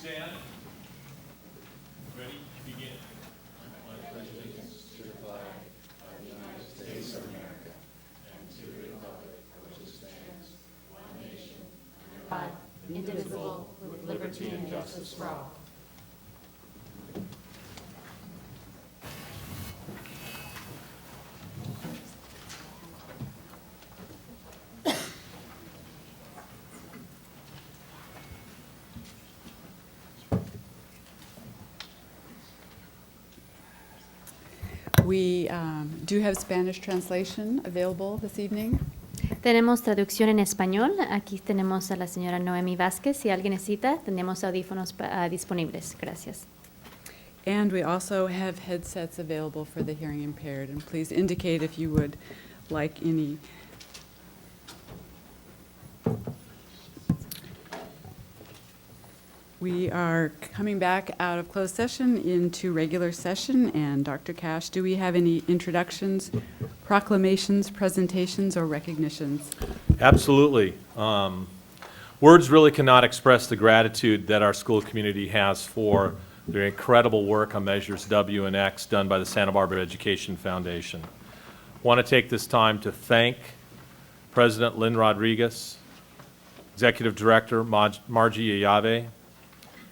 stand. Ready? Begin. Indivisible, with liberty and justice for all. We do have Spanish translation available this evening. Tenemos traducción en español. Aquí tenemos a la señora Noemi Vázquez. Si alguien necesita, tenemos audífonos disponibles. Gracias. And we also have headsets available for the hearing impaired. And please indicate if you would like any. We are coming back out of closed session into regular session. And Dr. Cash, do we have any introductions, proclamations, presentations, or recognitions? Absolutely. Words really cannot express the gratitude that our school community has for the incredible work on Measures W and X done by the Santa Barbara Education Foundation. I want to take this time to thank President Lynn Rodriguez, Executive Director Margie Ayave,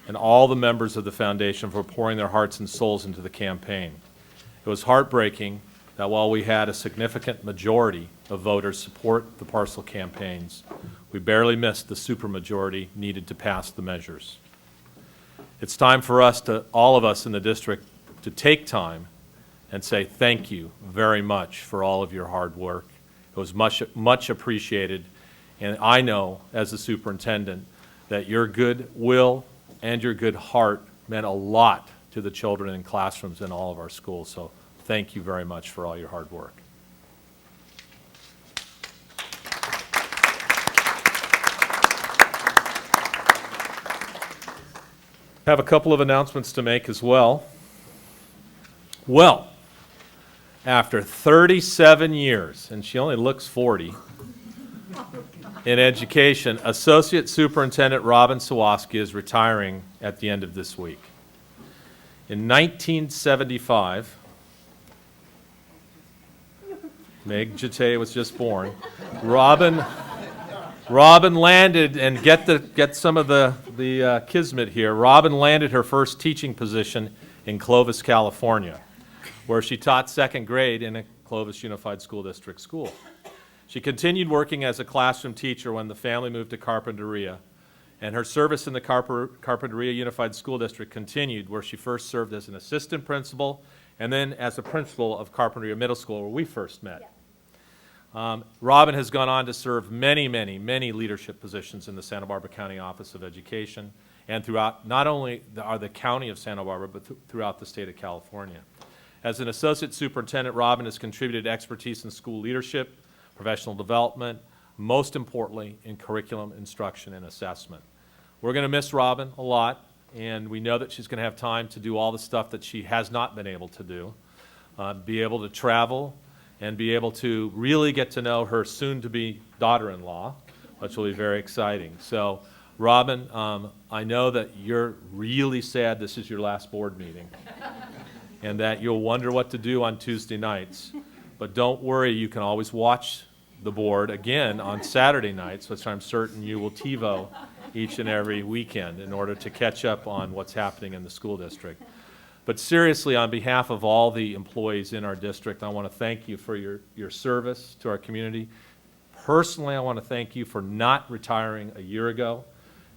and all the members of the foundation for pouring their hearts and souls into the campaign. It was heartbreaking that while we had a significant majority of voters support the Parcel campaigns, we barely missed the supermajority needed to pass the measures. It's time for us to, all of us in the district, to take time and say thank you very much for all of your hard work. It was much appreciated, and I know as the superintendent that your goodwill and your good heart meant a lot to the children in classrooms in all of our schools. So thank you very much for all your hard work. I have a couple of announcements to make as well. Well, after 37 years, and she only looks 40, in education, Associate Superintendent Robin Sawaski is retiring at the end of this week. In 1975, Meg Jate was just born. Robin landed, and get some of the kismet here. Robin landed her first teaching position in Clovis, California, where she taught second grade in a Clovis Unified School District school. She continued working as a classroom teacher when the family moved to Carpinteria, and her service in the Carpinteria Unified School District continued, where she first served as an assistant principal and then as a principal of Carpinteria Middle School, where we first met. Robin has gone on to serve many leadership positions in the Santa Barbara County Office of Education and throughout not only the county of Santa Barbara, but throughout the state of California. As an associate superintendent, Robin has contributed expertise in school leadership, professional development, most importantly, in curriculum instruction and assessment. We're going to miss Robin a lot, and we know that she's going to have time to do all the stuff that she has not been able to do, be able to travel, and be able to really get to know her soon-to-be daughter-in-law, which will be very exciting. So, Robin, I know that you're really sad this is your last board meeting, and that you'll wonder what to do on Tuesday nights. But don't worry, you can always watch the board again on Saturday nights, which I'm certain you will TiVo each and every weekend in order to catch up on what's happening in the school district. But seriously, on behalf of all the employees in our district, I want to thank you for your service to our community. Personally, I want to thank you for not retiring a year ago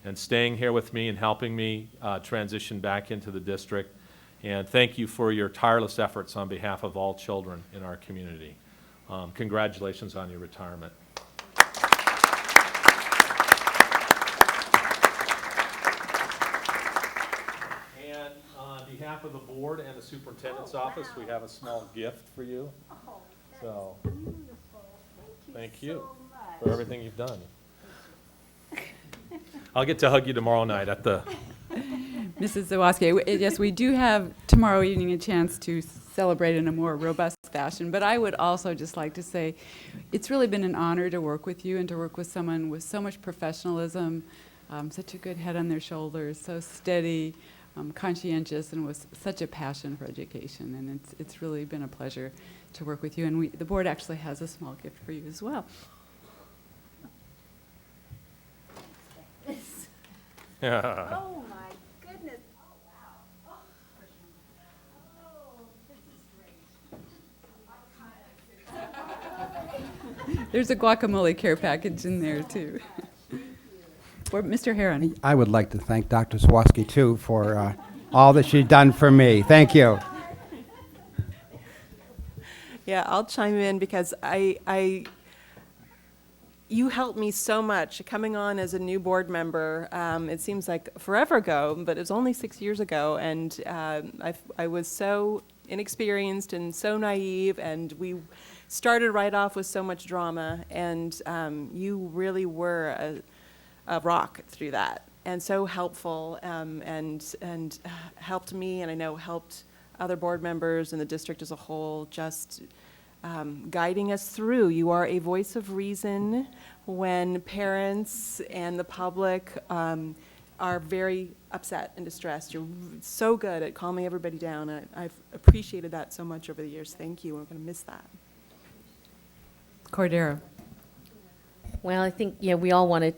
and staying here with me and helping me transition back into the district. And thank you for your tireless efforts on behalf of all children in our community. Congratulations on your retirement. And on behalf of the board and the superintendent's office, we have a small gift for you. Oh, that's So, beautiful. thank you so much. for everything you've done. I'll get to hug you tomorrow night at the... Mrs. Zawaski, yes, we do have tomorrow evening a chance to celebrate in a more robust fashion, but I would also just like to say it's really been an honor to work with you and to work with someone with so much professionalism, such a good head on their shoulders, so steady, conscientious, and with such a passion for education. And it's really been a pleasure to work with you. And the board actually has a small gift for you as well. Yeah. Oh my goodness. Oh wow. There's a guacamole care package in there too. For Mr. Heron. I would like to thank Dr. Swaski, too, for all that she's done for me. Thank you. Yeah, I'll chime in because you helped me so much coming on as a new board member. It seems like forever ago, but it was only 6 years ago, and I was so inexperienced and so naive, and we started right off with so much drama, and you really were a rock through that, and so helpful, and helped me, and I know helped other board members and the district as a whole, just guiding us through. You are a voice of reason when parents and the public are very upset and distressed. You're so good at calming everybody down. I've appreciated that so much over the years. Thank you. We're going to miss that. Cordero. Well, I think, yeah, we all want to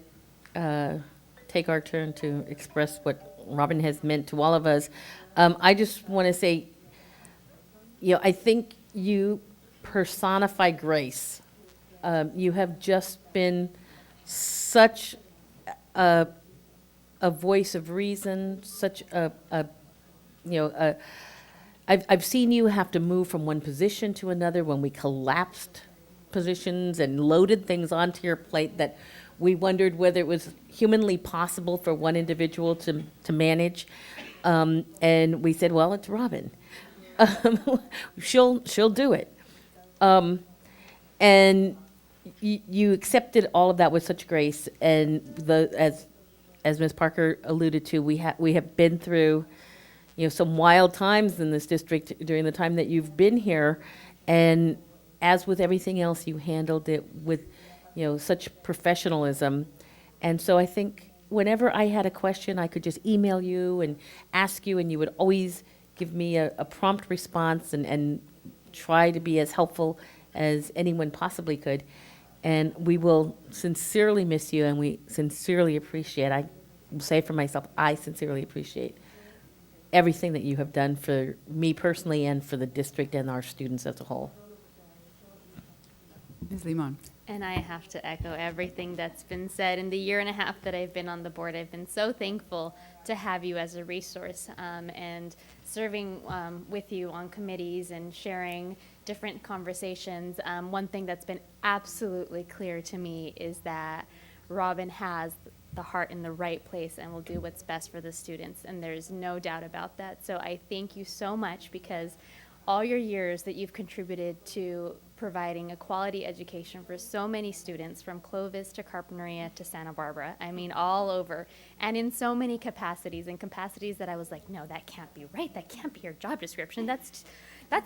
take our turn to express what Robin has meant to all of us. I just want to say, I think you personify grace. You have just been such a voice of reason, such I've seen you have to move from one position to another when we collapsed positions and loaded things onto your plate that we wondered whether it was humanly possible for one individual to manage. And we said, well, it's Robin. She'll do it. And you accepted all of that with such grace. And as Ms. Parker alluded to, we have been through, some wild times in this district during the time that you've been here. And as with everything else, you handled it with, such professionalism. And so I think whenever I had a question, I could just email you and ask you, and you would always give me a prompt response and try to be as helpful as anyone possibly could. And we will sincerely miss you, and we sincerely appreciate, I will say for myself, I sincerely appreciate everything that you have done for me personally and for the district and our students as a whole. Ms. Limon. And I have to echo everything that's been said. In the year and a half that I've been on the board, I've been so thankful to have you as a resource and serving with you on committees and sharing different conversations. One thing that's been absolutely clear to me is that Robin has the heart in the right place and will do what's best for the students, and there's no doubt about that. So I thank you so much, because all your years that you've contributed to providing a quality education for so many students, from Clovis to Carpinteria to Santa Barbara, I mean all over, and in so many capacities, and capacities that I was like, no, that can't be right, that can't be your job description, that's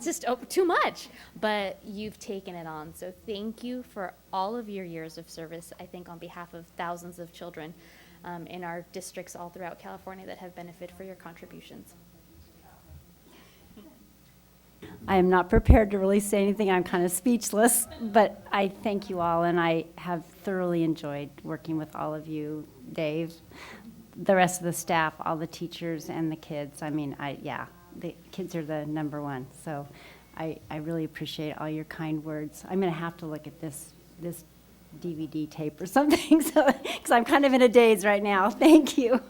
just too much, but you've taken it on. So thank you for all of your years of service, I think on behalf of thousands of children in our districts all throughout California that have benefited for your contributions. I am not prepared to really say anything. I'm kind of speechless, but I thank you all, and I have thoroughly enjoyed working with all of you, Dave, the rest of the staff, all the teachers, and the kids. I mean, the kids are the number one, so I really appreciate all your kind words. I'm going to have to look at this DVD tape or something, because I'm kind of in a daze right now. Thank you.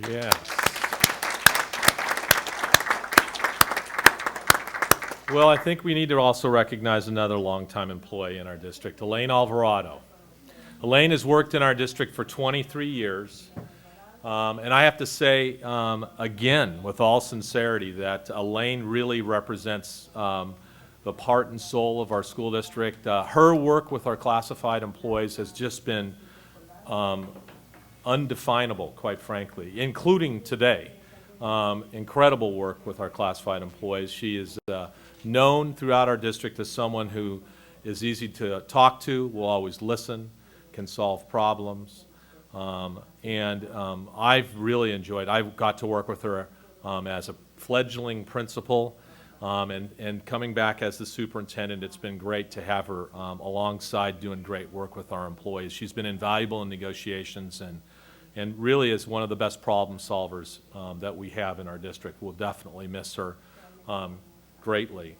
Yeah. Well, I think we need to also recognize another longtime employee in our district, Elaine Alvarado. Elaine has worked in our district for 23 years. And I have to say, again, with all sincerity, that Elaine really represents the heart and soul of our school district. Her work with our classified employees has just been undefinable, quite frankly, including today. Incredible work with our classified employees. She is known throughout our district as someone who is easy to talk to, will always listen, can solve problems. I've really enjoyed, I got to work with her as a fledgling principal, and coming back as the superintendent, it's been great to have her alongside doing great work with our employees. She's been invaluable in negotiations and really is one of the best problem solvers that we have in our district. We'll definitely miss her greatly.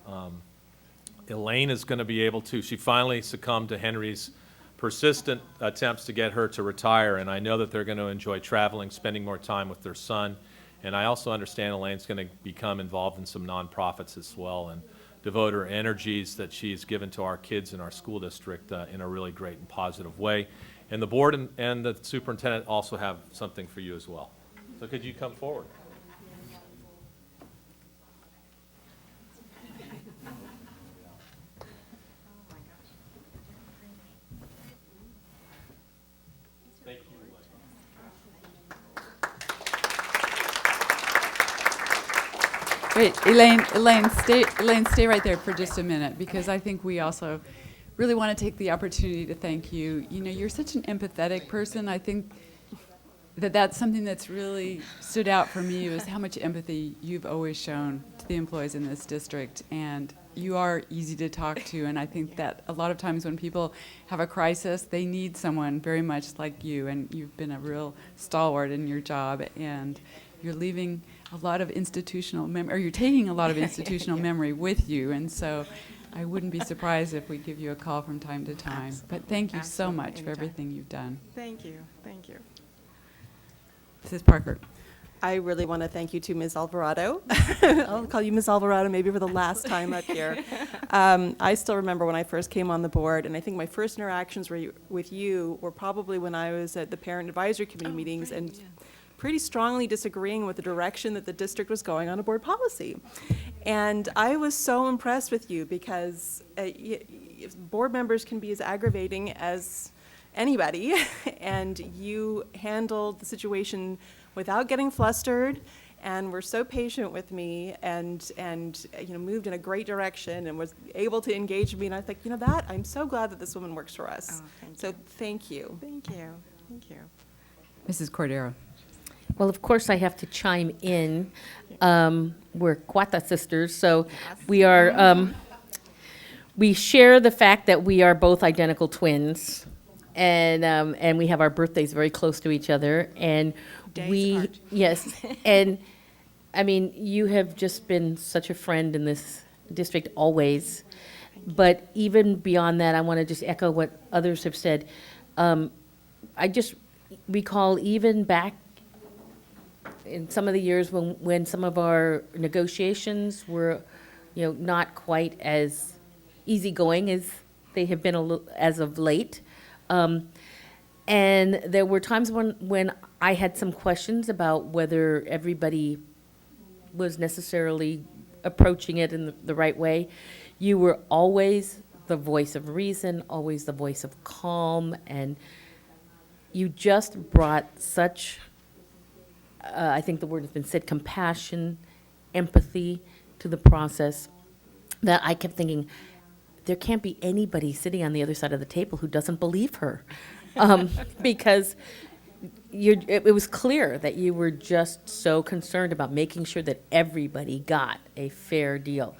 Elaine is going to be able to, she finally succumbed to Henry's persistent attempts to get her to retire, and I know that they're going to enjoy traveling, spending more time with their son. And I also understand Elaine's going to become involved in some nonprofits as well and devote her energies that she's given to our kids in our school district in a really great and positive way. And the board and the superintendent also have something for you as well. So could you come forward? Thank you, Elaine. Wait, Elaine, stay right there for just a minute, because I think we also really want to take the opportunity to thank you. You know, you're such an empathetic person. I think that that's something that's really stood out for me, is how much empathy you've always shown to the employees in this district. And you are easy to talk to, and I think that a lot of times when people have a crisis, they need someone very much like you, and you've been a real stalwart in your job, and you're leaving a lot of institutional memory, or you're taking a lot of institutional memory with you, and so I wouldn't be surprised if we give you a call from time to time. But thank you so much for everything you've done. Thank you, thank you. Mrs. Parker. I really want to thank you to Ms. Alvarado. I'll call you Ms. Alvarado maybe for the last time up here. I still remember when I first came on the board, and I think my first interactions with you were probably when I was at the Parent Advisory Committee meetings and pretty strongly disagreeing with the direction that the district was going on a board policy. And I was so impressed with you because board members can be as aggravating as anybody, and you handled the situation without getting flustered, and were so patient with me, and you know, moved in a great direction, and was able to engage me. And I was like, you know, that I'm so glad that this woman works for us. So thank you. Thank you. Thank you. Mrs. Cordero. Well, of course, I have to chime in. We're Cuata sisters, so we are, we share the fact that we are both identical twins, and we have our birthdays very close to each other, and yes, and I mean, you have just been such a friend in this district always, but even beyond that, I want to just echo what others have said. I just recall even back in some of the years when some of our negotiations were, you know, not quite as easygoing as they have been as of late. And there were times when I had some questions about whether everybody was necessarily approaching it in the right way. You were always the voice of reason, always the voice of calm, and you just brought such, I think the word has been said, compassion, empathy to the process, that I kept thinking, there can't be anybody sitting on the other side of the table who doesn't believe her. Because it was clear that you were just so concerned about making sure that everybody got a fair deal.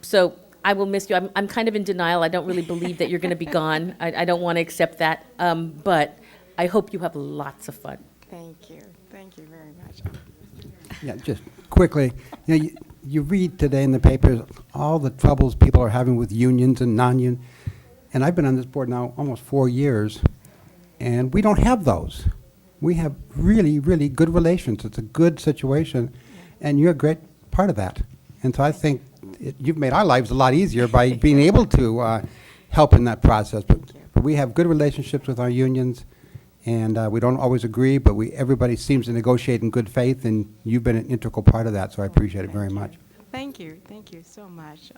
So I will miss you. I'm kind of in denial. I don't really believe that you're going to be gone. I don't want to accept that. But I hope you have lots of fun. Thank you. Thank you very much. Yeah, just quickly, you know, you read today in the papers all the troubles people are having with unions and non-union, and I've been on this board now almost 4 years, and we don't have those. We have really, really good relations. It's a good situation, and you're a great part of that. And so I think you've made our lives a lot easier by being able to help in that process. But we have good relationships with our unions, and we don't always agree, but everybody seems to negotiate in good faith, and you've been an integral part of that, so I appreciate it very much. Thank you. Thank you so much.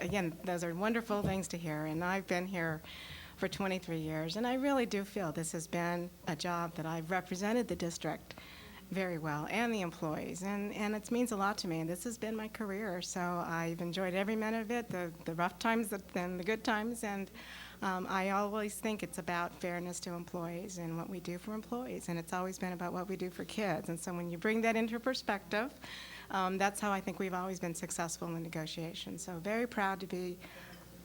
Again, those are wonderful things to hear, and I've been here for 23 years, and I really do feel this has been a job that I've represented the district very well, and the employees, and it means a lot to me. And this has been my career, so I've enjoyed every minute of it, the rough times and the good times, and I always think it's about fairness to employees and what we do for employees, and it's always been about what we do for kids. And so when you bring that into perspective, that's how I think we've always been successful in the negotiations. So very proud to be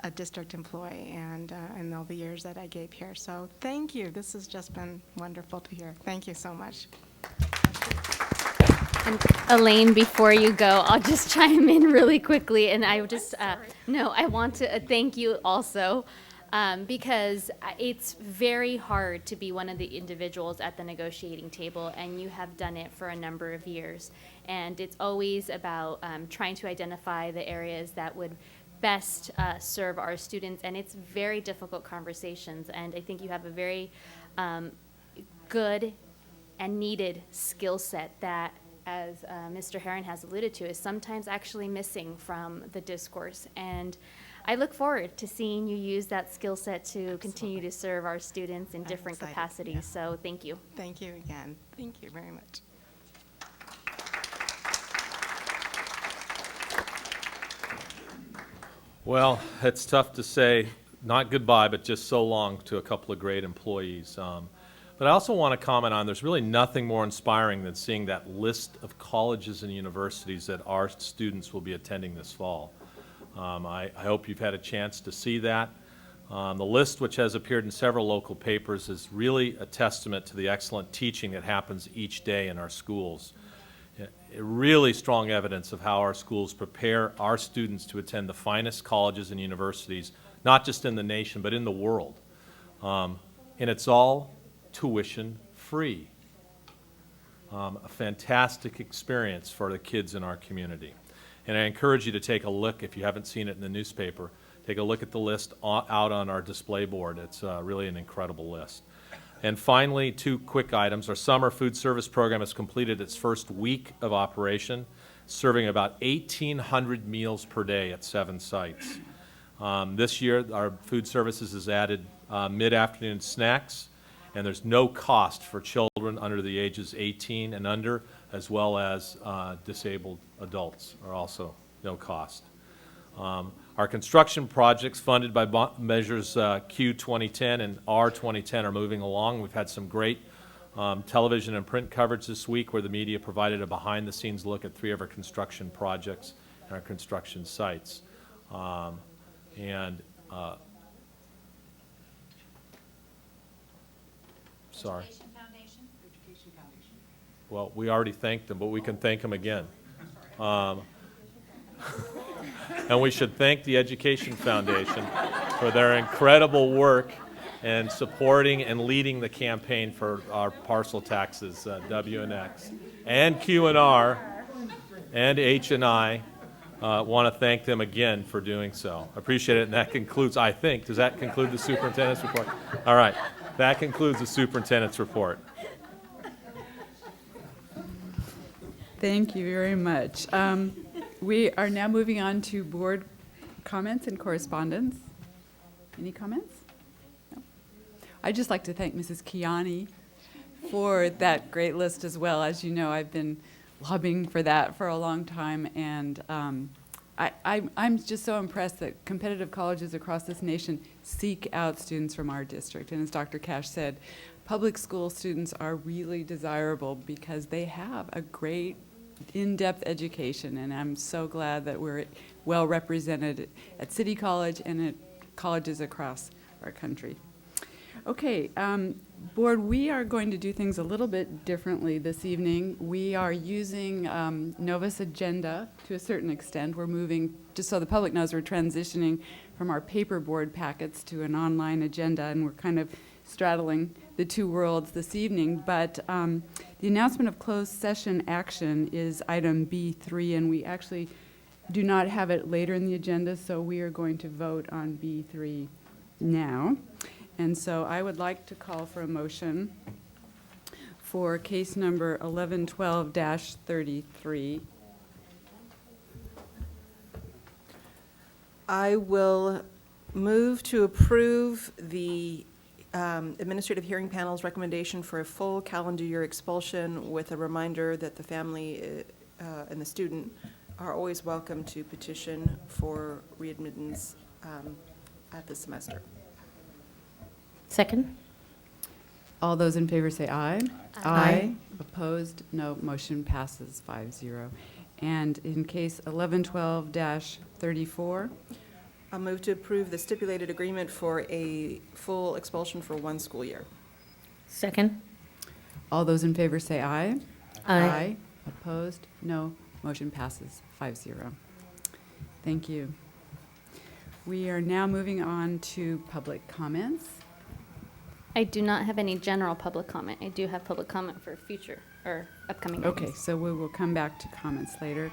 a district employee and all the years that I gave here. So thank you. This has just been wonderful to hear. Thank you so much. And Elaine, before you go, I'll just chime in really quickly, and I just, no, I want to thank you also, because it's very hard to be one of the individuals at the negotiating table, and you have done it for a number of years. And it's always about trying to identify the areas that would best serve our students, and it's very difficult conversations, and I think you have a very good and needed skill set that, as Mr. Herron has alluded to, is sometimes actually missing from the discourse. And I look forward to seeing you use that skill set to continue to serve our students in different excited, capacities. yeah. So thank you. Thank you again. Thank you very much. Well, it's tough to say not goodbye, but just so long to a couple of great employees. But I also want to comment on, there's really nothing more inspiring than seeing that list of colleges and universities that our students will be attending this fall. I hope you've had a chance to see that. The list, which has appeared in several local papers, is really a testament to the excellent teaching that happens each day in our schools. Really strong evidence of how our schools prepare our students to attend the finest colleges and universities, not just in the nation, but in the world. And it's all tuition free. A fantastic experience for the kids in our community. And I encourage you to take a look, if you haven't seen it in the newspaper, take a look at the list out on our display board. It's really an incredible list. And finally, two quick items. Our summer food service program has completed its first week of operation, serving about 1,800 meals per day at 7 sites. This year, our food services has added mid-afternoon snacks, and there's no cost for children under the ages 18 and under, as well as disabled adults are also no cost. Our construction projects funded by measures Q 2010 and R 2010 are moving along. We've had some great television and print coverage this week where the media provided a behind-the-scenes look at 3 of our construction projects and our construction sites. Sorry. Well, we already thanked them, but we can thank them again. And we should thank the Education Foundation for their incredible work in supporting and leading the campaign for our parcel taxes, W and X, and Q and R, and H and I. Want to thank them again for doing so. I appreciate it, and that concludes, I think, does that conclude the superintendent's report? All right, that concludes the superintendent's report. Thank you very much. We are now moving on to board comments and correspondence. Any comments? No. I'd just like to thank Mrs. Kiani for that great list as well. As you know, I've been lobbying for that for a long time, and I'm just so impressed that competitive colleges across this nation seek out students from our district. And as Dr. Cash said, public school students are really desirable because they have a great in-depth education, and I'm so glad that we're well represented at City College and at colleges across our country. Okay, board, we are going to do things a little bit differently this evening. We are using Novus Agenda to a certain extent. We're moving, just so the public knows, we're transitioning from our paper board packets to an online agenda, and we're kind of straddling the two worlds this evening. But the announcement of closed session action is item B3, and we actually do not have it later in the agenda, so we are going to vote on B3 now. And so I would like to call for a motion for case number 1112-33. I will move to approve the Administrative Hearing Panel's recommendation for a full calendar year expulsion with a reminder that the family and the student are always welcome to petition for readmittance at the semester. Second? All those in favor say aye. Aye. Opposed? No. Motion passes 5-0. And in case 1112-34, I'll move to approve the stipulated agreement for a full expulsion for 1 school year. Second? all those in favor say aye. Aye. Opposed? No. Motion passes 5-0. Thank you. We are now moving on to public comments. I do not have any general public comment. I do have public comment for future or upcoming Okay, items. so we will come back to comments later.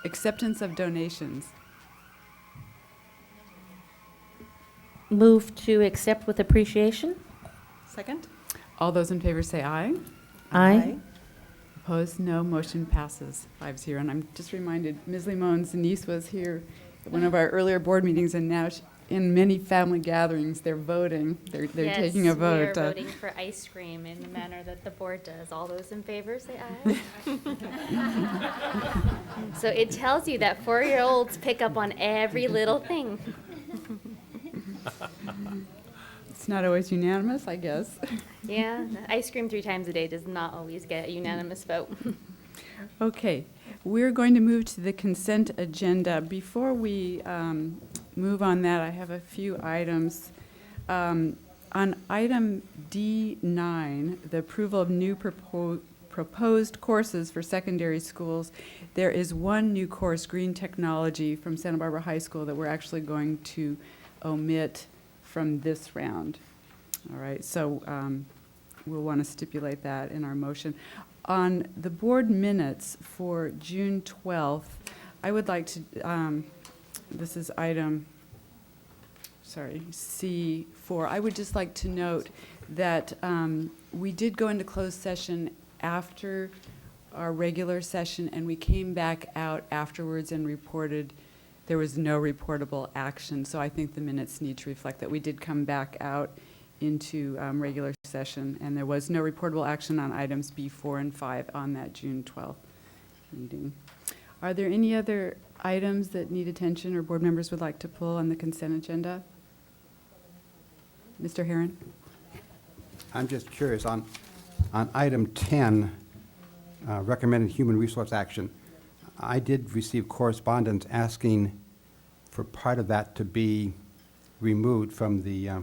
Acceptance of donations. Move to accept with appreciation? Second? All those in favor say aye. Aye. Opposed? No. Motion passes 5-0. And I'm just reminded, Ms. Limon's niece was here at one of our earlier board meetings, and now in many family gatherings, they're voting. They're taking a vote. Yes, we are voting for ice cream in the manner that the board does. All those in favor say aye. So it tells you that 4-year-olds pick up on every little thing. It's not always unanimous, I guess. Yeah, the ice cream 3 times a day does not always get a unanimous vote. Okay, we're going to move to the consent agenda. Before we move on that, I have a few items. On item D9, the approval of new proposed courses for secondary schools, there is one new course, Green Technology, from Santa Barbara High School that we're actually going to omit from this round. All right, so we'll want to stipulate that in our motion. On the board minutes for June 12th, I would like to, this is item, C4. I would just like to note that we did go into closed session after our regular session, and we came back out afterwards and reported there was no reportable action. So I think the minutes need to reflect that we did come back out into regular session, and there was no reportable action on items B, 4, and 5 on that June 12th meeting. Are there any other items that need attention or board members would like to pull on the consent agenda? Mr. Herron? I'm just curious, on item 10, recommended human resource action, I did receive correspondence asking for part of that to be removed from the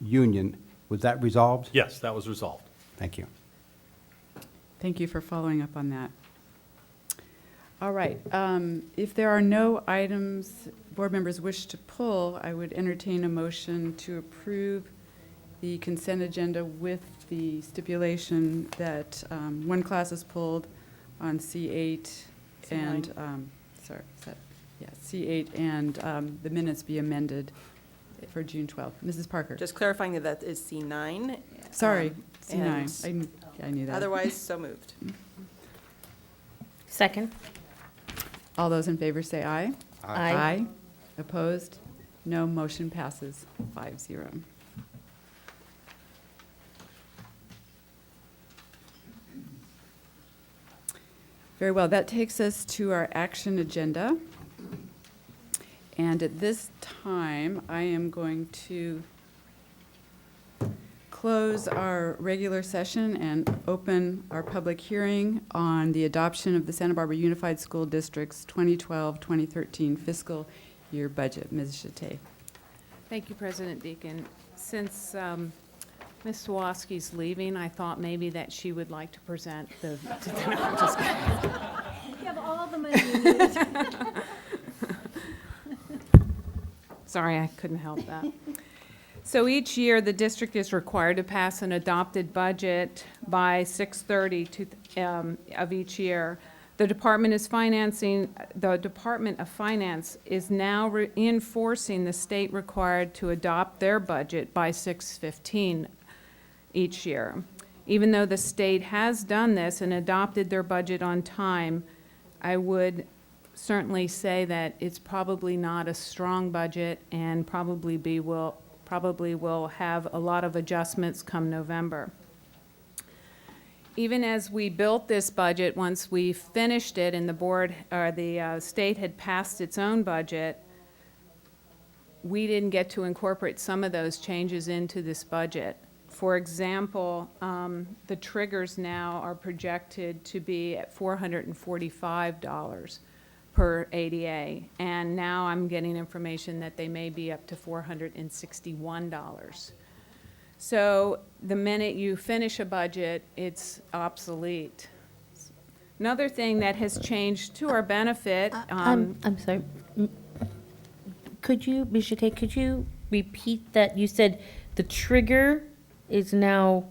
union. Was that resolved? Yes, that was resolved. Thank you. Thank you for following up on that. All right, if there are no items board members wish to pull, I would entertain a motion to approve the consent agenda with the stipulation that one class is pulled on C8 and, C8 and the minutes be amended for June 12th. Mrs. Parker? Just clarifying that that is C9. Sorry, and C9. I knew that. Otherwise, so moved. Second? All those in favor say aye. Aye. Opposed? No. Motion passes 5-0. Very well. That takes us to our action agenda. And at this time, I am going to close our regular session and open our public hearing on the adoption of the Santa Barbara Unified School District's 2012-2013 fiscal year budget. Ms. Chate. Thank you, President Deacon. Since Ms. Sawaski's leaving, I thought maybe that she would like to present the, I'm just kidding. You have all the money you need. Sorry, I couldn't help that. So each year, the district is required to pass an adopted budget by 6/30 of each year. The Department of Finance is now reinforcing the state required to adopt their budget by 6/15 each year. Even though the state has done this and adopted their budget on time, I would certainly say that it's probably not a strong budget and probably probably will have a lot of adjustments come November. Even as we built this budget, once we finished it and the board, or the state had passed its own budget, we didn't get to incorporate some of those changes into this budget. For example, the triggers now are projected to be at $445 per ADA, and now I'm getting information that they may be up to $461. So the minute you finish a budget, it's obsolete. Another thing that has changed to our benefit, I'm sorry. Could you, Ms. Shate, could you repeat that? You said the trigger is now,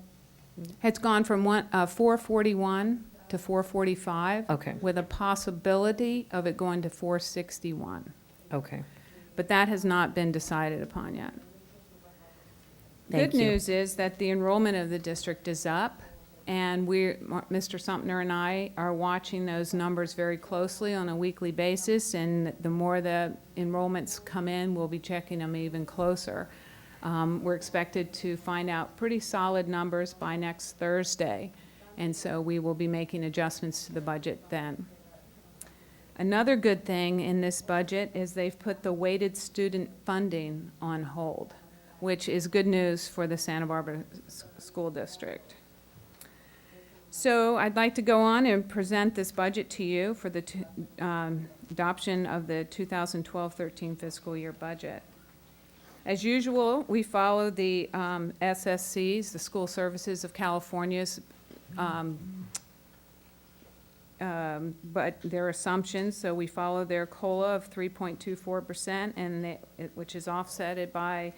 it's gone from 441 to 445. Okay. With a possibility of it going to 461. okay. But that has not been decided upon yet. Thank Good you. news is that the enrollment of the district is up, and Mr. Sumner and I are watching those numbers very closely on a weekly basis, and the more the enrollments come in, we'll be checking them even closer. We're expected to find out pretty solid numbers by next Thursday, and so we will be making adjustments to the budget then. Another good thing in this budget is they've put the weighted student funding on hold, which is good news for the Santa Barbara School District. So I'd like to go on and present this budget to you for the adoption of the 2012-13 fiscal year budget. As usual, we follow the SSC's, the School Services of California's, but their assumptions, so we follow their COLA of 3.24%, and which is offsetted by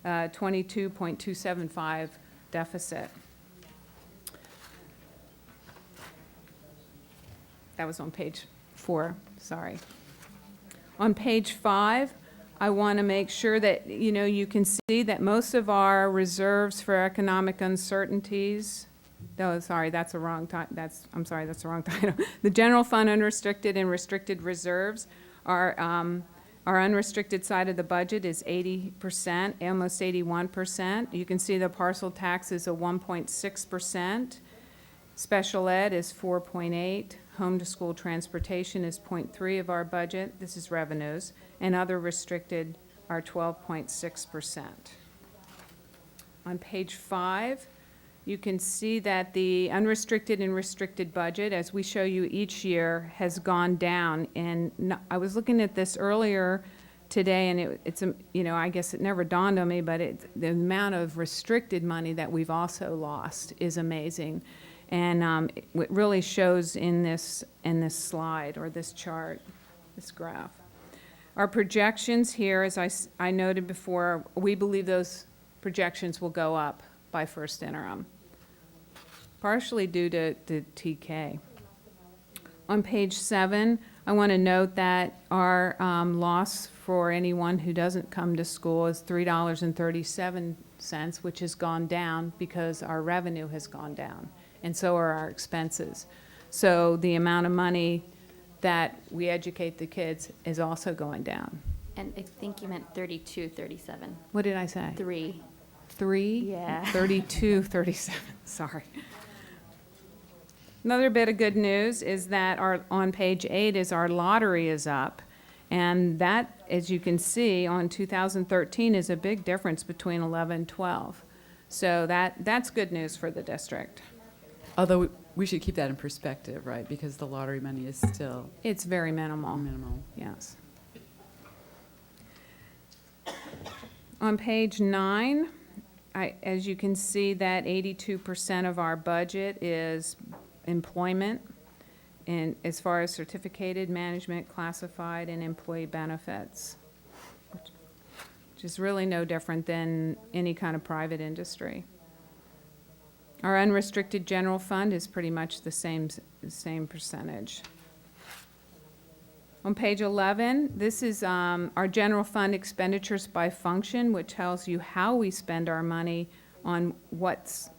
22.275 deficit. That was on page 4, sorry. On page 5, I want to make sure that, you can see that most of our reserves for economic uncertainties, sorry, that's the wrong title. The general fund unrestricted and restricted reserves are, our unrestricted side of the budget is 80%, almost 81%. You can see the parcel tax is a 1.6%. Special ed is 4.8. Home to school transportation is 0.3 of our budget. This is revenues. And other restricted are 12.6%. On page 5, you can see that the unrestricted and restricted budget, as we show you each year, has gone down. And I was looking at this earlier today, and it's I guess it never dawned on me, but the amount of restricted money that we've also lost is amazing. And it really shows in this slide, or this chart, this graph. Our projections here, as I noted before, we believe those projections will go up by first interim, partially due to TK. On page 7, I want to note that our loss for anyone who doesn't come to school is $3.37, which has gone down because our revenue has gone down, and so are our expenses. So the amount of money that we educate the kids is also going down. And I think you meant 3237. What did I say? 3. 3? Yeah. 32, 37, sorry. Another bit of good news is that on page 8 is our lottery is up. And that, as you can see, on 2013 is a big difference between 11 and 12. So that's good news for the district. Although we should keep that in perspective, right? Because the lottery money is still It's very minimal. minimal. Yes. On page 9, as you can see, that 82% of our budget is employment, and as far as certificated, management, classified, and employee benefits, which is really no different than any kind of private industry. Our unrestricted general fund is pretty much the same percentage. On page 11, this is our general fund expenditures by function, which tells you how we spend our money on what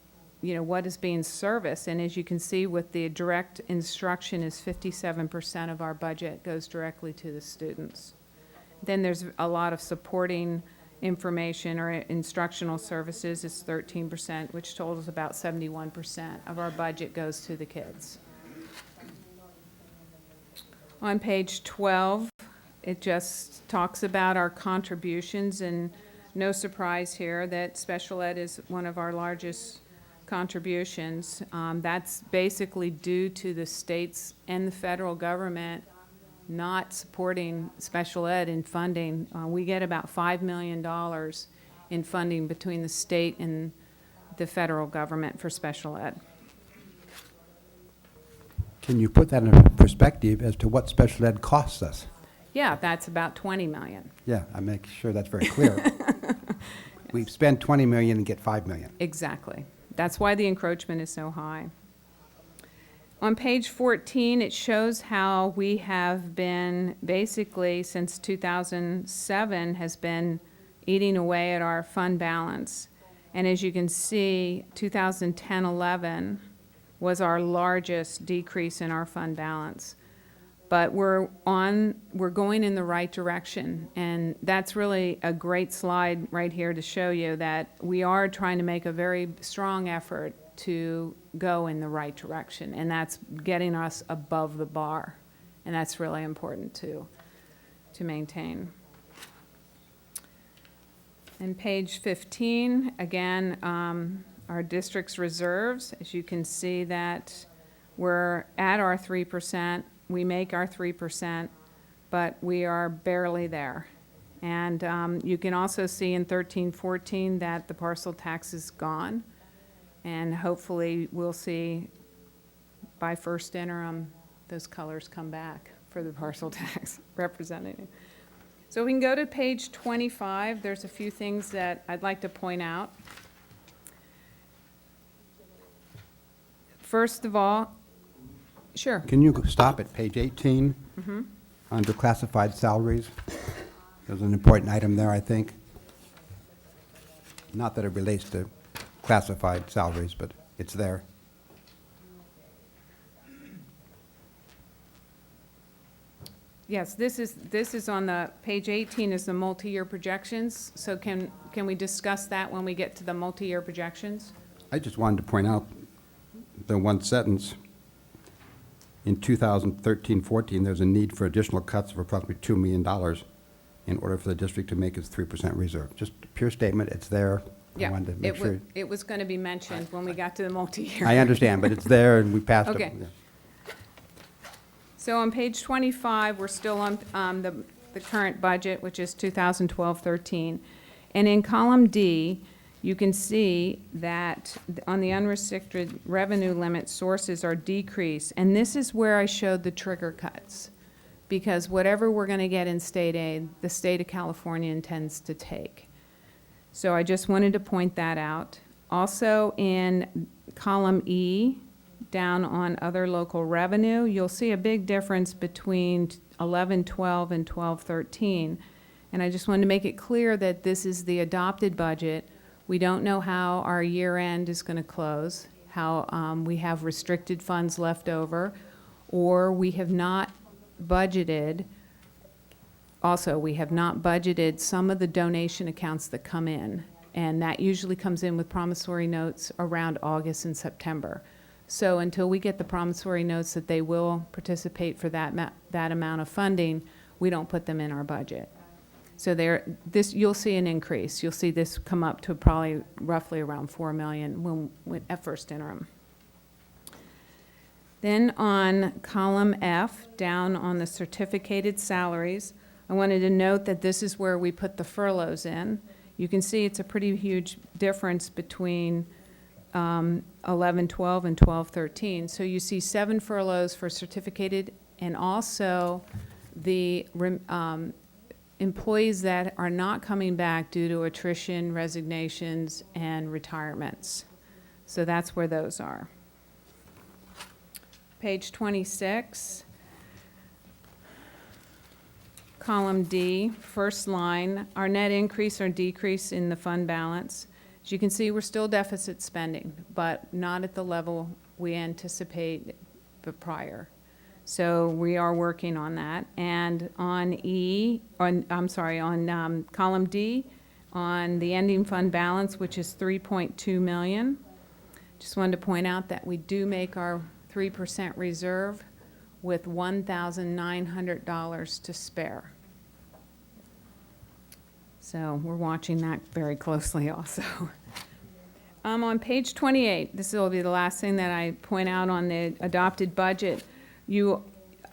is being serviced. And as you can see, with the direct instruction is 57% of our budget goes directly to the students. Then there's a lot of supporting information or instructional services is 13%, which totals about 71% of our budget goes to the kids. On page 12, it just talks about our contributions, and no surprise here that special ed is one of our largest contributions. That's basically due to the states and the federal government not supporting special ed in funding. We get about $5 million in funding between the state and the federal government for special ed. Can you put that in perspective as to what special ed costs us? Yeah, that's about 20 million. Yeah, I make sure that's very clear. We spend 20 million and get 5 million. Exactly. That's why the encroachment is so high. On page 14, it shows how we have been basically since 2007 has been eating away at our fund balance. And as you can see, 2010-11 was our largest decrease in our fund balance. But we're going in the right direction, and that's really a great slide right here to show you that we are trying to make a very strong effort to go in the right direction, and that's getting us above the bar, and that's really important to maintain. And page 15, again, our district's reserves, as you can see that we're at our 3%. We make our 3%, but we are barely there. And you can also see in 13-14 that the parcel tax is gone. And hopefully we'll see by first interim those colors come back for the parcel tax representative. So we can go to page 25. There's a few things that I'd like to point out. First of all, sure. Can you stop at page 18? Under classified salaries? There's an important item there, I think. Not that it relates to classified salaries, but it's there. Yes, this is on the, page 18 is the multi-year projections. So can we discuss that when we get to the multi-year projections? I just wanted to point out the one sentence. In 2013-14, there's a need for additional cuts of approximately $2 million in order for the district to make its 3% reserve. Just a pure statement, it's there. I Yeah, wanted to make sure. it was going to be mentioned when we got to the multi-year. I understand, but it's there and we passed it. Okay. Yeah. So on page 25, we're still on the current budget, which is 2012-13. And in column D, you can see that on the unrestricted revenue limit, sources are decreased. And this is where I showed the trigger cuts. Because whatever we're going to get in state aid, the state of California intends to take. So I just wanted to point that out. Also in column E, down on other local revenue, you'll see a big difference between 11-12 and 12-13. And I just wanted to make it clear that this is the adopted budget. We don't know how our year end is going to close, how we have restricted funds left over, or we have not budgeted. Also, we have not budgeted some of the donation accounts that come in, and that usually comes in with promissory notes around August and September. So until we get the promissory notes that they will participate for that amount of funding, we don't put them in our budget. So you'll see an increase. You'll see this come up to probably roughly around $4 million at first interim. Then on column F, down on the certificated salaries, I wanted to note that this is where we put the furloughs in. You can see it's a pretty huge difference between 11-12 and 12-13. So you see 7 furloughs for certificated, and also the employees that are not coming back due to attrition, resignations, and retirements. So that's where those are. Page 26, column D, first line, our net increase or decrease in the fund balance. As you can see, we're still deficit spending, but not at the level we anticipate prior. So we are working on that. And on column D, on the ending fund balance, which is 3.2 million. Just wanted to point out that we do make our 3% reserve with $1,900 to spare. So we're watching that very closely also. On page 28, this will be the last thing that I point out on the adopted budget.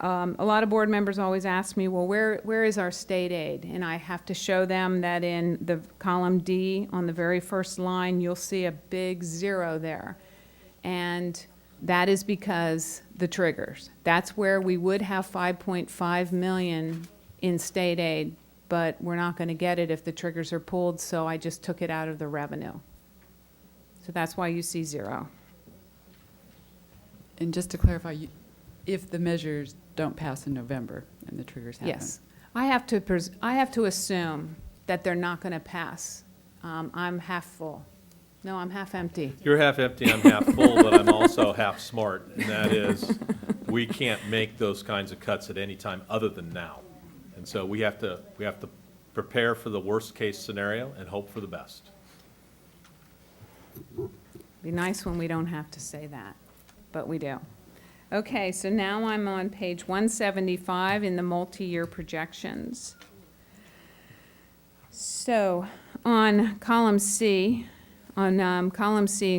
A lot of board members always ask me, well, where is our state aid? And I have to show them that in the column D, on the very first line, you'll see a big 0 there. And that is because the triggers. That's where we would have 5.5 million in state aid, but we're not going to get it if the triggers are pulled, so I just took it out of the revenue. So that's why you see 0. And just to clarify, if the measures don't pass in November and the triggers happen. Yes. I have to assume that they're not going to pass. I'm half full. No, I'm half empty. You're half empty, I'm half full, but I'm also half smart, and that is, we can't make those kinds of cuts at any time other than now. And so we have to prepare for the worst-case scenario and hope for the best. Be nice when we don't have to say that, but we do. Okay, so now I'm on page 175 in the multi-year projections. So on column C and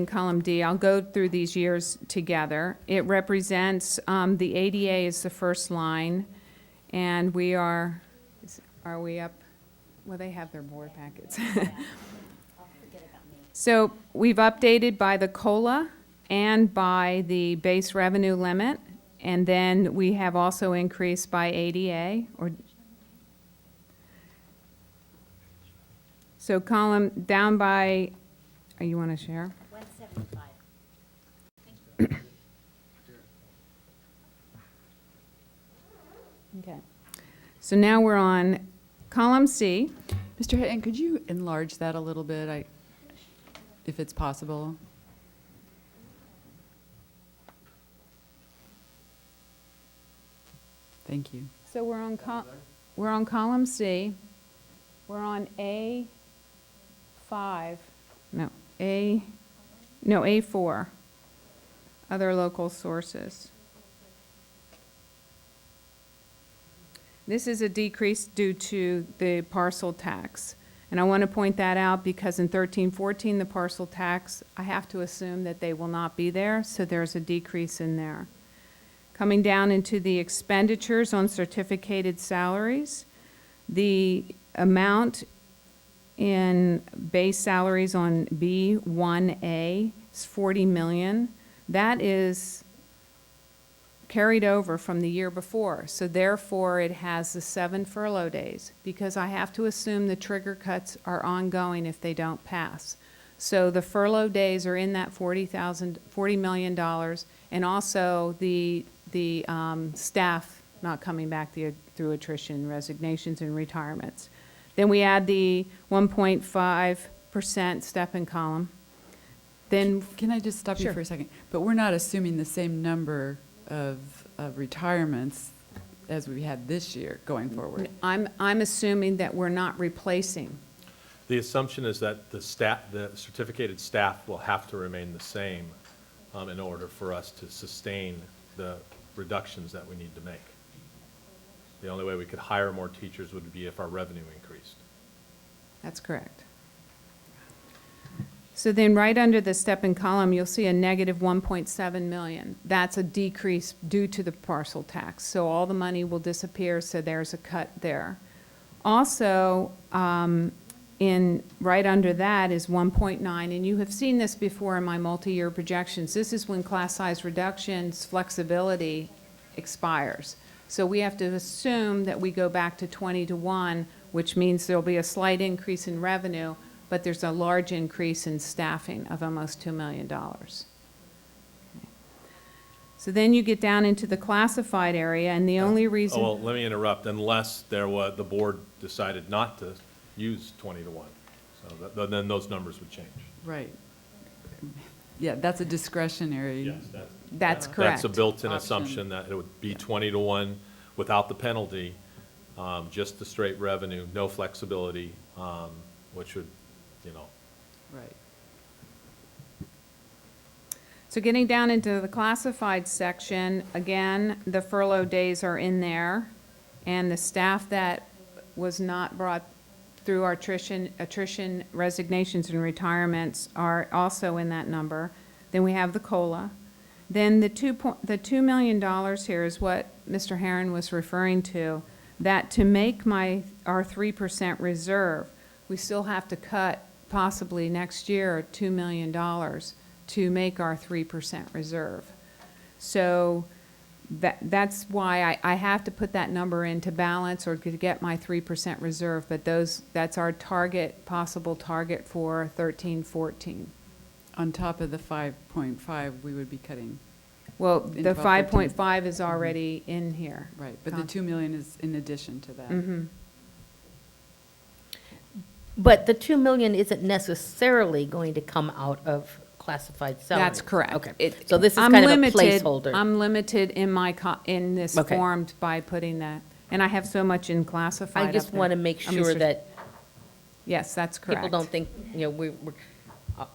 column D, I'll go through these years together. It represents, the ADA is the first line, and we are we up? Well, they have their board packets. So we've updated by the COLA and by the base revenue limit, and then we have also increased by ADA. So column down by, you want to share? 175. Okay. So now we're on column C. Mr. Hayden, could you enlarge that a little bit, if it's possible? Thank you. So we're on column C. We're on A5. A4. Other local sources. This is a decrease due to the parcel tax. And I want to point that out because in 13-14, the parcel tax, I have to assume that they will not be there, so there's a decrease in there. Coming down into the expenditures on certificated salaries, the amount in base salaries on B1A is 40 million. That is carried over from the year before. So therefore, it has the 7 furlough days because I have to assume the trigger cuts are ongoing if they don't pass. So the furlough days are in that $40 million, and also the staff not coming back through attrition, resignations, and retirements. Then we add the 1.5% step in column. Then Can I just stop you Sure. for a second? But we're not assuming the same number of retirements as we had this year going forward. I'm assuming that we're not replacing. The assumption is that the certificated staff will have to remain the same in order for us to sustain the reductions that we need to make. The only way we could hire more teachers would be if our revenue increased. That's correct. So then right under the step in column, you'll see a negative 1.7 million. That's a decrease due to the parcel tax. So all the money will disappear, so there's a cut there. Also, right under that is 1.9, and you have seen this before in my multi-year projections. This is when class size reductions flexibility expires. So we have to assume that we go back to 20-1, which means there'll be a slight increase in revenue, but there's a large increase in staffing of almost $2 million. So then you get down into the classified area, and the only reason... Oh, well, let me interrupt, unless the board decided not to use 20-1. So then those numbers would change. Right. Yeah, that's a discretionary. Yes, That's correct. That's a built-in Option. assumption that it would be 20-1 without the penalty, just the straight revenue, no flexibility, which would, you know, Right. So getting down into the classified section, again, the furlough days are in there, and the staff that was not brought through our attrition, resignations, and retirements are also in that number. Then we have the COLA. Then the $2 million here is what Mr. Herron was referring to, that to make our 3% reserve, we still have to cut possibly next year $2 million to make our 3% reserve. So that's why I have to put that number into balance or to get my 3% reserve, but that's our target, possible target for 13-14. On top of the 5.5, we would be cutting. Well, In the 12-13. 5.5 is already in here. Right, but the 2 million is in addition to that. Mm-hmm. But the 2 million isn't necessarily going to come out of classified salaries. That's correct. Okay, so this is I'm kind of a limited- placeholder. I'm limited in in this Okay. form by putting that, and I have so much in classified I up just there. want to make I mean, sure that Yes, that's correct. people don't think, you know, we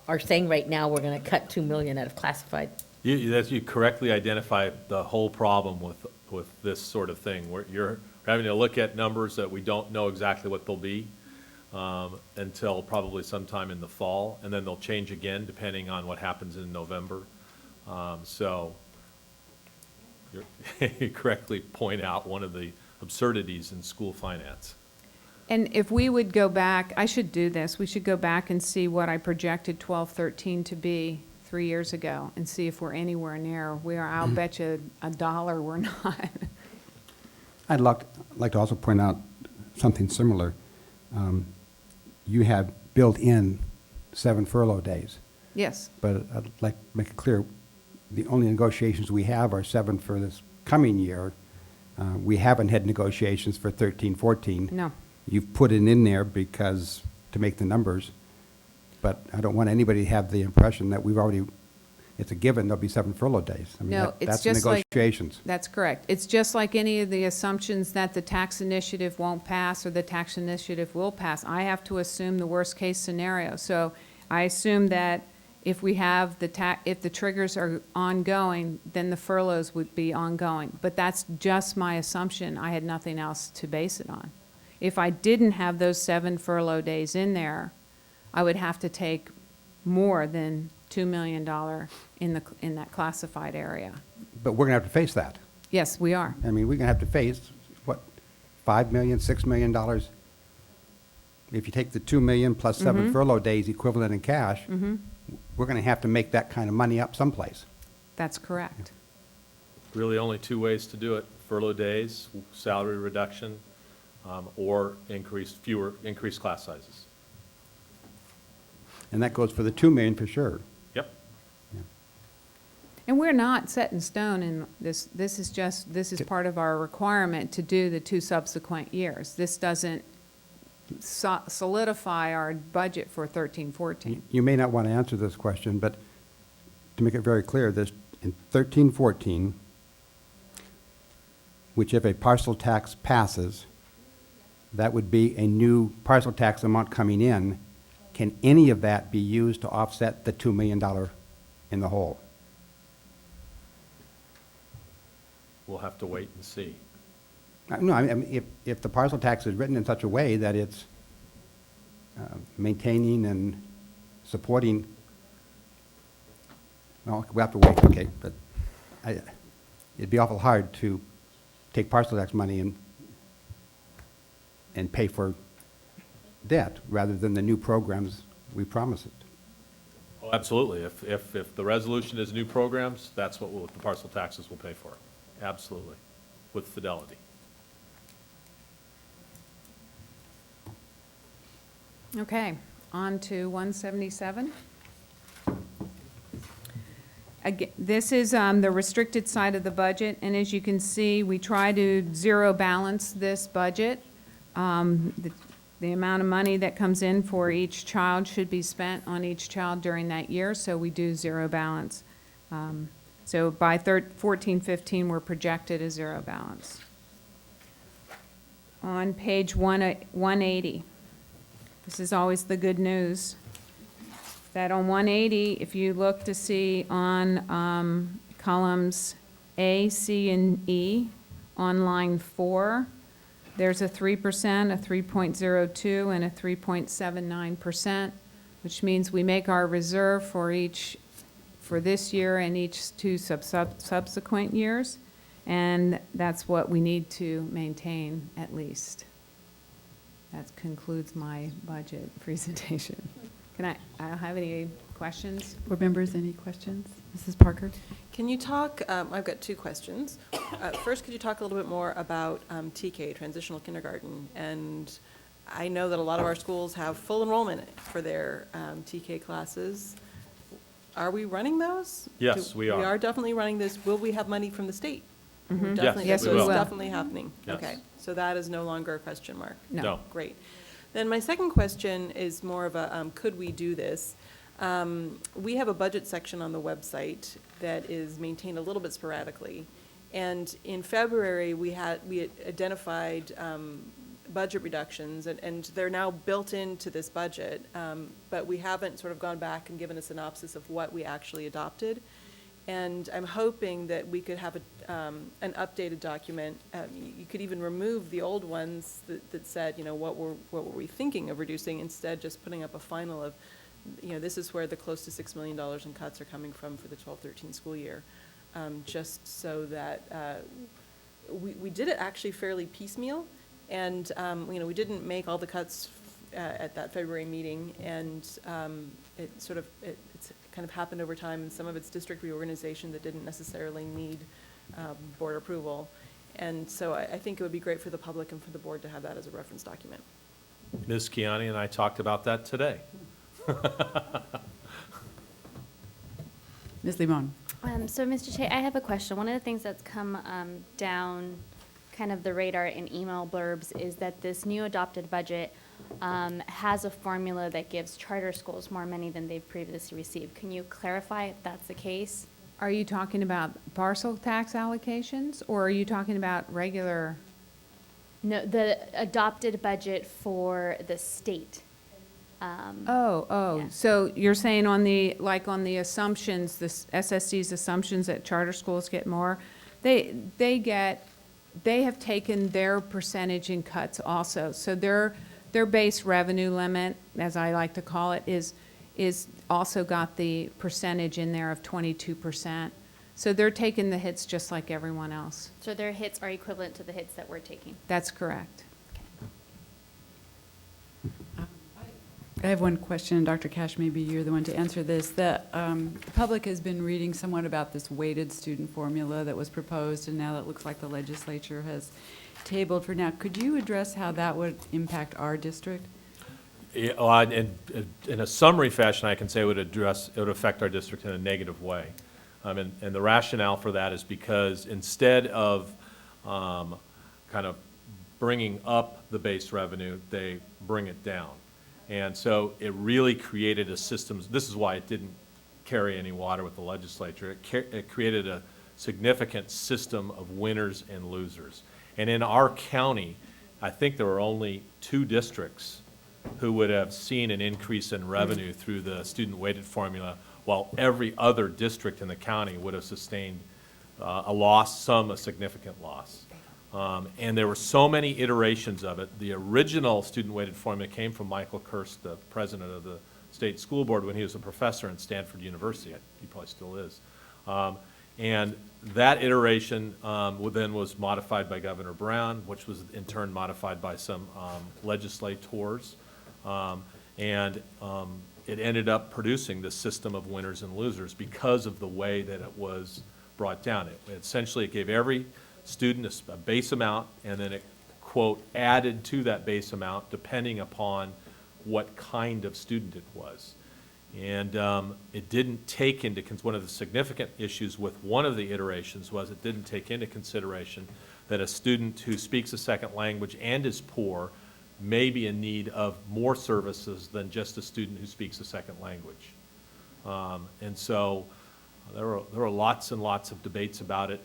are saying right now we're going to cut 2 million out of classified. You correctly identify the whole problem with this sort of thing, where you're having to look at numbers that we don't know exactly what they'll be until probably sometime in the fall, and then they'll change again depending on what happens in November. So you correctly point out one of the absurdities in school finance. And if we would go back, I should do this, we should go back and see what I projected 12-13 to be 3 years ago and see if we're anywhere near. I'll bet you $1 we're not. I'd like to also point out something similar. You have built in 7 furlough days, Yes, but I'd like to make it clear, the only negotiations we have are 7 for this coming year. We haven't had negotiations for 13-14. no. You've put it in there because, to make the numbers, but I don't want anybody to have the impression that we've already, it's a given, there'll be 7 furlough days. I mean, No, it's that's the just like- negotiations. That's correct. It's just like any of the assumptions that the tax initiative won't pass or the tax initiative will pass. I have to assume the worst-case scenario. So I assume that if we have if the triggers are ongoing, then the furloughs would be ongoing. But that's just my assumption. I had nothing else to base it on. If I didn't have those 7 furlough days in there, I would have to take more than $2 million in that classified area. But we're going to have to face that. Yes, we are. I mean, we're going to have to face, what, $5 million, $6 million? If you take the 2 million plus 7 furlough days equivalent in cash, we're going to have to make that kind of money up someplace. That's correct. Really only 2 ways to do it: furlough days, salary reduction, or increased class sizes. And that goes for the 2 million for sure. Yep. And we're not set in stone in this. This is part of our requirement to do the 2 subsequent years. This doesn't solidify our budget for 13-14. You may not want to answer this question, but to make it very clear, this, in 13-14, which if a parcel tax passes, that would be a new parcel tax amount coming in. Can any of that be used to offset the $2 million in the hole? We'll have to wait and see. No, I mean, if the parcel tax is written in such a way that it's maintaining and supporting, well, we have to wait, okay, but it'd be awful hard to take parcel tax money and pay for debt rather than the new programs we promise it. Oh, absolutely. If the resolution is new programs, that's what the parcel taxes will pay for. Absolutely, with fidelity. Okay, on to 177. Again, this is the restricted side of the budget, and as you can see, we try to zero balance this budget. The amount of money that comes in for each child should be spent on each child during that year, so we do zero balance. So by 14-15, we're projected a zero balance. On page 180. This is always the good news. That on 180, if you look to see on columns A, C, and E, on line 4, there's a 3%, a 3.02, and a 3.79%, which means we make our reserve for this year and each two subsequent years, and that's what we need to maintain at least. That concludes my budget presentation. I don't have any questions? Board members, any questions? Mrs. Parker? Can you talk, I've got two questions. First, could you talk a little bit more about TK, Transitional Kindergarten? And I know that a lot of our schools have full enrollment for their TK classes. Are we running those? Yes, we are. We are definitely running this. Will we have money from the state? We're definitely- Yes, so we it's will. definitely happening. Yes. Okay, so that is no longer a question mark. No. Great. Then my second question is more of a, could we do this? We have a budget section on the website that is maintained a little bit sporadically. And in February, we had identified budget reductions, and they're now built into this budget, but we haven't sort of gone back and given a synopsis of what we actually adopted. And I'm hoping that we could have an updated document. You could even remove the old ones that said, what were we thinking of reducing, instead just putting up a final of, this is where the close to $6 million in cuts are coming from for the 12-13 school year. Just so that we did it actually fairly piecemeal, and we didn't make all the cuts at that February meeting, and it's kind of happened over time, and some of it's district reorganization that didn't necessarily need board approval. And so I think it would be great for the public and for the board to have that as a reference document. Ms. Kiani and I talked about that today. Ms. Limon? So, Mr. Che, I have a question. One of the things that's come down kind of the radar in email blurbs is that this new adopted budget has a formula that gives charter schools more money than they've previously received. Can you clarify if that's the case? Are you talking about parcel tax allocations, or are you talking about regular? No, the adopted budget for the state. Yeah. So you're saying on the assumptions, the SSC's assumptions that charter schools get more, they have taken their percentage in cuts also. So their base revenue limit, as I like to call it, is also got the percentage in there of 22%. So they're taking the hits just like everyone else. So their hits are equivalent to the hits that we're taking. That's correct. I have one question, and Dr. Cash, maybe you're the one to answer this. The public has been reading somewhat about this weighted student formula that was proposed, and now it looks like the legislature has tabled for now. Could you address how that would impact our district? Yeah, in a summary fashion, I can say it would affect our district in a negative way. And the rationale for that is because instead of kind of bringing up the base revenue, they bring it down. And so it really created a system. This is why it didn't carry any water with the legislature. It created a significant system of winners and losers. And in our county, I think there were only 2 districts who would have seen an increase in revenue through the student weighted formula, while every other district in the county would have sustained a loss, a significant loss. And there were so many iterations of it. The original student-weighted formula came from Michael Kirst, the president of the state school board, when he was a professor at Stanford University. He probably still is. And that iteration then was modified by Governor Brown, which was in turn modified by some legislators. And it ended up producing this system of winners and losers because of the way that it was brought down. Essentially, it gave every student a base amount, and then it, quote, added to that base amount depending upon what kind of student it was. And it didn't take into, one of the significant issues with one of the iterations was it didn't take into consideration that a student who speaks a second language and is poor may be in need of more services than just a student who speaks a second language. And so there were lots and lots of debates about it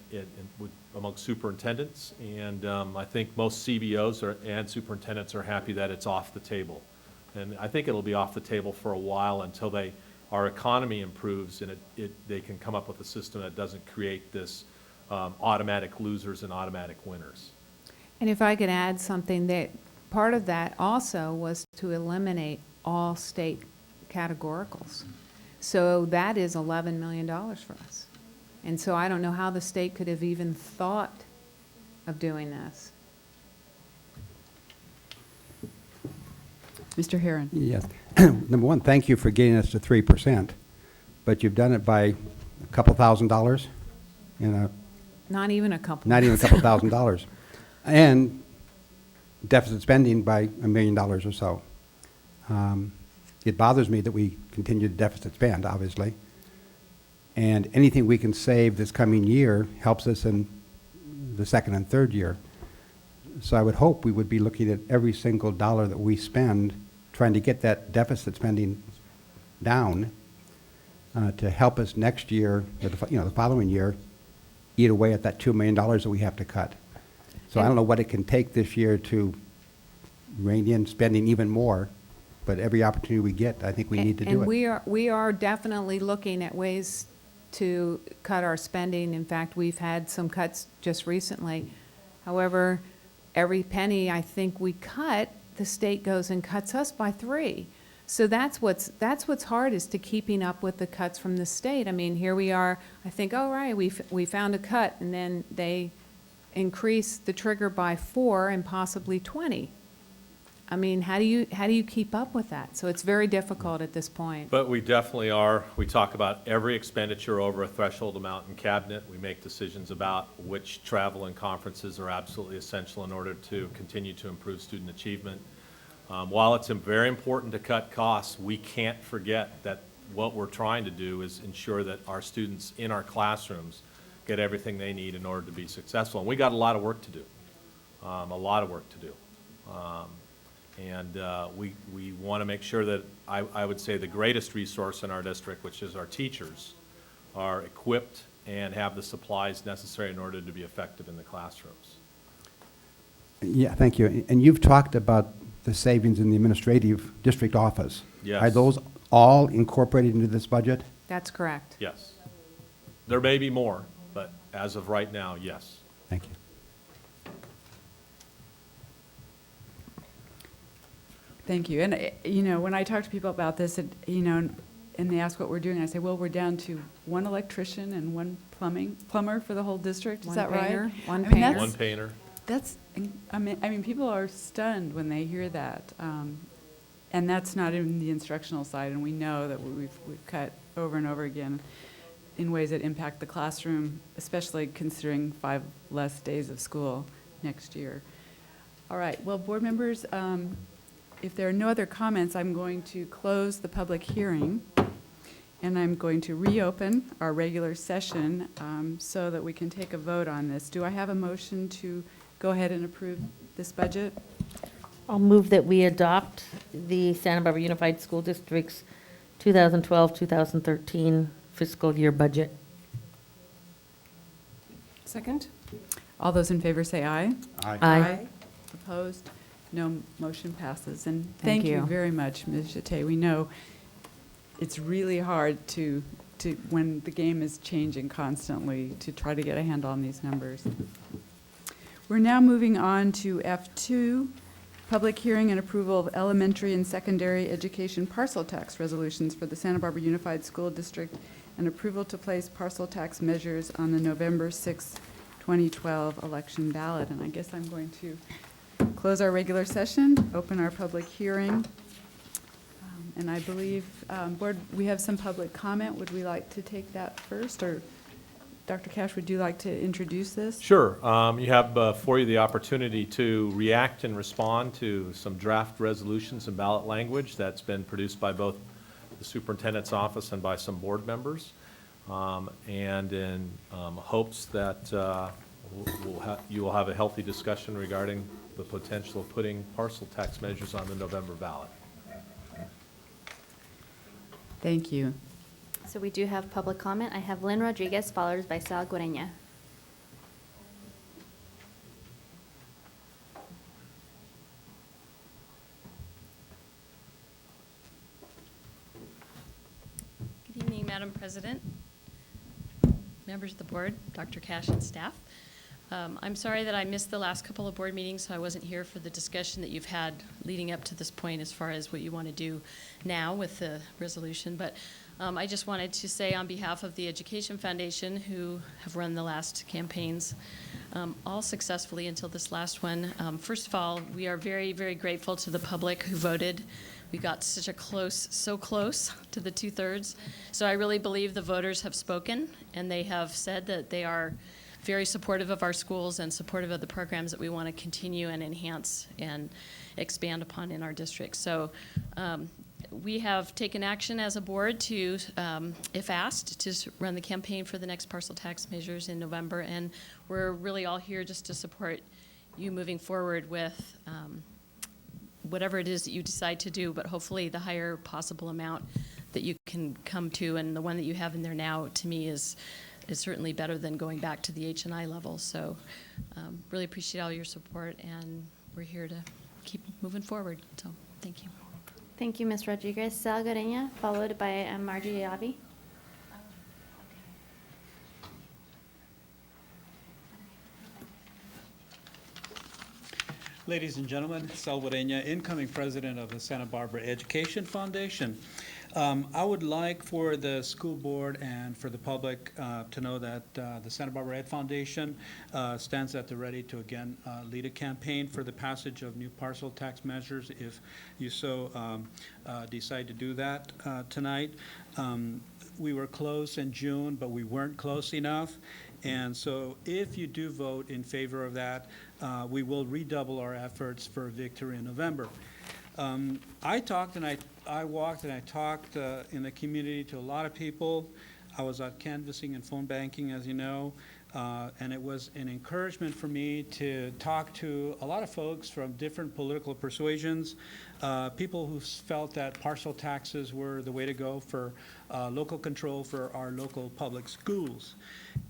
among superintendents, and I think most CBOs and superintendents are happy that it's off the table. And I think it'll be off the table for a while until our economy improves and they can come up with a system that doesn't create this automatic losers and automatic winners. And if I could add something, that part of that also was to eliminate all state categoricals. So that is $11 million for us. And so I don't know how the state could have even thought of doing this. Mr. Herron? Yes. Number one, thank you for getting us to 3%, but you've done it by a couple $1,000s, Not even a couple. not even a couple $1,000s, and deficit spending by $1 million or so. It bothers me that we continue to deficit spend, obviously, and anything we can save this coming year helps us in the second and third year. So I would hope we would be looking at every single dollar that we spend, trying to get that deficit spending down to help us next year, or the following year, eat away at that $2 million that we have to cut. So I don't know what it can take this year to rein in spending even more, but every opportunity we get, I think we need to do it. And we are definitely looking at ways to cut our spending. In fact, we've had some cuts just recently. However, every penny I think we cut, the state goes and cuts us by 3. So that's what's hard, is to keeping up with the cuts from the state. I mean, here we are, I think, oh, right, we found a cut, and then they increase the trigger by 4 and possibly 20. I mean, how do you keep up with that? So it's very difficult at this point. But we definitely are. We talk about every expenditure over a threshold amount in cabinet. We make decisions about which travel and conferences are absolutely essential in order to continue to improve student achievement. While it's very important to cut costs, we can't forget that what we're trying to do is ensure that our students in our classrooms get everything they need in order to be successful. And we got a lot of work to do, a lot of work to do. And we want to make sure that, I would say, the greatest resource in our district, which is our teachers, are equipped and have the supplies necessary in order to be effective in the classrooms. Yeah, thank you. And you've talked about the savings in the administrative district office. Yes. Are those all incorporated into this budget? That's correct. Yes. There may be more, but as of right now, yes. Thank you. Thank you. And, when I talk to people about this, and they ask what we're doing, I say, well, we're down to 1 electrician and 1 plumber for the whole district. Is One that right? painter, one I mean, painter. One painter. I mean, people are stunned when they hear that. And that's not even the instructional side, and we know that we've cut over and over again in ways that impact the classroom, especially considering 5 less days of school next year. All right, well, board members, if there are no other comments, I'm going to close the public hearing, and I'm going to reopen our regular session so that we can take a vote on this. Do I have a motion to go ahead and approve this budget? I'll move that we adopt the Santa Barbara Unified School District's 2012-2013 fiscal year budget. Second? All those in favor say aye. Aye. Opposed? No, motion passes. And Thank thank you you. very much, Ms. Jate. We know it's really hard to, when the game is changing constantly, to try to get a handle on these numbers. We're now moving on to F2, public hearing and approval of elementary and secondary education parcel tax resolutions for the Santa Barbara Unified School District, and approval to place parcel tax measures on the November 6, 2012 election ballot. And I guess I'm going to close our regular session, open our public hearing. And I believe, Board, we have some public comment. Would we like to take that first? Or Dr. Cash, would you like to introduce this? Sure. You have before you the opportunity to react and respond to some draft resolutions and ballot language that's been produced by both the superintendent's office and by some board members. And in hopes that you will have a healthy discussion regarding the potential of putting parcel tax measures on the November ballot. Thank you. So we do have public comment. I have Lynn Rodriguez, followed by Sal Guarena. Madam President, members of the board, Dr. Cash and staff. I'm sorry that I missed the last couple of board meetings, so I wasn't here for the discussion that you've had leading up to this point as far as what you want to do now with the resolution. But I just wanted to say on behalf of the Education Foundation, who have run the last campaigns all successfully until this last one, first of all, we are very, very grateful to the public who voted. We got such a so close to the 2/3. So I really believe the voters have spoken, and they have said that they are very supportive of our schools and supportive of the programs that we want to continue and enhance and expand upon in our district. So we have taken action as a board to, if asked, to run the campaign for the next parcel tax measures in November, and we're really all here just to support you moving forward with whatever it is that you decide to do, but hopefully the higher possible amount that you can come to, and the one that you have in there now, to me, is certainly better than going back to the H&I level. So really appreciate all your support, and we're here to keep moving forward. So thank you. Thank you, Ms. Rodriguez. Sal Gareña, followed by Margie Yavi. Ladies and gentlemen, Sal Gareña, incoming president of the Santa Barbara Education Foundation. I would like for the school board and for the public to know that the Santa Barbara Ed Foundation stands at the ready to again lead a campaign for the passage of new parcel tax measures if you so decide to do that tonight. We were close in June, but we weren't close enough. And so if you do vote in favor of that, we will redouble our efforts for victory in November. I talked and I walked and I talked in the community to a lot of people. I was out canvassing and phone banking, as you know, and it was an encouragement for me to talk to a lot of folks from different political persuasions, people who felt that parcel taxes were the way to go for local control for our local public schools.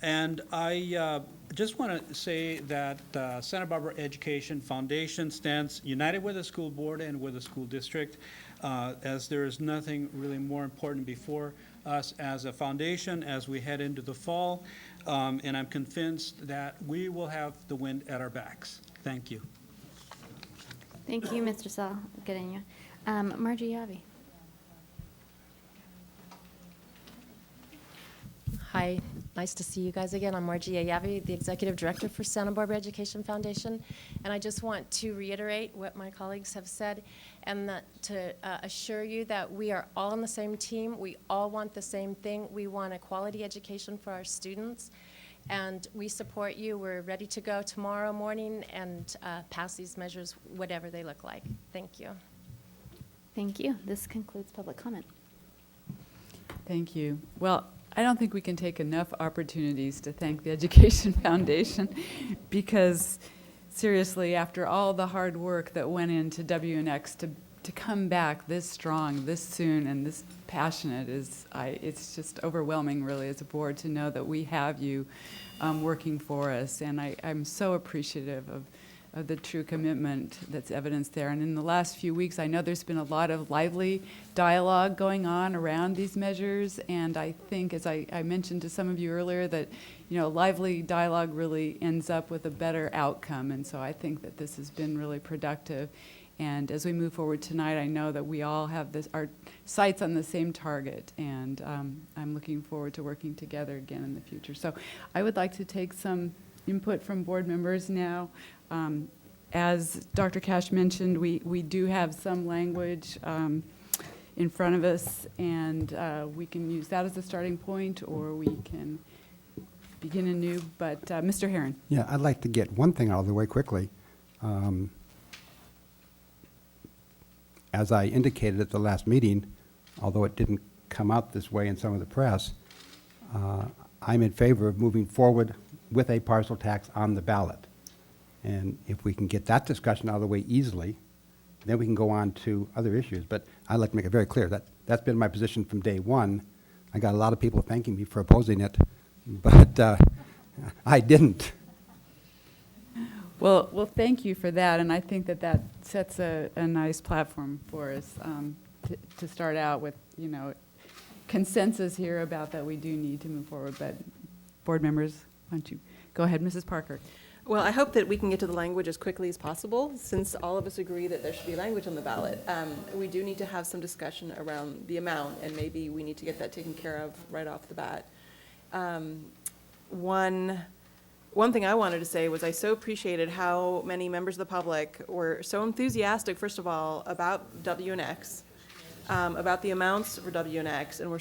And I just want to say that Santa Barbara Education Foundation stands united with the school board and with the school district, as there is nothing really more important before us as a foundation as we head into the fall, and I'm convinced that we will have the wind at our backs. Thank you. Thank you, Mr. Sal Gareña. Margie Yavi. Hi, nice to see you guys again. I'm Margie Yavi, the Executive Director for Santa Barbara Education Foundation. And I just want to reiterate what my colleagues have said and that to assure you that we are all on the same team. We all want the same thing. We want a quality education for our students. And we support you. We're ready to go tomorrow morning and pass these measures, whatever they look like. Thank you. Thank you. This concludes public comment. Thank you. Well, I don't think we can take enough opportunities to thank the Education Foundation because seriously, after all the hard work that went into WNX to come back this strong, this soon, and this passionate it's just overwhelming really as a board to know that we have you working for us. And I'm so appreciative of the true commitment that's evidenced there. And in the last few weeks, I know there's been a lot of lively dialogue going on around these measures. And I think, as I mentioned to some of you earlier, that lively dialogue really ends up with a better outcome. And so I think that this has been really productive. And as we move forward tonight, I know that we all have our sights on the same target. And I'm looking forward to working together again in the future. So I would like to take some input from board members now. As Dr. Cash mentioned, we do have some language in front of us, and we can use that as a starting point, or we can begin anew. But Mr. Herron. Yeah, I'd like to get one thing out of the way quickly. As I indicated at the last meeting, although it didn't come out this way in some of the press, I'm in favor of moving forward with a parcel tax on the ballot. And if we can get that discussion out of the way easily, then we can go on to other issues. But I'd like to make it very clear that that's been my position from day one. I got a lot of people thanking me for opposing it, but I didn't. Well, thank you for that, and I think that sets a nice platform for us to start out with, consensus here about that we do need to move forward, but board members, why don't you go ahead, Mrs. Parker? Well, I hope that we can get to the language as quickly as possible, since all of us agree that there should be language on the ballot. We do need to have some discussion around the amount, and maybe we need to get that taken care of right off the bat. One thing I wanted to say was I so appreciated how many members of the public were so enthusiastic, first of all, about W and X, about the amounts for W and X, and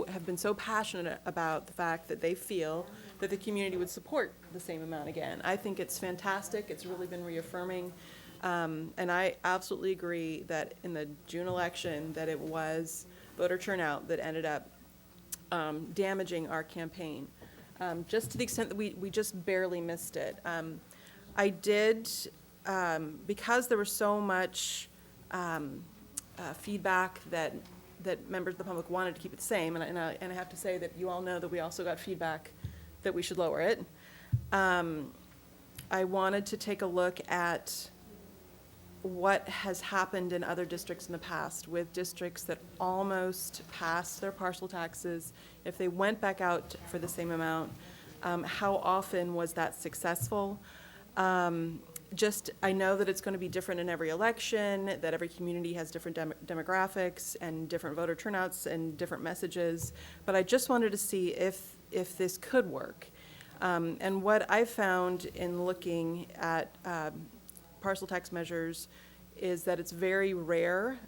have been so passionate about the fact that they feel that the community would support the same amount again. I think it's fantastic. It's really been reaffirming. And I absolutely agree that in the June election, that it was voter turnout that ended up damaging our campaign. Just to the extent that we just barely missed it. I did, because there was so much feedback that members of the public wanted to keep it the same, and I have to say that you all know that we also got feedback that we should lower it. I wanted to take a look at what has happened in other districts in the past, with districts that almost passed their parcel taxes. If they went back out for the same amount, how often was that successful? I know that it's going to be different in every election, that every community has different demographics and different voter turnouts and different messages, but I just wanted to see if this could work. And what I found in looking at parcel tax measures is that it's very rare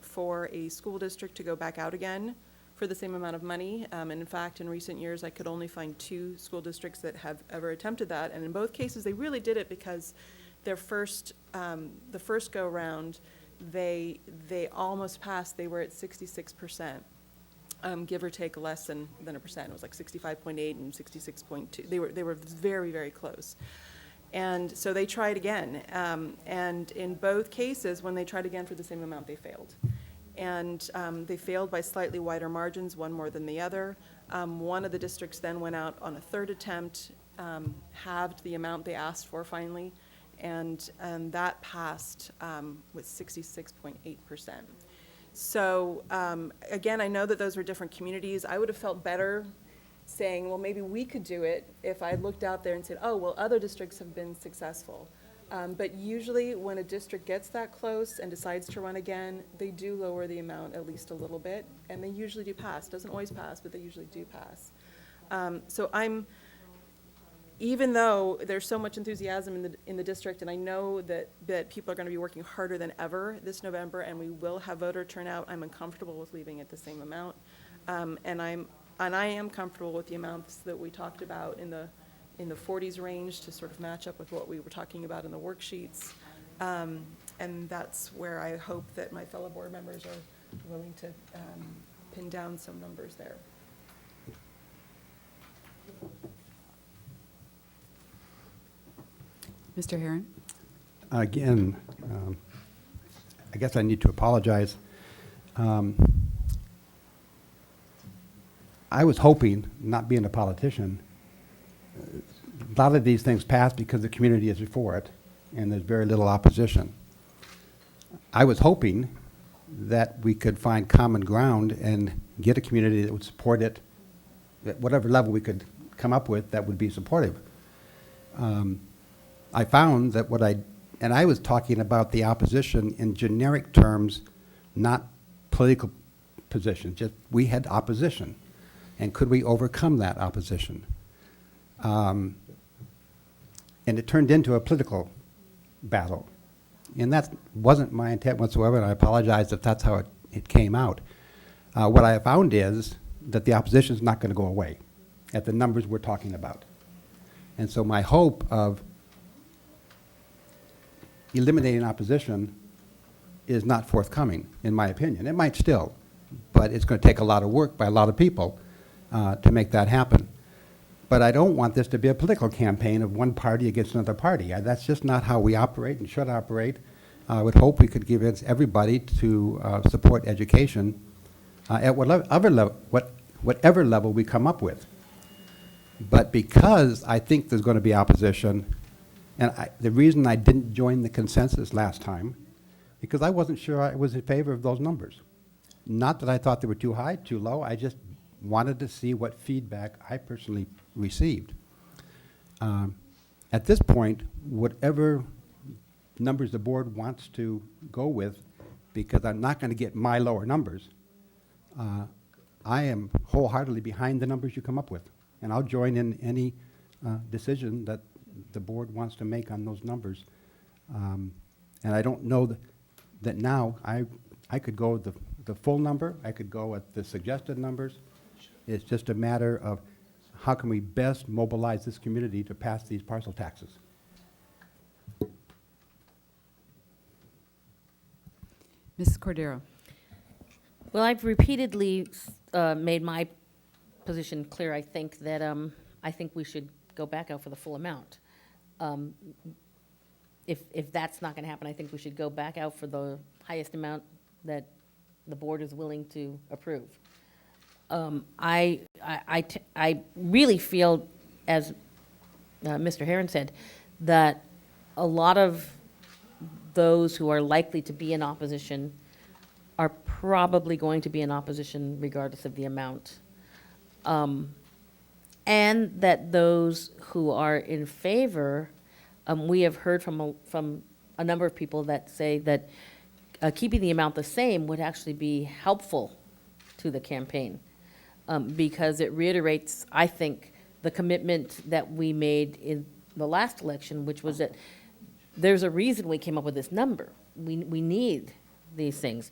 for a school district to go back out again for the same amount of money. And in fact, in recent years, I could only find 2 school districts that have ever attempted that. And in both cases, they really did it because the first go-around, they almost passed. They were at 66%. Give or take less than a percent. It was like 65.8 and 66.2. They were very, very close. And so they tried again. And in both cases, when they tried again for the same amount, they failed. And they failed by slightly wider margins, one more than the other. One of the districts then went out on a third attempt, halved the amount they asked for finally, and that passed with 66.8%. So again, I know that those were different communities. I would have felt better saying, well, maybe we could do it if I looked out there and said, oh, well, other districts have been successful. But usually when a district gets that close and decides to run again, they do lower the amount at least a little bit, and they usually do pass. Doesn't always pass, but they usually do pass. So even though there's so much enthusiasm in the district, and I know that people are going to be working harder than ever this November, and we will have voter turnout, I'm uncomfortable with leaving it the same amount. And I am comfortable with the amounts that we talked about in the 40s range to sort of match up with what we were talking about in the worksheets. And that's where I hope that my fellow board members are willing to pin down some numbers there. Mr. Herron? Again, I guess I need to apologize. I was hoping, not being a politician, a lot of these things pass because the community is for it, and there's very little opposition. I was hoping that we could find common ground and get a community that would support it at whatever level we could come up with that would be supportive. I found that and I was talking about the opposition in generic terms, not political positions, just we had opposition. And could we overcome that opposition? And it turned into a political battle. And that wasn't my intent whatsoever, and I apologize if that's how it came out. What I have found is that the opposition is not going to go away at the numbers we're talking about. And so my hope of eliminating opposition is not forthcoming, in my opinion. It might still, but it's going to take a lot of work by a lot of people to make that happen. But I don't want this to be a political campaign of one party against another party. That's just not how we operate and should operate. I would hope we could convince everybody to support education at whatever level we come up with. But because I think there's going to be opposition, and the reason I didn't join the consensus last time, because I wasn't sure I was in favor of those numbers. Not that I thought they were too high, too low, I just wanted to see what feedback I personally received. At this point, whatever numbers the board wants to go with, because I'm not going to get my lower numbers, I am wholeheartedly behind the numbers you come up with. And I'll join in any decision that the board wants to make on those numbers. And I don't know that now I could go the full number, I could go at the suggested numbers. It's just a matter of how can we best mobilize this community to pass these parcel taxes. Mrs. Cordero? Well, I've repeatedly made my position clear. I think that I think we should go back out for the full amount. If that's not going to happen, I think we should go back out for the highest amount that the board is willing to approve. I really feel, as Mr. Herron said, that a lot of those who are likely to be in opposition are probably going to be in opposition regardless of the amount. And that those who are in favor, we have heard from a number of people that say that keeping the amount the same would actually be helpful to the campaign, because it reiterates, I think, the commitment that we made in the last election, which was that there's a reason we came up with this number. We need these things.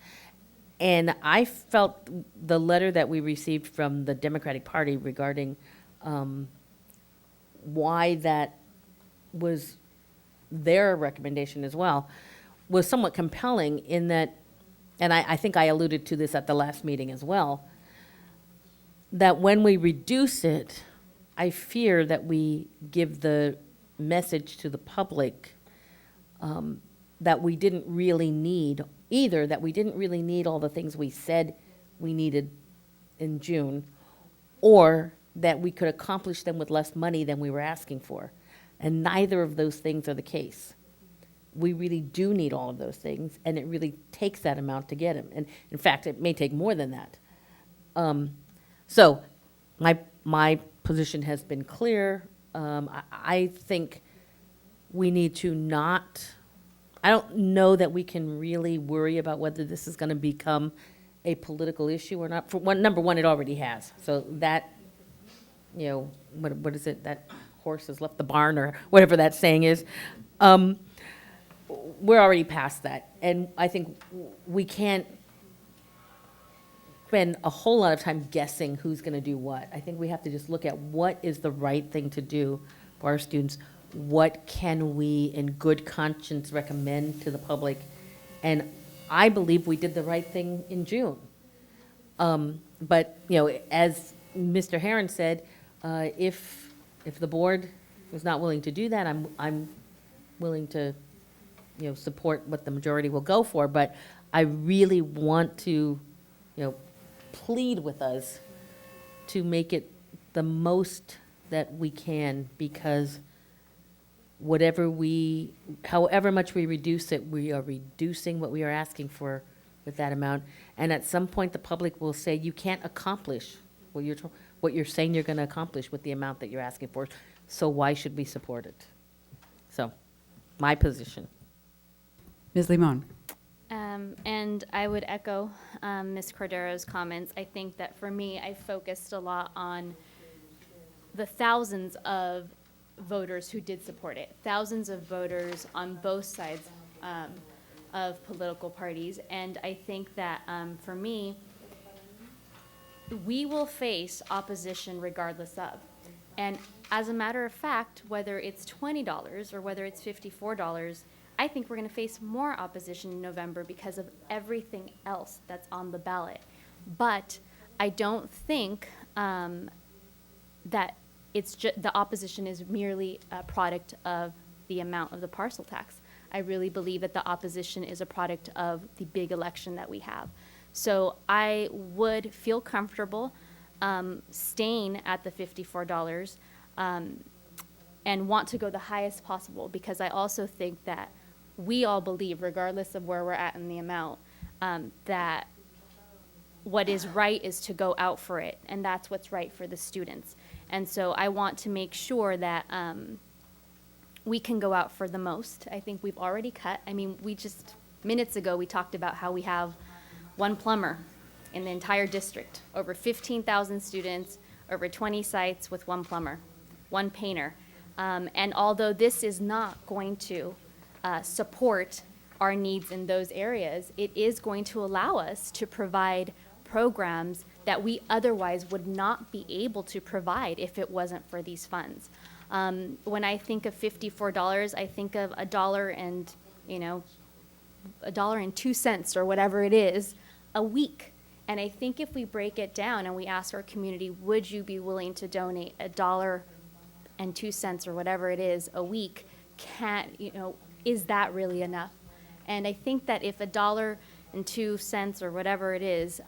And I felt the letter that we received from the Democratic Party regarding why that was their recommendation as well was somewhat compelling in that, and I think I alluded to this at the last meeting as well, that when we reduce it, I fear that we give the message to the public that we didn't really need, either that we didn't really need all the things we said we needed in June, or that we could accomplish them with less money than we were asking for. And neither of those things are the case. We really do need all of those things, and it really takes that amount to get them. And in fact, it may take more than that. So my position has been clear. I think we need to not, I don't know that we can really worry about whether this is going to become a political issue or not. For one, number one, it already has. So that, you know, what is it, that horse has left the barn, or whatever that saying is. We're already past that. And I think we can't spend a whole lot of time guessing who's going to do what. I think we have to just look at what is the right thing to do for our students. What can we, in good conscience, recommend to the public? And I believe we did the right thing in June. But, you know, as Mr. Herron said, if the board was not willing to do that, I'm willing to, you know, support what the majority will go for. But I really want to, you know, plead with us to make it the most that we can, because however much we reduce it, we are reducing what we are asking for with that amount. And at some point, the public will say, you can't accomplish what you're saying you're going to accomplish with the amount that you're asking for. So why should we support it? So, my position. Ms. Limon? And I would echo Ms. Cordero's comments. I think that for me, I focused a lot on the thousands of voters who did support it, thousands of voters on both sides of political parties. And I think that for me, we will face opposition regardless of. And as a matter of fact, whether it's $20 or whether it's $54, I think we're going to face more opposition in November because of everything else that's on the ballot. But I don't think that it's the opposition is merely a product of the amount of the parcel tax. I really believe that the opposition is a product of the big election that we have. So I would feel comfortable staying at the $54 and want to go the highest possible, because I also think that we all believe, regardless of where we're at in the amount, that what is right is to go out for it, and that's what's right for the students. And so I want to make sure that we can go out for the most. I think we've already cut. I mean, minutes ago, we talked about how we have one plumber in the entire district, over 15,000 students, over 20 sites with one plumber, one painter. And although this is not going to support our needs in those areas, it is going to allow us to provide programs that we otherwise would not be able to provide if it wasn't for these funds. When I think of $54, I think of $1.02 or whatever it is a week. And I think if we break it down and we ask our community, would you be willing to donate $1.02 or whatever it is a week, is that really enough? And I think that if $1.02 or whatever it is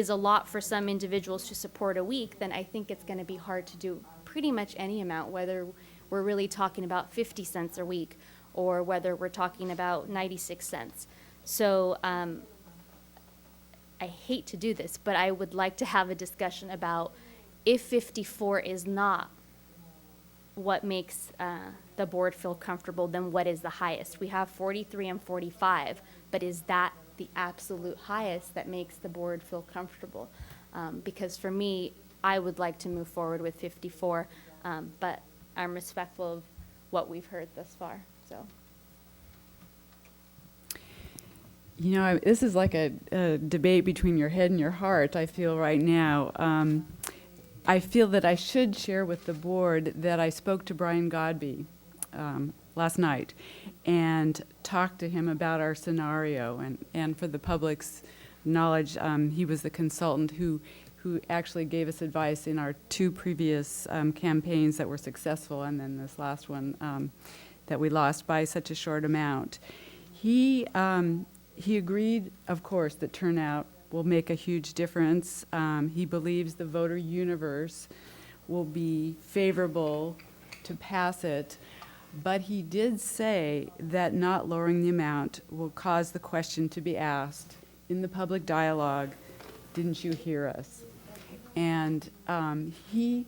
a lot for some individuals to support a week, then I think it's going to be hard to do pretty much any amount, whether we're really talking about 50 cents a week or whether we're talking about 96 cents. So I hate to do this, but I would like to have a discussion about if 54 is not what makes the board feel comfortable, then what is the highest? We have 43 and 45, but is that the absolute highest that makes the board feel comfortable? Because for me, I would like to move forward with 54, but I'm respectful of what we've heard thus far, so. You know, this is like a debate between your head and your heart, I feel right now. I feel that I should share with the board that I spoke to Brian Godby last night and talked to him about our scenario. And for the public's knowledge, he was the consultant who actually gave us advice in our two previous campaigns that were successful, and then this last one that we lost by such a short amount. He agreed, of course, that turnout will make a huge difference. He believes the voter universe will be favorable to pass it, but he did say that not lowering the amount will cause the question to be asked in the public dialogue, didn't you hear us? And he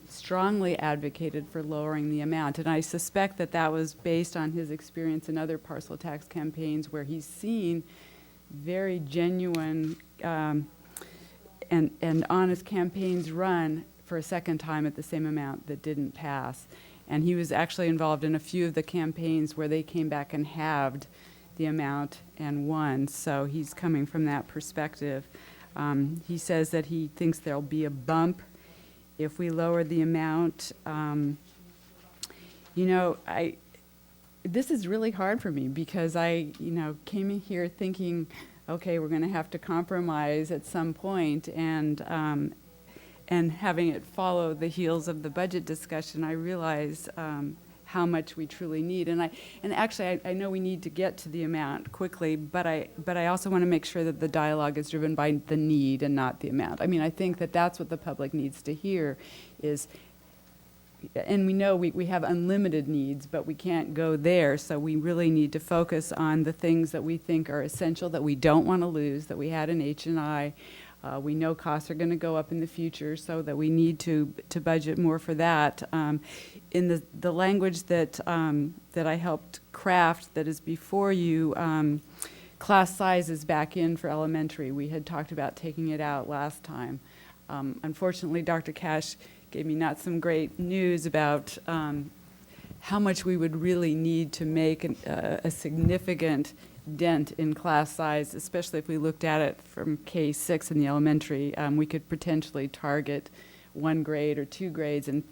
strongly advocated for lowering the amount, and I suspect that that was based on his experience in other parcel tax campaigns where he's seen very genuine and honest campaigns run for a second time at the same amount that didn't pass. And he was actually involved in a few of the campaigns where they came back and halved the amount and won, so he's coming from that perspective. He says that he thinks there'll be a bump if we lower the amount. This is really hard for me because I came in here thinking, okay, we're going to have to compromise at some point, and having it follow the heels of the budget discussion, I realize how much we truly need. And actually, I know we need to get to the amount quickly, but I also want to make sure that the dialogue is driven by the need and not the amount. I mean, I think that that's what the public needs to hear is, and we know we have unlimited needs, but we can't go there, so we really need to focus on the things that we think are essential, that we don't want to lose, that we had in H&I. We know costs are going to go up in the future, so that we need to budget more for that. In the language that I helped craft that is before you, class size is back in for elementary. We had talked about taking it out last time. Unfortunately, Dr. Cash gave me not some great news about how much we would really need to make a significant dent in class size, especially if we looked at it from K-6 in the elementary. We could potentially target 1 grade or 2 grades, and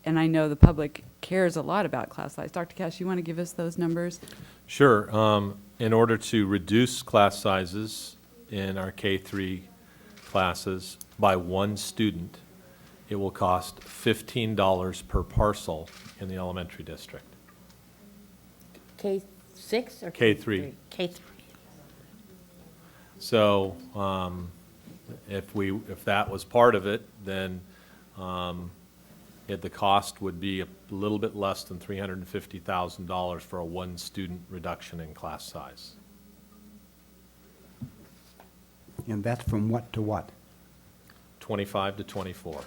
I know the public cares a lot about class size. Dr. Cash, you want to give us those numbers? Sure. In order to reduce class sizes in our K-3 classes by 1 student, it will cost $15 per parcel in the elementary district. K-6 or K-3. K-3. So if that was part of it, then the cost would be a little bit less than $350,000 for a 1 student reduction in class size. And that's from what to what? 25 to 24.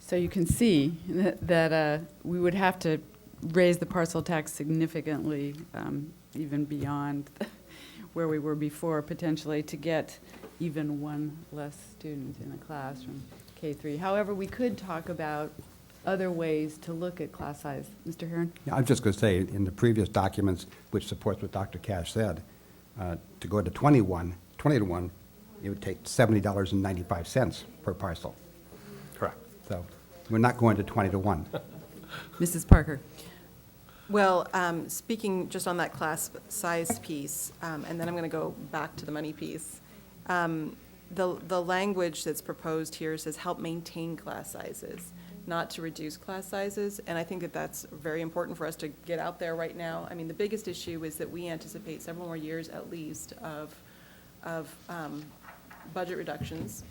So you can see that we would have to raise the parcel tax significantly, even beyond where we were before, potentially, to get even one less student in a class from K-3. However, we could talk about other ways to look at class size. Mr. Heron? Yeah, I'm just going to say, in the previous documents, which supports what Dr. Cash said, to go to 20 to 1, it would take $70.95 per parcel. Correct. So we're not going to 20 to 1. Mrs. Parker? Well, speaking just on that class size piece, and then I'm going to go back to the money piece. The language that's proposed here says help maintain class sizes, not to reduce class sizes, and I think that that's very important for us to get out there right now. I mean, the biggest issue is that we anticipate several more years at least of budget reductions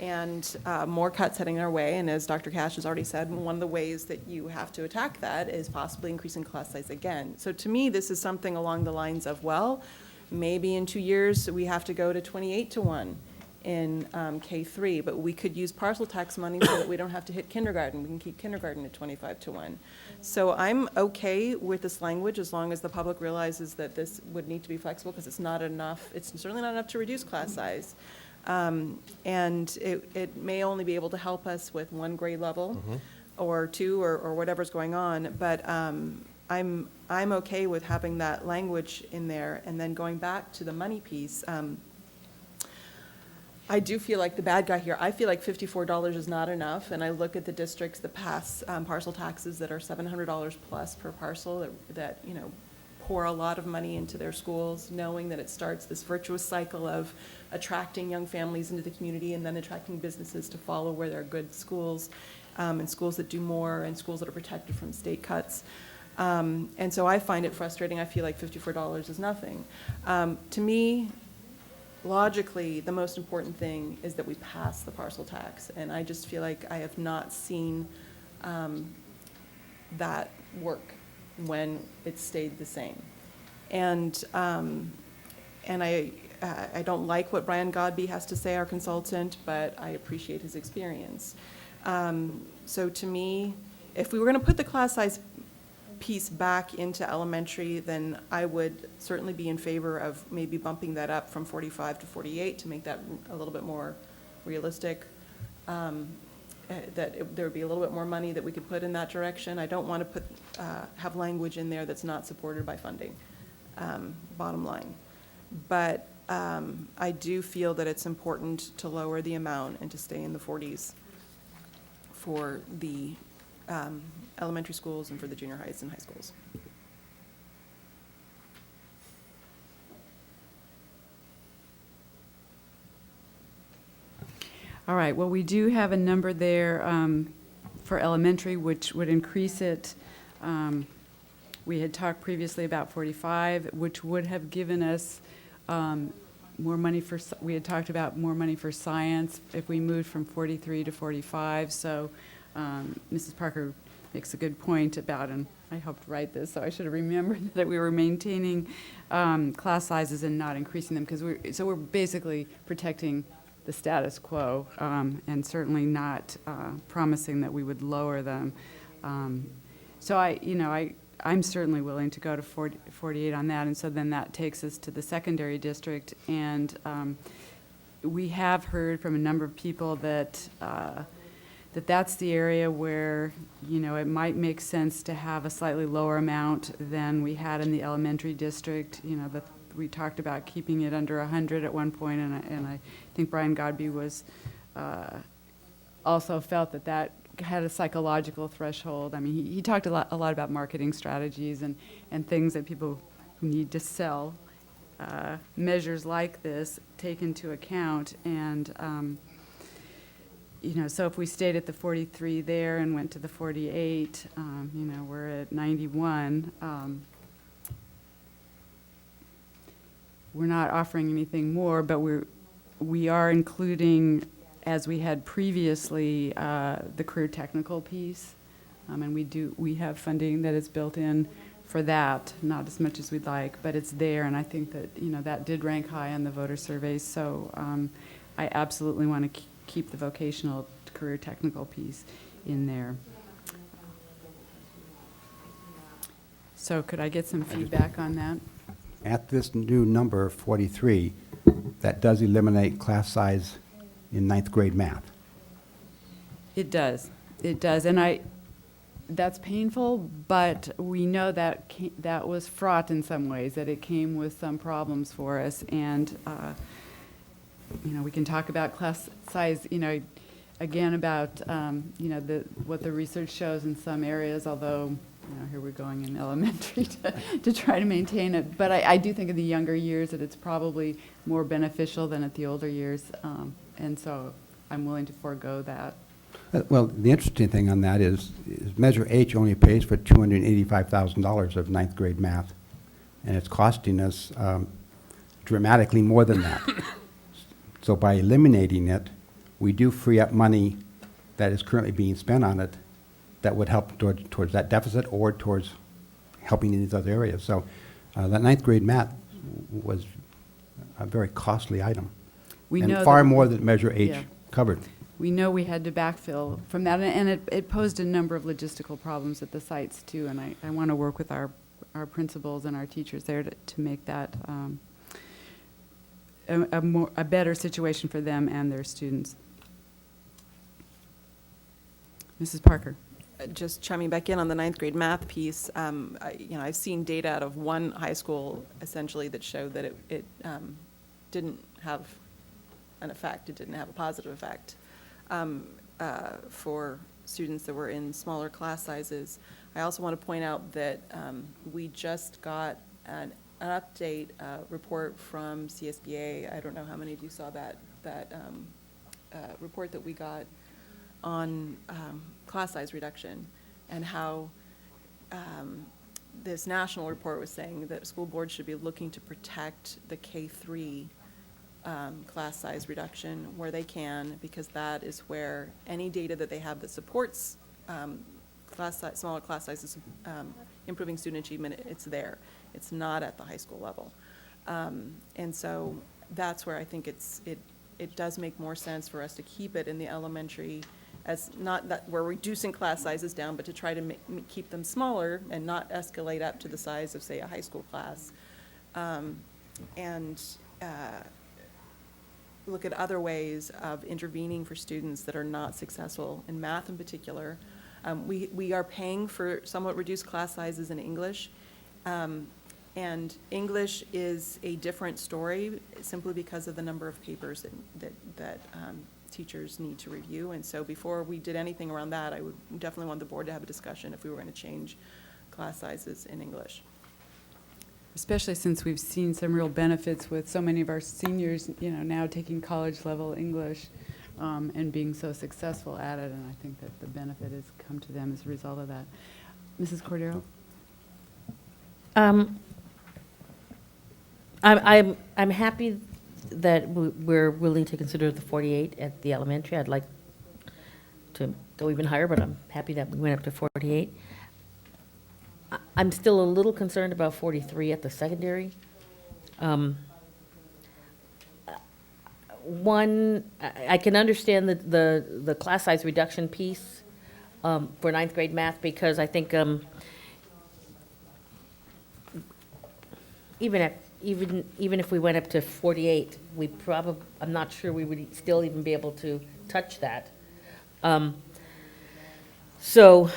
and more cuts heading our way, and as Dr. Cash has already said, one of the ways that you have to attack that is possibly increasing class size again. So to me, this is something along the lines of, well, maybe in 2 years we have to go to 28 to 1 in K-3, but we could use parcel tax money so that we don't have to hit kindergarten. We can keep kindergarten at 25 to 1. So I'm okay with this language as long as the public realizes that this would need to be flexible because it's not enough. It's certainly not enough to reduce class size. And it may only be able to help us with one grade level or two or whatever's going on, but I'm okay with having that language in there. And then going back to the money piece, I do feel like the bad guy here. I feel like $54 is not enough, and I look at the districts that pass parcel taxes that are $700 plus per parcel that you know pour a lot of money into their schools, knowing that it starts this virtuous cycle of attracting young families into the community and then attracting businesses to follow where there are good schools, and schools that do more, and schools that are protected from state cuts. And so I find it frustrating. I feel like $54 is nothing. To me, logically, the most important thing is that we pass the parcel tax, and I just feel like I have not seen that work when it stayed the same. And I don't like what Brian Godby has to say, our consultant, but I appreciate his experience. So to me, if we were going to put the class size piece back into elementary, then I would certainly be in favor of maybe bumping that up from 45 to 48 to make that a little bit more realistic. There would be a little bit more money that we could put in that direction. I don't want to put have language in there that's not supported by funding, bottom line. But I do feel that it's important to lower the amount and to stay in the 40s for the elementary schools and for the junior highs and high schools. All right, well, we do have a number there for elementary, which would increase it. We had talked previously about 45, which would have given us more money for, we had talked about more money for science if we moved from 43 to 45. So Mrs. Parker makes a good point about, and I helped write this, so I should have remembered that we were maintaining class sizes and not increasing them, because we're basically protecting the status quo, and certainly not promising that we would lower them. So I'm certainly willing to go to 48 on that, and so then that takes us to the secondary district, and we have heard from a number of people that that's the area where, it might make sense to have a slightly lower amount than we had in the elementary district. That we talked about keeping it under 100 at one point, and I think Brian Godby was also felt that had a psychological threshold. I mean, he talked a lot about marketing strategies and things that people who need to sell measures like this take into account. And so if we stayed at the 43 there and went to the 48, we're at 91. We're not offering anything more, but we are including, as we had previously, the career technical piece, and we have funding that is built in for that, not as much as we'd like, but it's there, and I think that, that did rank high on the voter surveys, so I absolutely want to keep the vocational career technical piece in there. So could I get some feedback on that? At this new number, 43, that does eliminate class size in ninth grade math. It does, and that's painful, but we know that that was fraught in some ways, that it came with some problems for us, and, we can talk about class size, again about, what the research shows in some areas, although, here we're going in elementary to try to maintain it, but I do think in the younger years that it's probably more beneficial than at the older years, and so I'm willing to forego that. Well, the interesting thing on that is Measure H only pays for $285,000 of ninth grade math, and it's costing us dramatically more than that. So by eliminating it, we do free up money that is currently being spent on it that would help towards that deficit or towards helping in these other areas. So that ninth grade math was a very costly item, and far more than Measure H covered. We know we had to backfill from that, and it posed a number of logistical problems at the sites too, and I want to work with our principals and our teachers there to make that a better situation for them and their students. Mrs. Parker. Just chiming back in on the ninth grade math piece, I've seen data out of one high school essentially that showed that it didn't have an effect, it didn't have a positive effect for students that were in smaller class sizes. I also want to point out that we just got an update report from CSBA. I don't know how many of you saw that report that we got on class size reduction, and how this national report was saying that school boards should be looking to protect the K-3 class size reduction where they can, because that is where any data that they have that supports smaller class sizes improving student achievement, it's there. It's not at the high school level. And so that's where I think it does make more sense for us to keep it in the elementary, as not that we're reducing class sizes down, but to try to keep them smaller and not escalate up to the size of, say, a high school class. Look at other ways of intervening for students that are not successful in math in particular. We are paying for somewhat reduced class sizes in English. And English is a different story simply because of the number of papers that teachers need to review. And so before we did anything around that, I would definitely want the board to have a discussion if we were going to change class sizes in English. Especially since we've seen some real benefits with so many of our seniors, now taking college level English and being so successful at it. And I think that the benefit has come to them as a result of that. Mrs. Cordero? I'm happy that we're willing to consider the 48 at the elementary. I'd like to go even higher, but I'm happy that we went up to 48. I'm still a little concerned about 43 at the secondary. One, I can understand the class size reduction piece for ninth grade math, because I think even if we went up to 48, I'm not sure we would still even be able to touch that. So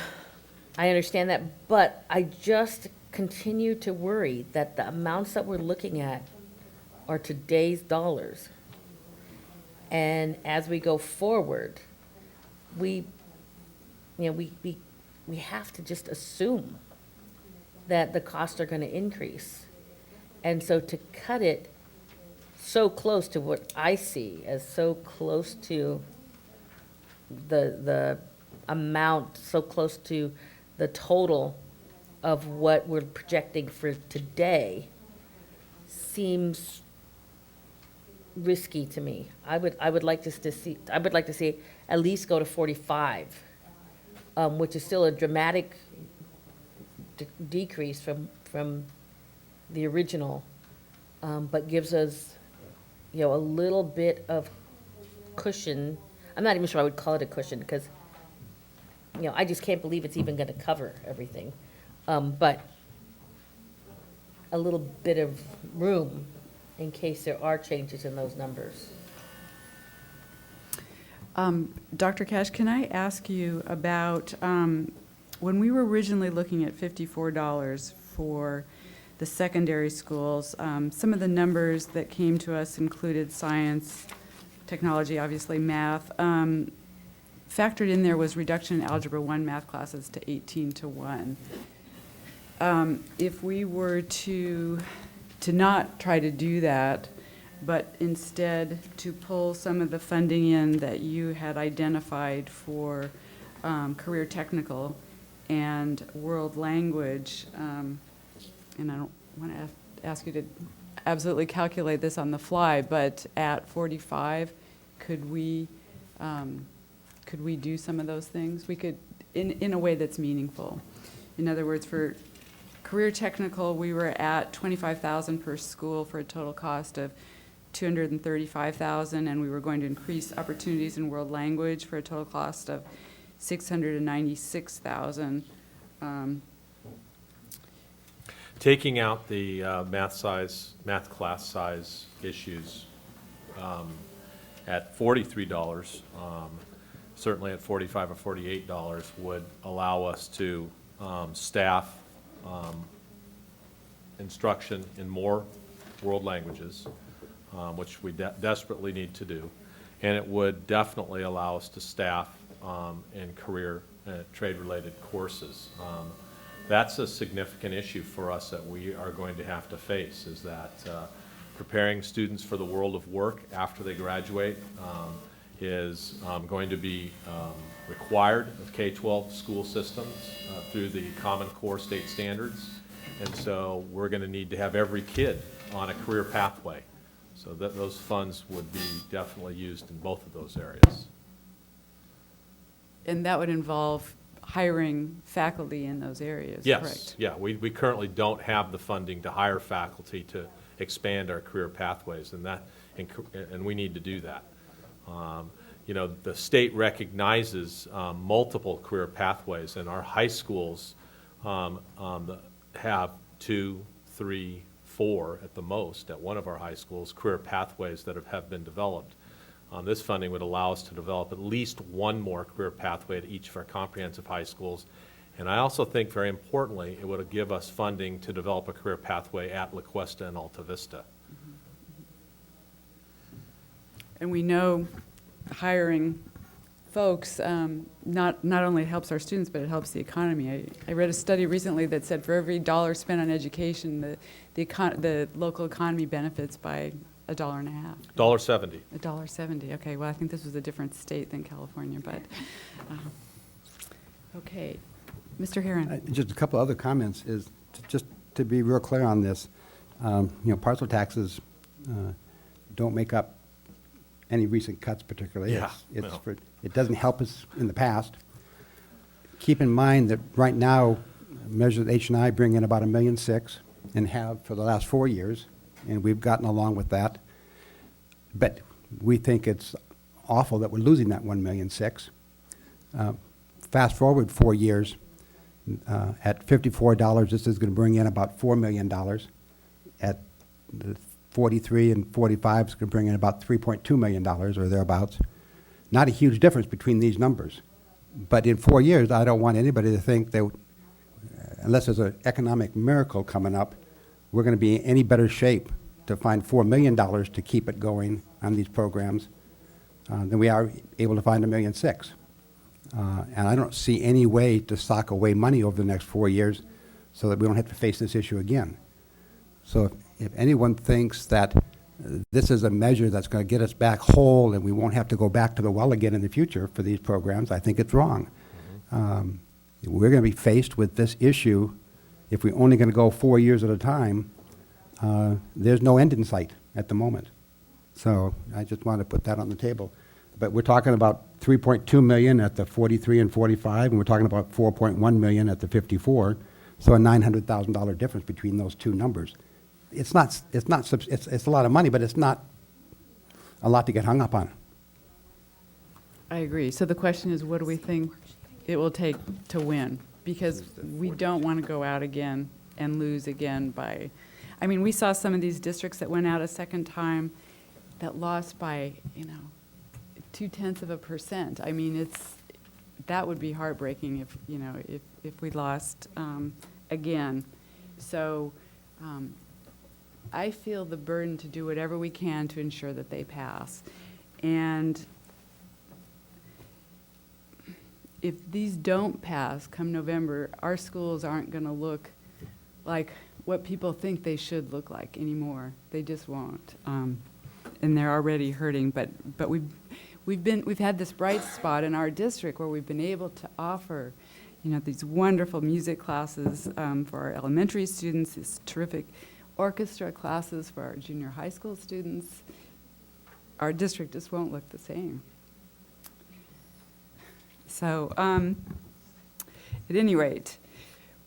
I understand that, but I just continue to worry that the amounts that we're looking at are today's dollars. And as we go forward, we have to just assume that the costs are going to increase. And so to cut it so close to what I see as so close to the amount, so close to the total of what we're projecting for today, seems risky to me. I would like to see at least go to 45, which is still a dramatic decrease from the original, but gives us, a little bit of cushion. I'm not even sure I would call it a cushion, because, I just can't believe it's even gonna cover everything. But a little bit of room in case there are changes in those numbers. Dr. Cash, can I ask you about, when we were originally looking at $54 for the secondary schools, some of the numbers that came to us included science, technology, obviously math. Factored in there was reduction in Algebra 1 math classes to 18 to 1. If we were to not try to do that, but instead to pull some of the funding in that you had identified for career technical and world language, and I don't want to ask you to absolutely calculate this on the fly, but at 45, could we do some of those things? We could, in a way that's meaningful. In other words, for career technical, we were at $25,000 per school for a total cost of $235,000, and we were going to increase opportunities in world language for a total cost of $696,000. Taking out the math class size issues at $43, certainly at $45 or $48 would allow us to staff instruction in more world languages, which we desperately need to do. And it would definitely allow us to staff in career trade-related courses. That's a significant issue for us that we are going to have to face, is that preparing students for the world of work after they graduate is going to be required of K-12 school systems through the Common Core state standards. And so we're going to need to have every kid on a career pathway. So that those funds would be definitely used in both of those areas. And that would involve hiring faculty in those areas, Yes, correct? yeah, we currently don't have the funding to hire faculty to expand our career pathways, and we need to do that. The state recognizes multiple career pathways, and our high schools have 2, 3, 4 at the most, at one of our high schools, career pathways that have been developed. This funding would allow us to develop at least one more career pathway at each of our comprehensive high schools. And I also think, very importantly, it would give us funding to develop a career pathway at La Cuesta and Alta Vista. And we know hiring folks not only helps our students, but it helps the economy. I read a study recently that said for every dollar spent on education, the local economy benefits by $1.50. $1.70. $1.70. Okay. Well, I think this was a different state than California, but okay, Mr. Herron. Just a couple other comments is just to be real clear on this. Parcel taxes don't make up any recent cuts particularly. Yeah, It doesn't help us in the past. Keep in mind that right now, Measures H&I bring in about $1.6 million and have for the last 4 years, and we've gotten along with that. But we think it's awful that we're losing that $1.6 million. Fast forward 4 years, at $54, this is going to bring in about $4 million. At the 43 and 45, it's going to bring in about $3.2 million or thereabouts. Not a huge difference between these numbers. But in 4 years, I don't want anybody to think that, unless there's an economic miracle coming up, we're going to be in any better shape to find $4 million to keep it going on these programs than we are able to find $1.6 million. And I don't see any way to sock away money over the next 4 years so that we don't have to face this issue again. So if anyone thinks that this is a measure that's going to get us back whole and we won't have to go back to the well again in the future for these programs, I think it's wrong. We're going to be faced with this issue if we're only going to go 4 years at a time. There's no end in sight at the moment. So I just wanted to put that on the table. But we're talking about $3.2 million at the 43 and 45, and we're talking about $4.1 million at the 54. So a $900,000 difference between those two numbers. It's a lot of money, but it's not a lot to get hung up on. I agree. So the question is, what do we think it will take to win? Because we don't want to go out again and lose again by, I mean, we saw some of these districts that went out a second time that lost by, 0.2%. I mean, that would be heartbreaking if we lost again. So I feel the burden to do whatever we can to ensure that they pass. And if these don't pass come November, our schools aren't going to look like what people think they should look like anymore. They just won't. And they're already hurting. But we've had this bright spot in our district where we've been able to offer, these wonderful music classes for our elementary students, these terrific orchestra classes for our junior high school students. Our district just won't look the same. So, at any rate,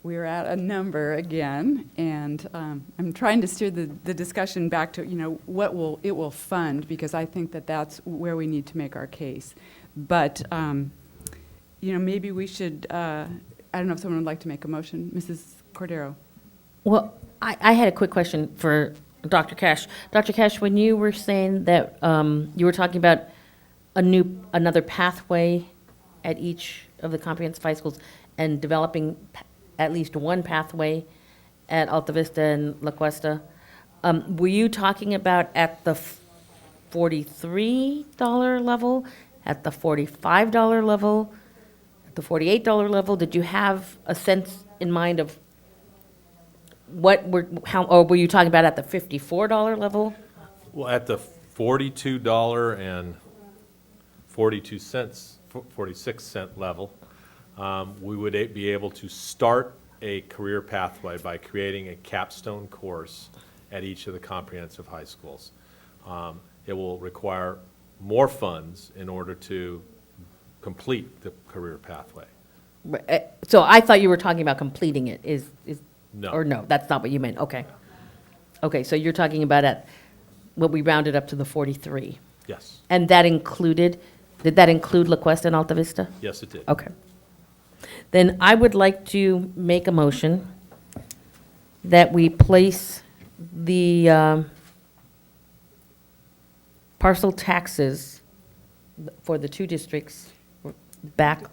we're at a number again, and I'm trying to steer the discussion back to, what it will fund, because I think that's where we need to make our case. But, maybe we should, I don't know if someone would like to make a motion. Mrs. Cordero. Well, I had a quick question for Dr. Cash. Dr. Cash, when you were saying that you were talking about another pathway at each of the comprehensive high schools and developing at least one pathway at Alta Vista and La Cuesta, were you talking about at the $43 level, at the $45 level, at the $48 level? Did you have a sense in mind of or were you talking about at the $54 level? Well, at the $42.46 level, we would be able to start a career pathway by creating a capstone course at each of the comprehensive high schools. It will require more funds in order to complete the career pathway. So I thought you were talking about completing it. No. Or no, that's not what you meant. Okay. Okay, so you're talking about at what we rounded up to the 43. Yes. And did that include La Cuesta and Alta Vista? Yes, it did. Okay. Then I would like to make a motion that we place the parcel taxes for the two districts back.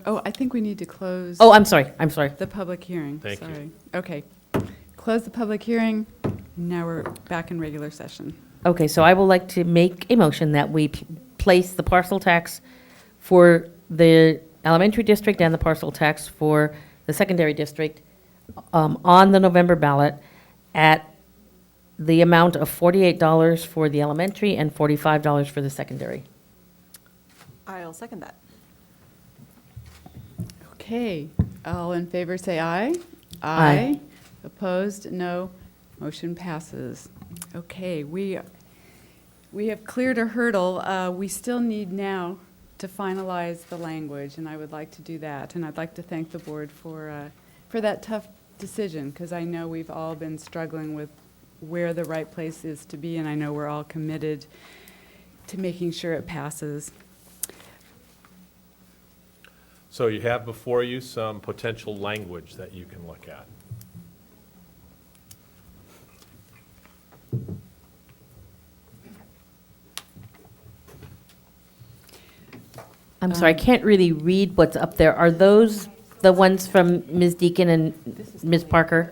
Oh, I think we need to close. Oh, I'm sorry. The public hearing. Thank you. Sorry. Okay. Close the public hearing. Now we're back in regular session. Okay, so I would like to make a motion that we place the parcel tax for the elementary district and the parcel tax for the secondary district on the November ballot at the amount of $48 for the elementary and $45 for the secondary. I'll second that. Okay. All in favor, say aye. Aye. Opposed? No. Motion passes. Okay, we have cleared a hurdle. We still need now to finalize the language, and I would like to do that. And I'd like to thank the board for that tough decision, because I know we've all been struggling with where the right place is to be, and I know we're all committed to making sure it passes. So you have before you some potential language that you can look at. I'm sorry, I can't really read what's up there. Are those the ones from Ms. Deacon and Ms. Parker?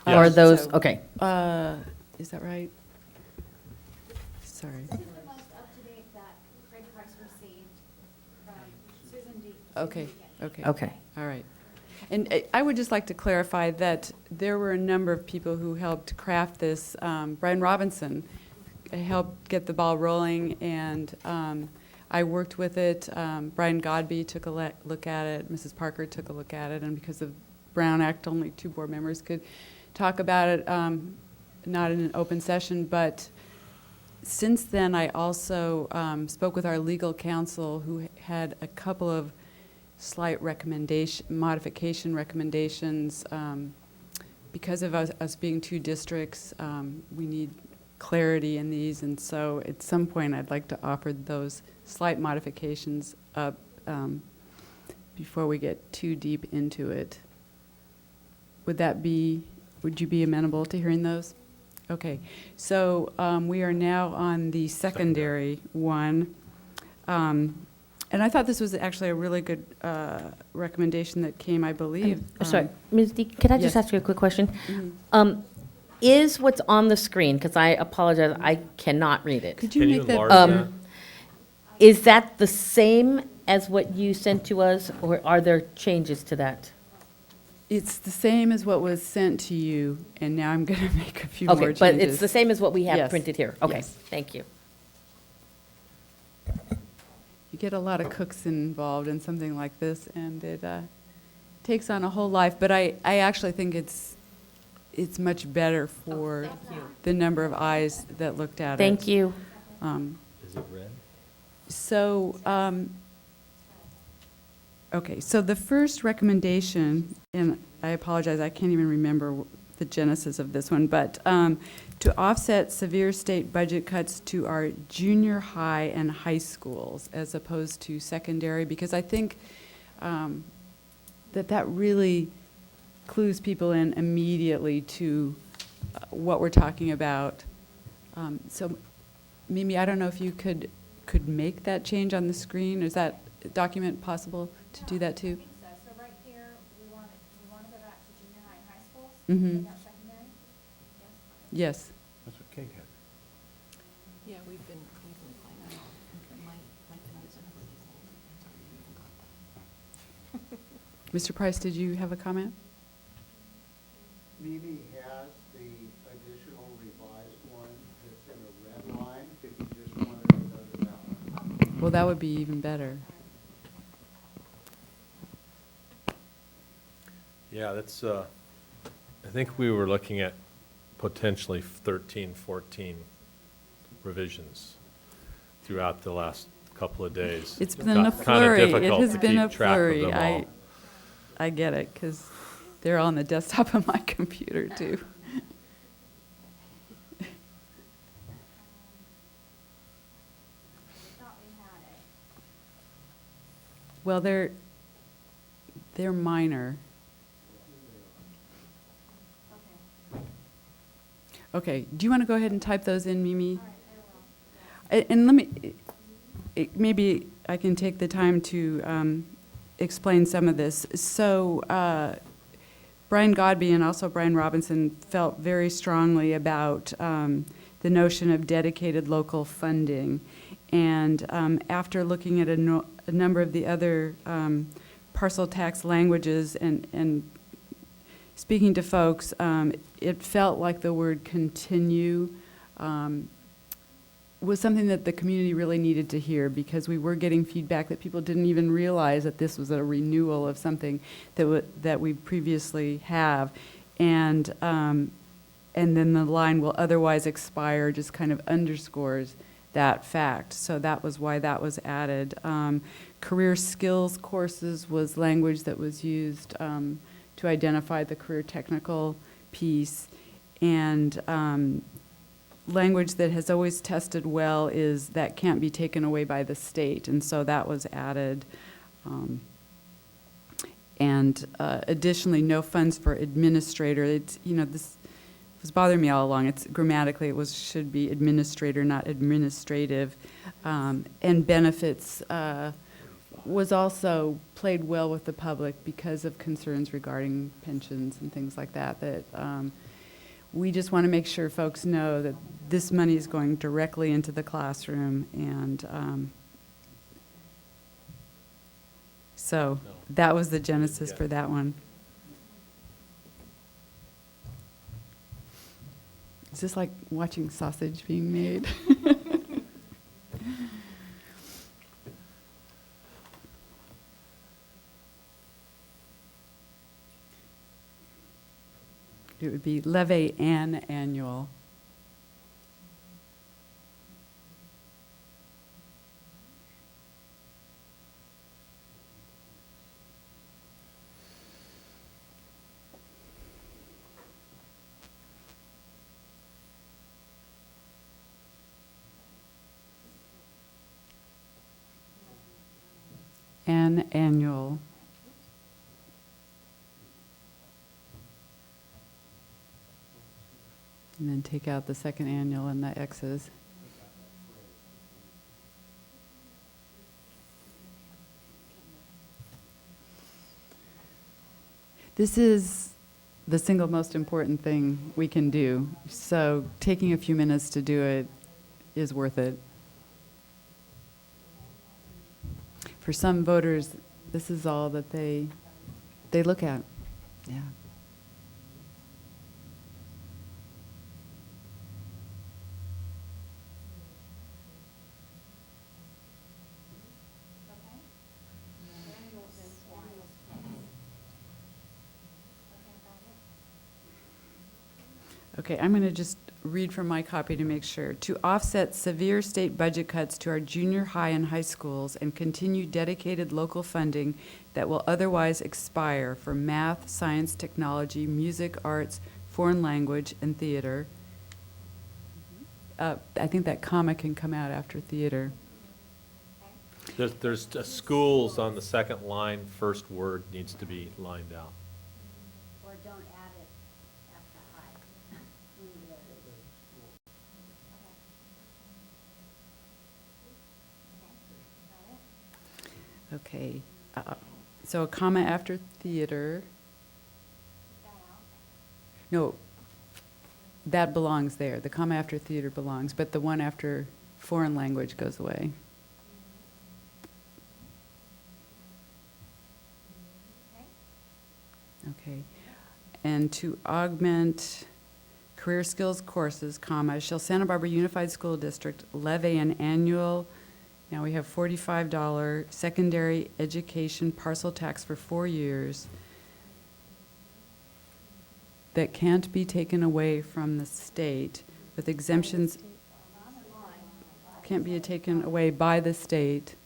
Or are Yes. those, So- okay. Is that right? Sorry. The most up-to-date that Craig Price received from Susan D. Okay, okay. Okay. All right. And I would just like to clarify that there were a number of people who helped craft this. Brian Robinson helped get the ball rolling, and I worked with it. Brian Godby took a look at it. Mrs. Parker took a look at it, and because of Brown Act, only 2 board members could talk about it, not in an open session. But since then, I also spoke with our legal counsel, who had a couple of slight modification recommendations. Because of us being two districts, we need clarity in these, and so at some point I'd like to offer those slight modifications up before we get too deep into it. Would you be amenable to hearing those? Okay, so we are now on the secondary one. And I thought this was actually a really good recommendation that came, I believe. Sorry, Ms. D, could I just yes. ask you a quick question? Mhm. Is what's on the screen, because I apologize, I cannot read it. Could you Can you make that? enlarge that? Is that the same as what you sent to us, or are there changes to that? It's the same as what was sent to you, and now I'm going to make a few more Okay, changes. but it's the same as what we have Yes, printed here? Okay, yes. thank you. You get a lot of cooks involved in something like this, and it takes on a whole life. But I actually think it's much better for the number of eyes that looked at it. Thank you. Is it red? So, okay, so the first recommendation, and I apologize, I can't even remember the genesis of this one, but to offset severe state budget cuts to our junior high and high schools as opposed to secondary, because I think that really clues people in immediately to what we're talking about. So, Mimi, I don't know if you could make that change on the screen. Is that document possible to do that too? So right here, we want to go back to junior high and high schools. Mm-hmm. Not secondary? Yes. That's what Kate had. Yeah, we've been playing that. My Mr. Price, did you have a comment? Mimi has the additional revised one that's in a red line, if you just wanted to go to that one. Well, that would be even better. Yeah, that's, I think we were looking at potentially 13, 14 revisions throughout the last couple of days. It's been Got a kinda flurry. It difficult has to been keep a track of flurry. them all. I get it, because they're on the desktop of my computer too. Well, they're minor. Okay, do you want to go ahead and type those in, Mimi? And let me, maybe I can take the time to explain some of this. So Brian Godby and also Brian Robinson felt very strongly about the notion of dedicated local funding. And after looking at a number of the other parcel tax languages and speaking to folks, it felt like the word continue was something that the community really needed to hear, because we were getting feedback that people didn't even realize that this was a renewal of something that we previously have. And then the line will otherwise expire just kind of underscores that fact. So that was why that was added. Career skills courses was language that was used to identify the career technical piece. And language that has always tested well is that can't be taken away by the state. And so that was added. Additionally, no funds for administrator. It's, this was bothering me all along. It's grammatically, should be administrator, not administrative. And benefits was also played well with the public because of concerns regarding pensions and things like that, we just want to make sure folks know that this money is going directly into the classroom. And so that was the genesis for that one. Is this like watching sausage being made? It would be levy and annual. An annual. And then take out the second annual and the X's. This is the single most important thing we can do. So taking a few minutes to do it is worth it. For some voters, this is all that they look at. Yeah. Okay, I'm going to just read from my copy to make sure. To offset severe state budget cuts to our junior high and high schools and continue dedicated local funding that will otherwise expire for math, science, technology, music, arts, foreign language, and theater. I think that comma can come out after theater. There's schools on the second line, first word needs to be lined out. Or don't add it after high. Okay, so a comma after theater. No, that belongs there. The comma after theater belongs, but the one after foreign language goes away. Okay, and to augment career skills courses, comma, shall Santa Barbara Unified School District levy an annual, now we have $45 secondary education parcel tax for 4 years that can't be taken away from the state with exemptions, can't be taken away by the state.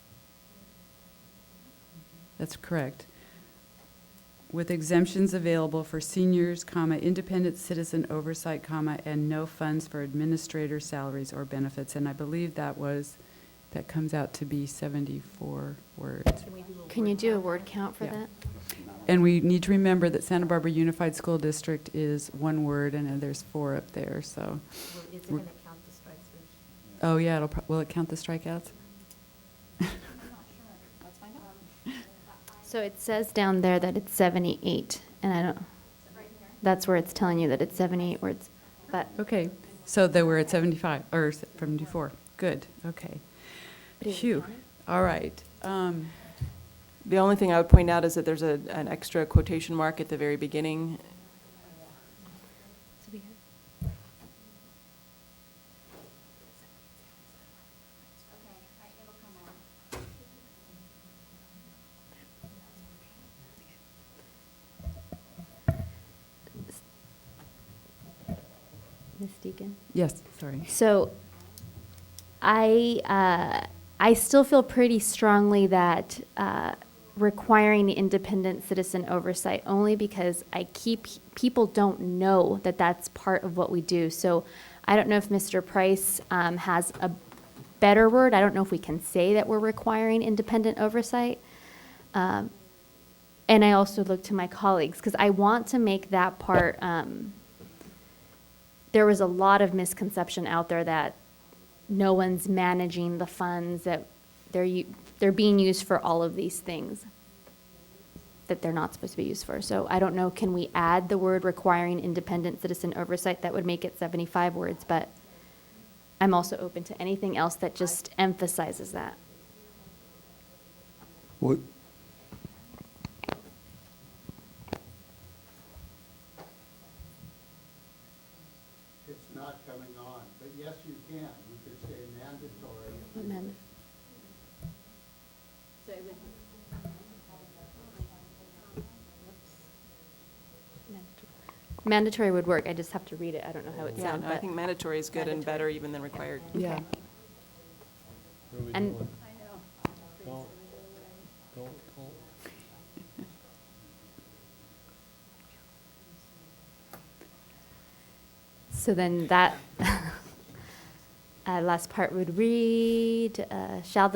That's correct. With exemptions available for seniors, comma, independent citizen oversight, comma, and no funds for administrator salaries or benefits. And I believe that comes out to be 74 words. Can you do a word count for Yeah. that? And we need to remember that Santa Barbara Unified School District is one word, and then there's 4 up there, so. Is it going to count the strikes? Oh, yeah, will it count the strikeouts? So it says down there that it's 78, and I don't, that's where it's telling you that it's 78 words, but. Okay, so they were at 75, or 74. Good, okay. Phew, all right. The only thing I would point out is that there's an extra quotation mark at the very beginning. Ms. Deacon? Yes, sorry. So I still feel pretty strongly that requiring the independent citizen oversight, only because people don't know that that's part of what we do. So I don't know if Mr. Price has a better word. I don't know if we can say that we're requiring independent oversight. And I also look to my colleagues, because I want to make that part, there was a lot of misconception out there that no one's managing the funds, that they're being used for all of these things that they're not supposed to be used for. So I don't know, can we add the word requiring independent citizen oversight? That would make it 75 words, but I'm also open to anything else that just emphasizes that. Well, it's not coming on, but yes, you can. You could say mandatory. Mandatory would work, I just have to read it, I don't know how it Yeah, sounds, no, I but. think mandatory is good and Mandatory. better even than required. Yeah. And so then that, Last part would read, shall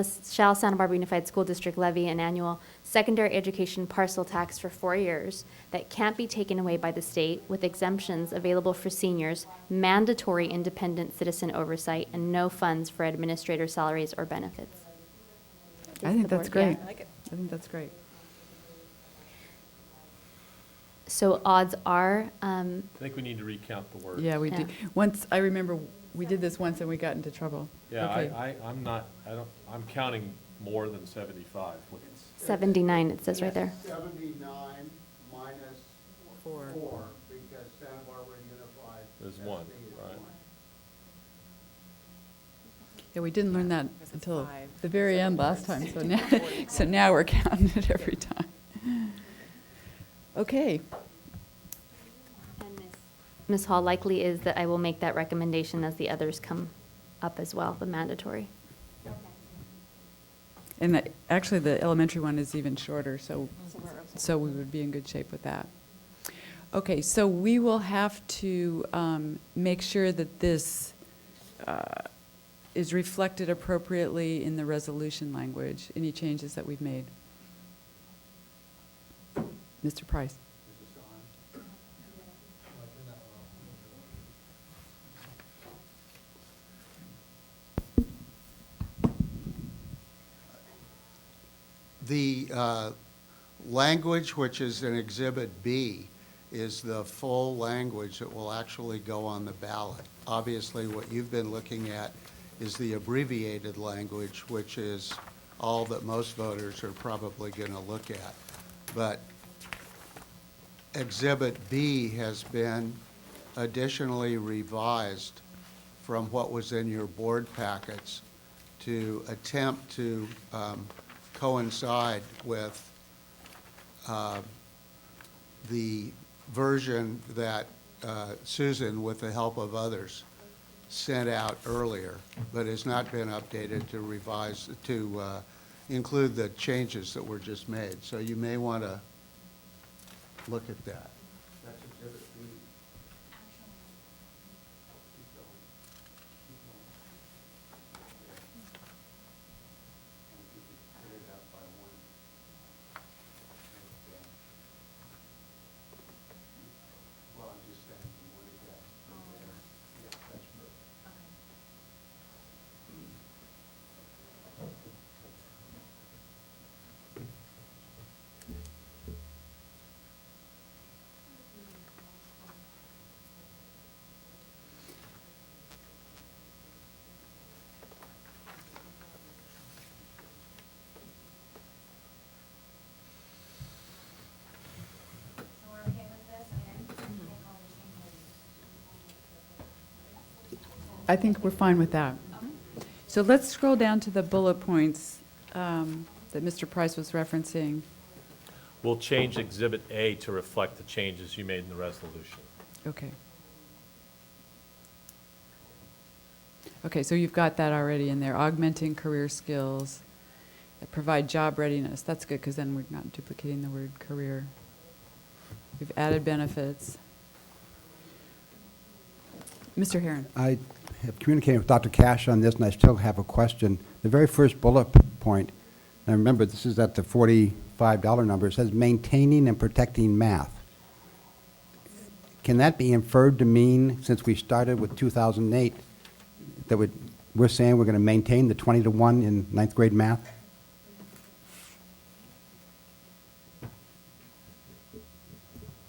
Santa Barbara Unified School District levy an annual secondary education parcel tax for 4 years that can't be taken away by the state, with exemptions available for seniors, mandatory independent citizen oversight, and no funds for administrator salaries or benefits. I Is think the that's board- yeah. great. I think that's great. So odds are, I think we need to recount the words. Yeah, we Yeah. do. Once, I remember, we did this once and we got into trouble. Yeah, Okay. I'm counting more than 75. 79, it says right there. 79 minus 4, because Santa Barbara Unified. There's one, SD is right? one. Yeah, we didn't learn that There's a until 5. the very end last time, so now we're counting it every time. Okay. Ms. Hall, likely is that I will make that recommendation as the others come up as well, the mandatory. And actually, the elementary one is even shorter, so we would be in good shape with that. Okay, so we will have to make sure that this is reflected appropriately in the resolution language, any changes that we've made. Mr. Price? The language, which is in Exhibit B, is the full language that will actually go on the ballot. Obviously, what you've been looking at is the abbreviated language, which is all that most voters are probably going to look at. But Exhibit B has been additionally revised from what was in your board packets to attempt to coincide with the version that Susan, with the help of others, sent out earlier, but has not been updated to revise, to include the changes that were just made. So you may want to look at that. That's Exhibit B. Well, I'm just saying, you want to get from there. Yeah, that's perfect. So we're okay with this, and make all the changes? I think we're fine with that. So let's scroll down to the bullet points that Mr. Price was referencing. We'll change Exhibit A to reflect the changes you made in the resolution. Okay. Okay, so you've got that already in there, augmenting career skills, that provide job readiness. That's good, because then we're not duplicating the word career. We've added benefits. Mr. Herron? I have communicated with Dr. Cash on this, and I still have a question. The very first bullet point, and remember, this is at the $45 number, it says maintaining and protecting math. Can that be inferred to mean, since we started with 2008, that we're saying we're going to maintain the 20-to-1 in ninth grade math?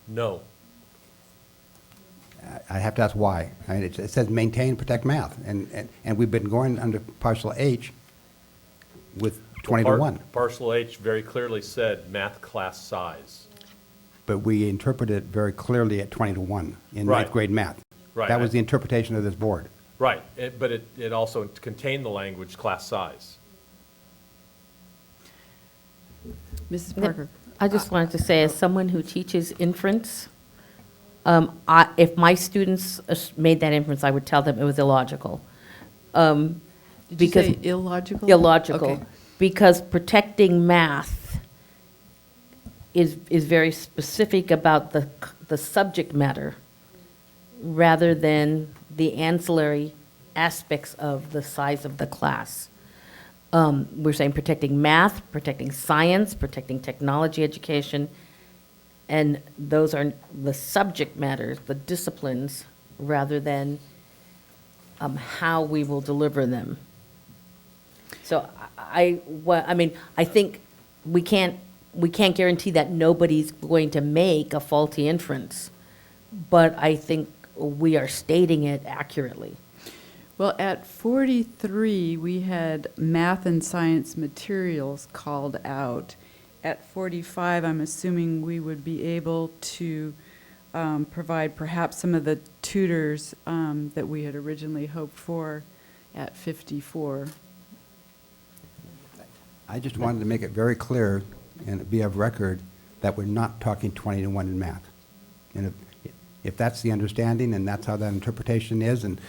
No. I have to ask why. I mean, it says maintain, protect math, and we've been going under Parcel H with 20-to-1. Parcel H very clearly said math class size. But we interpret it very clearly at 20-to-1 in Right. ninth grade math. Right. That was the interpretation of this board. Right, but it also contained the language class size. Mrs. Parker? I just wanted to say, as someone who teaches inference, if my students made that inference, I would tell them it was illogical. Did you Because say illogical? illogical. Okay. Because protecting math is very specific about the subject matter rather than the ancillary aspects of the size of the class. We're saying protecting math, protecting science, protecting technology education, and those are the subject matters, the disciplines, rather than how we will deliver them. So I mean, I think we can't guarantee that nobody's going to make a faulty inference, but I think we are stating it accurately. Well, at 43, we had math and science materials called out. At 45, I'm assuming we would be able to provide perhaps some of the tutors that we had originally hoped for at 54. I just wanted to make it very clear and be of record that we're not talking 20 to 1 in math. And if that's the understanding and that's how that interpretation is, and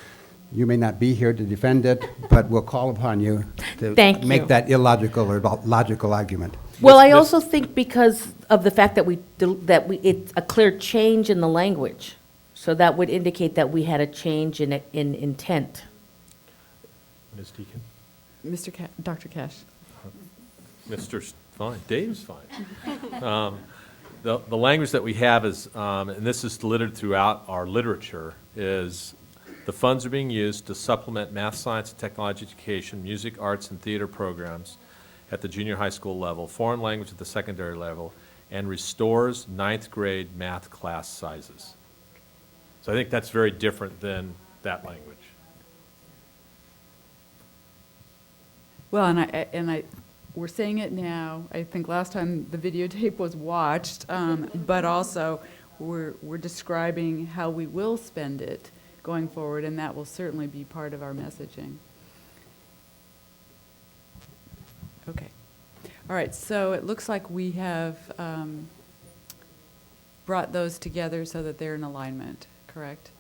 you may not be here to defend it, but we'll call upon you to Thank make you. that illogical or logical argument. Well, I also think because of the fact that it's a clear change in the language, so that would indicate that we had a change in intent. Ms. Deacon? Dr. Cash. Mr. Fine, Dave's fine. The language that we have is, and this is littered throughout our literature, is the funds are being used to supplement math, science, and technology education, music, arts, and theater programs at the junior high school level, foreign language at the secondary level, and restores ninth grade math class sizes. So I think that's very different than that language. Well, and we're saying it now. I think last time the videotape was watched, but also we're describing how we will spend it going forward, and that will certainly be part of our messaging. Okay. All right, so it looks like we have brought those together so that they're in alignment, correct?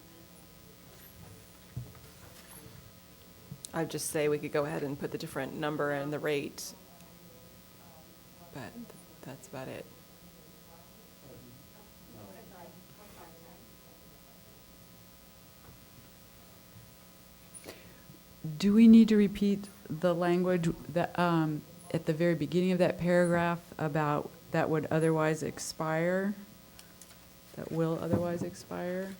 I'd just say we could go ahead and put the different number and the rate, but that's about it. Do we need to repeat the language that at the very beginning of that paragraph about that would otherwise expire? That will otherwise expire?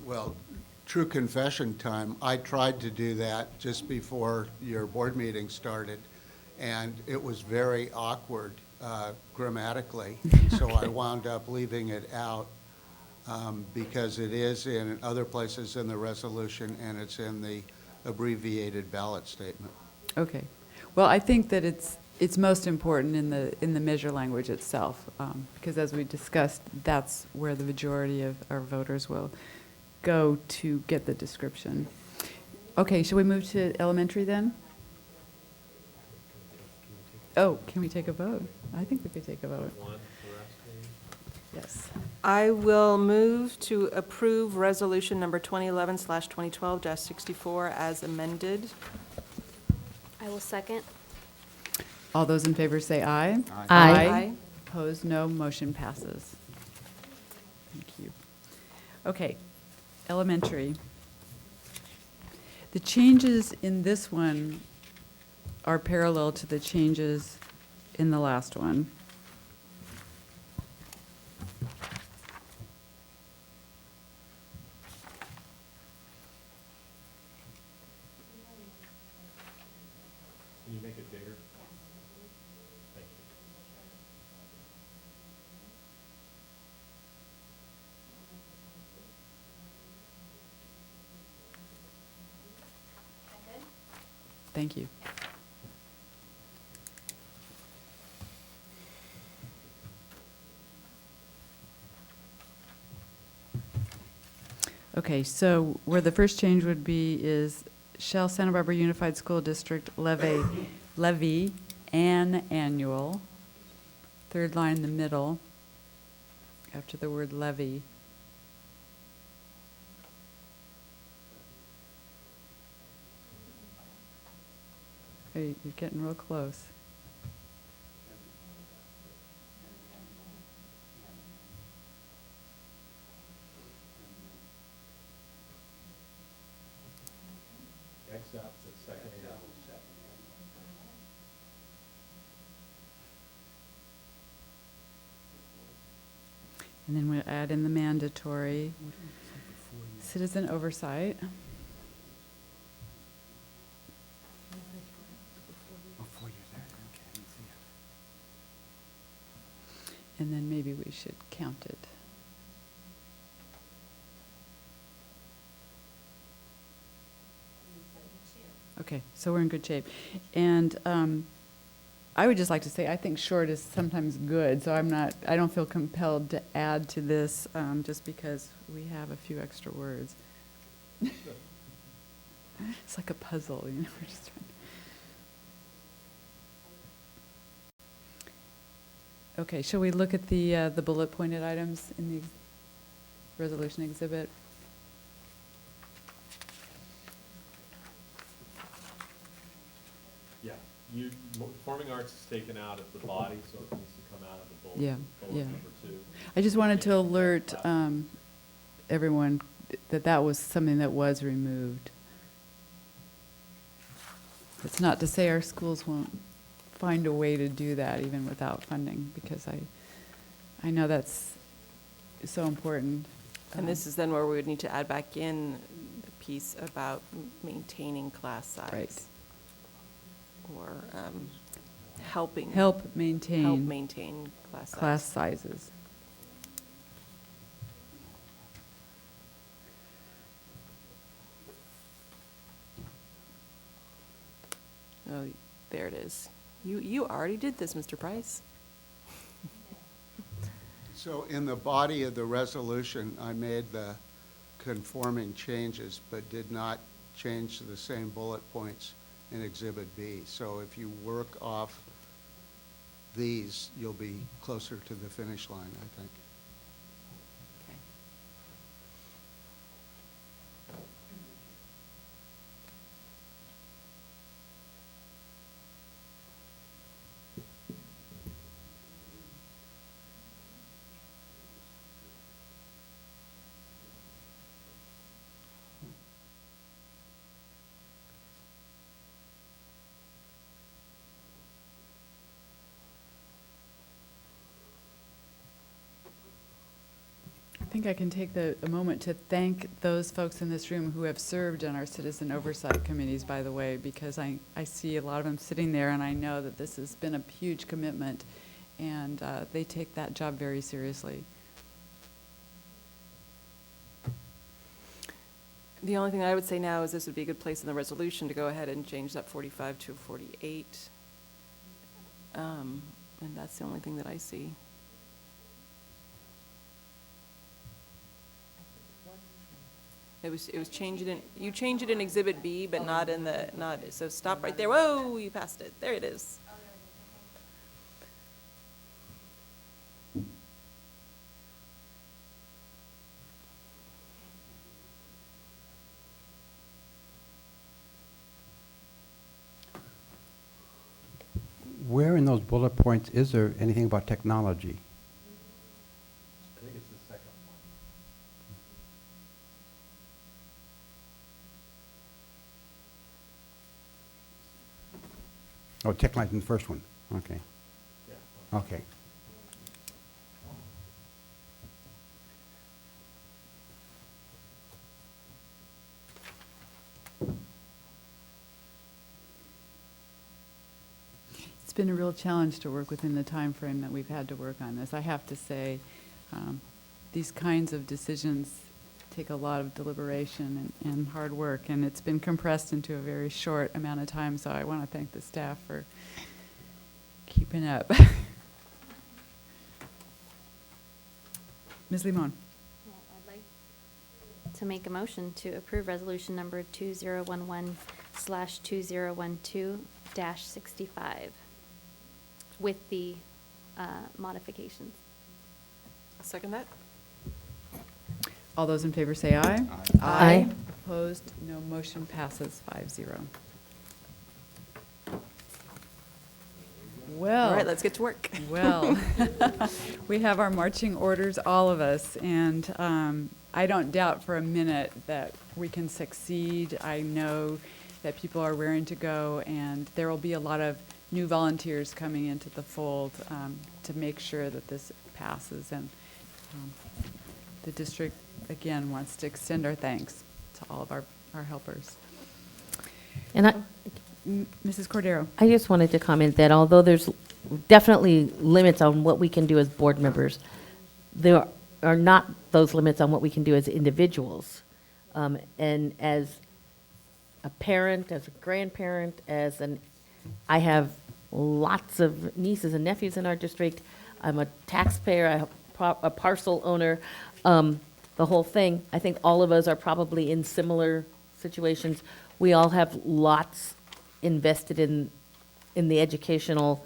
Well, true confession time, I tried to do that just before your board meeting started, and it was very awkward grammatically, so I wound up leaving it out because it is in other places in the resolution and it's in the abbreviated ballot statement. Okay. Well, I think that it's most important in the measure language itself, because as we discussed, that's where the majority of our voters will go to get the description. Okay, shall we move to elementary then? Oh, can we take a vote? I think we could take a vote. Yes. I will move to approve resolution number 2011/2012-64 as amended. I will second. All those in favor say aye. Aye. Opposed, no. Motion passes. Thank you. Okay, elementary. The changes in this one are parallel to the changes in the last one. Can you make it bigger? Thank you. Thank you. Okay, so where the first change would be is, shall Santa Barbara Unified School District levy an annual, third line in the middle, after the word levy. Hey, you're getting real close. And then we'll add in the mandatory citizen oversight. And then maybe we should count it. Okay, so we're in good shape. And I would just like to say, I think short is sometimes good, so I don't feel compelled to add to this just because we have a few extra words. It's like a puzzle, you know. We're just trying. Okay, shall we look at the bullet pointed items in the resolution exhibit? Yeah, performing arts is taken out of the body, so it needs to come out of the bullet. Yeah, Bullet yeah. number 2. I just wanted to alert everyone that that was something that was removed. It's not to say our schools won't find a way to do that even without funding, because I know that's so important. And this is then where we would need to add back in the piece about maintaining class size. Right. Or helping. Help maintain class size. class sizes. Oh, there it is. You already did this, Mr. Price. So in the body of the resolution, I made the conforming changes, but did not change the same bullet points in Exhibit B. So if you work off these, you'll be closer to the finish line, I think. Okay. I think I can take a moment to thank those folks in this room who have served on our citizen oversight committees, by the way, because I see a lot of them sitting there, and I know that this has been a huge commitment, and they take that job very seriously. The only thing I would say now is this would be a good place in the resolution to go ahead and change that 45 to 48. And that's the only thing that I see. It was changed in, you change it in Exhibit B, but not in the, so stop right there. Whoa, you passed it. There it is. Where in those bullet points is there anything about technology? I think it's the second one. Oh, technology in the first one. Okay. Yeah. Okay. It's been a real challenge to work within the time frame that we've had to work on this. I have to say, these kinds of decisions take a lot of deliberation and hard work, and it's been compressed into a very short amount of time, so I want to thank the staff for keeping up. Ms. Limon. Well, I'd like to make a motion to approve resolution number 2011/2012-65 with the modifications. I'll second that. All those in favor say aye. Aye. Opposed? No. Motion passes 5-0. Well. All right, let's get to work. Well, we have our marching orders, all of us, and I don't doubt for a minute that we can succeed. I know that people are raring to go, and there will be a lot of new volunteers coming into the fold to make sure that this passes. And the district, again, wants to extend our thanks to all of our helpers. And Mrs. Cordero. I just wanted to comment that although there's definitely limits on what we can do as board members, there are not those limits on what we can do as individuals. And as a parent, as a grandparent, I have lots of nieces and nephews in our district. I'm a taxpayer, I have a parcel owner, the whole thing. I think all of us are probably in similar situations. We all have lots invested in the educational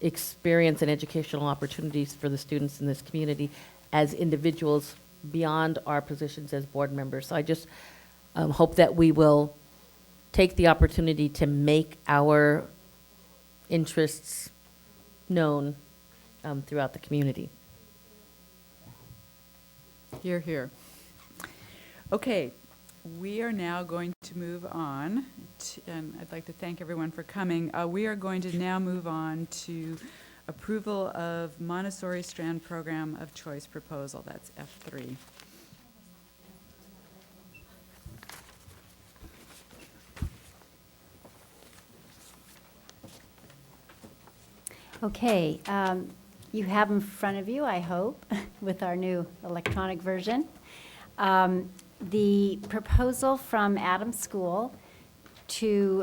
experience and educational opportunities for the students in this community as individuals beyond our positions as board members. So I just hope that we will take the opportunity to make our interests known throughout the community. Hear, hear. Okay, we are now going to move on, and I'd like to thank everyone for coming. We are going to now move on to approval of Montessori Strand Program of Choice Proposal. That's F3. Okay, you have in front of you, I hope, with our new electronic version, the proposal from Adams School to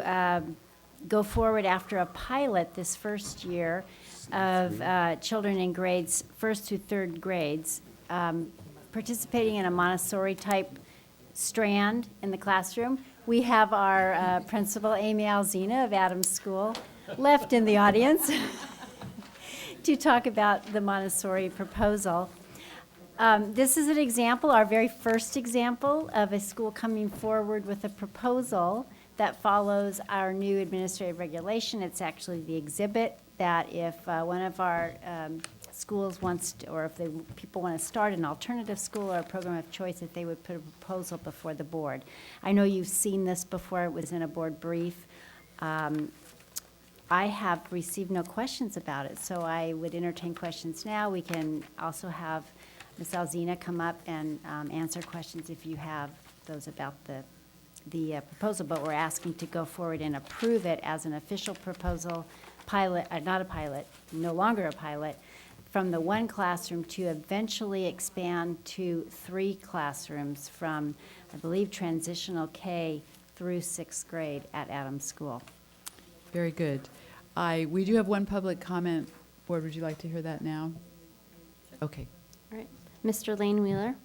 go forward after a pilot this first year of children in grades 1st through 3rd grades participating in a Montessori-type strand in the classroom. We have our principal, Amy Alzina of Adams School, left in the audience to talk about the Montessori proposal. This is an example, our very first example of a school coming forward with a proposal that follows our new administrative regulation. It's actually the exhibit that if one of our schools wants to, or if people want to start an alternative school or a program of choice, that they would put a proposal before the board. I know you've seen this before. It was in a board brief. I have received no questions about it, so I would entertain questions now. We can also have Ms. Alzina come up and answer questions if you have those about the proposal, but we're asking to go forward and approve it as an official proposal, pilot, not a pilot, no longer a pilot, from the 1 classroom to eventually expand to 3 classrooms from, I believe, transitional K through 6th grade at Adams School. Very good. We do have one public comment. Board, would you like to hear that now? Okay. All right. Mr. Lane Wheeler.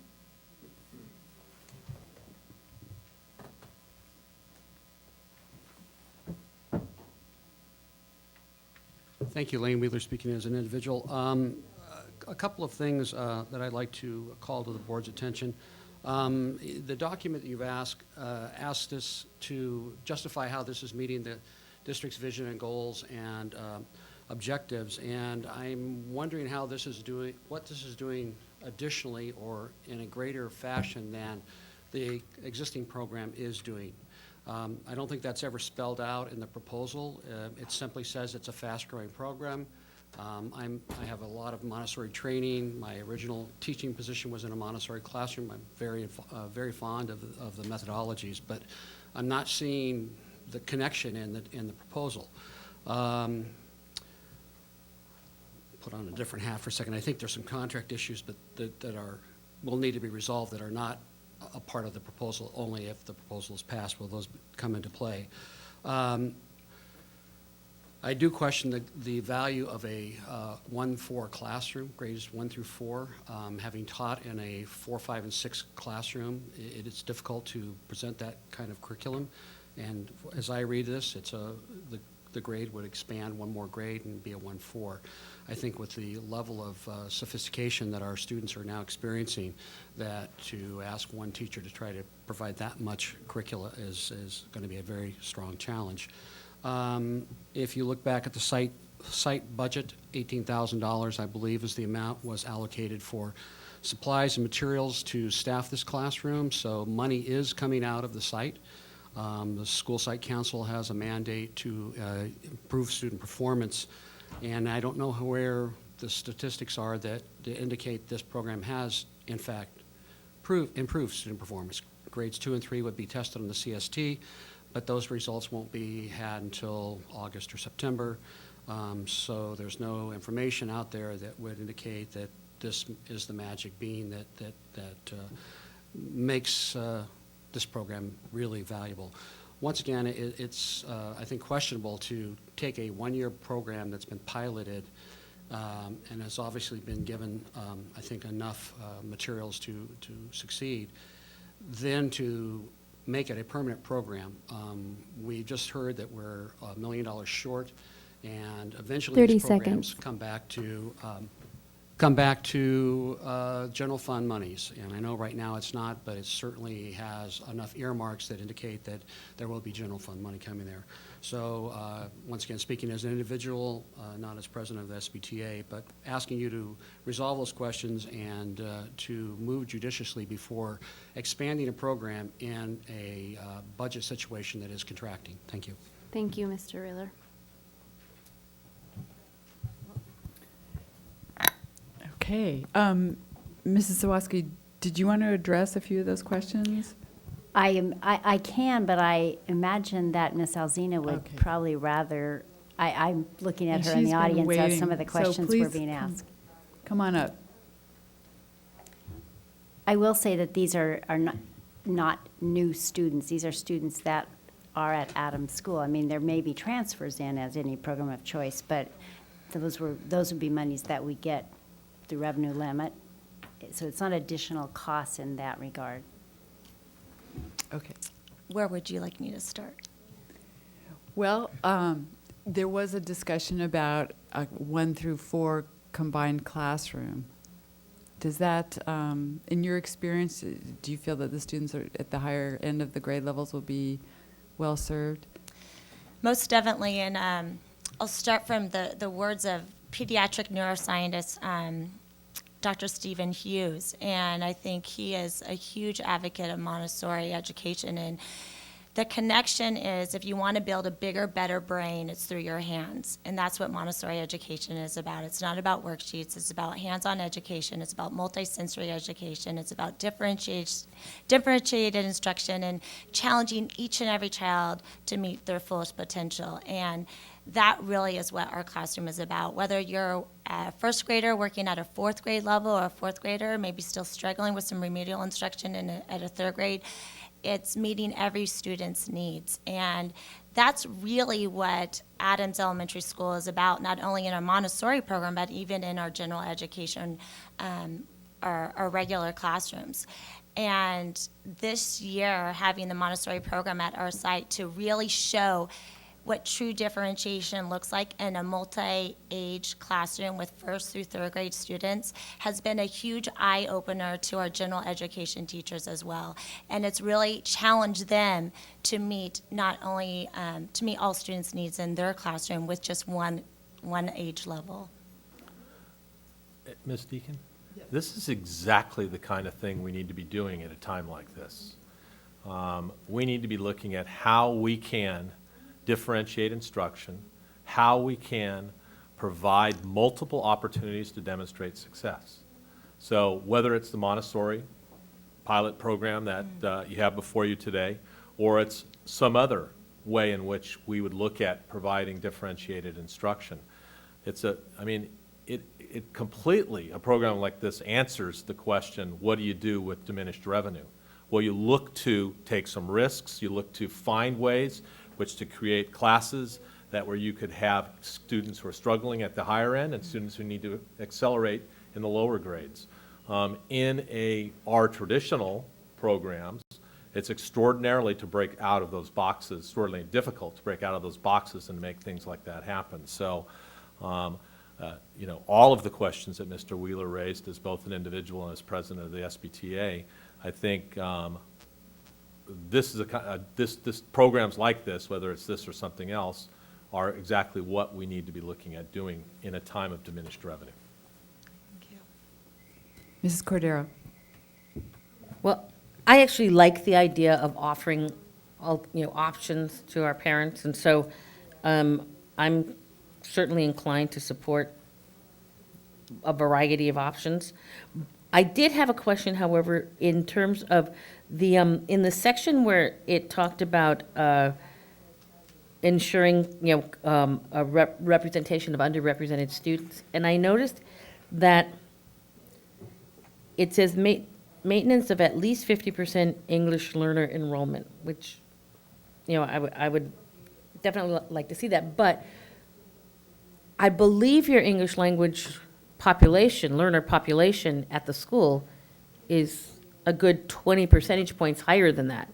Thank you, Elaine Wheeler, speaking as an individual. A couple of things that I'd like to call to the board's attention. The document that you've asked us to justify how this is meeting the district's vision and goals and objectives, and I'm wondering how this is doing, what this is doing additionally or in a greater fashion than the existing program is doing. I don't think that's ever spelled out in the proposal. It simply says it's a fast-growing program. I have a lot of Montessori training. My original teaching position was in a Montessori classroom. I'm very fond of the methodologies, but I'm not seeing the connection in the proposal. Put on a different hat for a second. I think there's some contract issues, but that will need to be resolved that are not a part of the proposal. Only if the proposal is passed will those come into play. I do question the value of a 1-4 classroom, grades 1 through 4. Having taught in a 4, 5, and 6 classroom, it is difficult to present that kind of curriculum. And as I read this, the grade would expand 1 more grade and be a 1-4. I think with the level of sophistication that our students are now experiencing, that to ask one teacher to try to provide that much curricula is going to be a very strong challenge. If you look back at the site site budget, $18,000, I believe, is the amount, was allocated for supplies and materials to staff this classroom, so money is coming out of the site. The school site council has a mandate to improve student performance, and I don't know where the statistics are that indicate this program has, in fact, improved student performance. Grades 2 and 3 would be tested on the CST, but those results won't be had until August or September. So there's no information out there that would indicate that this is the magic bean that makes this program really valuable. Once again, it's I think questionable to take a one-year program that's been piloted and has obviously been given, I think, enough materials to succeed, then to make it a permanent program. We just heard that we're $1 million short, and eventually 30 these programs seconds. come back to general fund monies. And I know right now it's not, but it certainly has enough earmarks that indicate that there will be general fund money coming there. So once again, speaking as an individual, not as president of the SBTA, but asking you to resolve those questions and to move judiciously before expanding a program in a budget situation that is contracting. Thank you. Thank you, Mr. Reeler. Okay. Mrs. Sawatsky, did you want to address a few of those questions? I can, but I imagine that Miss Alzina would Okay. probably rather, I'm looking at And her in she's the been audience as some waiting, of the so questions were please being asked. Come on up. I will say that these are not new students. These are students that are at Adams School. I mean, there may be transfers in as any program of choice, but those would be monies that we get through revenue limit. So it's not additional costs in that regard. Okay. Where would you like me to start? Well, there was a discussion about a 1 through 4 combined classroom. Does that, in your experience, do you feel that the students are at the higher end of the grade levels will be well served? Most definitely, and I'll start from the words of pediatric neuroscientist Dr. Stephen Hughes, and I think he is a huge advocate of Montessori education. And the connection is, if you want to build a bigger, better brain, it's through your hands. And that's what Montessori education is about. It's not about worksheets. It's about hands-on education. It's about multisensory education. It's about differentiated instruction and challenging each and every child to meet their fullest potential. And that really is what our classroom is about. Whether you're a first grader working at a 4th grade level or a 4th grader, maybe still struggling with some remedial instruction at a 3rd grade, it's meeting every student's needs. And that's really what Adams Elementary School is about, not only in our Montessori program, but even in our general education, our regular classrooms. And this year, having the Montessori program at our site to really show what true differentiation looks like in a multi-age classroom with 1st through 3rd grade students has been a huge eye-opener to our general education teachers as well. And it's really challenged them to meet not only, to meet all students' needs in their classroom with just one age level. Ms. Deacon? Yes. This is exactly the kind of thing we need to be doing at a time like this. We need to be looking at how we can differentiate instruction, how we can provide multiple opportunities to demonstrate success. So whether it's the Montessori pilot program that you have before you today, or it's some other way in which we would look at providing differentiated instruction. It completely, a program like this answers the question, what do you do with diminished revenue? Well, you look to take some risks, you look to find ways which to create classes that where you could have students who are struggling at the higher end and students who need to accelerate in the lower grades. In our traditional programs, it's extraordinarily to break out of those boxes, extraordinarily difficult to break out of those boxes and make things like that happen. So, all of the questions that Mr. Wheeler raised as both an individual and as president of the SBTA, I think this is this programs like this, whether it's this or something else, are exactly what we need to be looking at doing in a time of diminished revenue. Mrs. Cordero? Well, I actually like the idea of offering all, options to our parents, and so I'm certainly inclined to support a variety of options. I did have a question, however, in terms of the, in the section where it talked about ensuring, a representation of underrepresented students, and I noticed that it says maintenance of at least 50% English learner enrollment, which, I would definitely like to see that, but I believe your English language population, learner population at the school is a good 20 percentage points higher than that.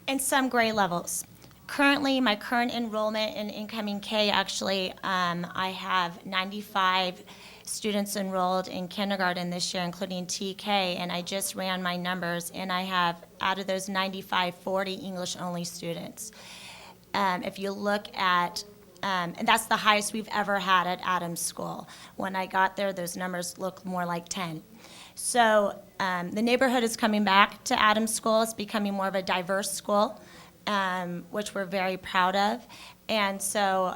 In some grade levels. Currently, my current enrollment in incoming K, actually, I have 95 students enrolled in kindergarten this year, including TK, and I just ran my numbers, and I have, out of those 95, 40 English-only students. If you look at, and that's the highest we've ever had at Adams School. When I got there, those numbers look more like 10. So the neighborhood is coming back to Adams School. It's becoming more of a diverse school, which we're very proud of. And so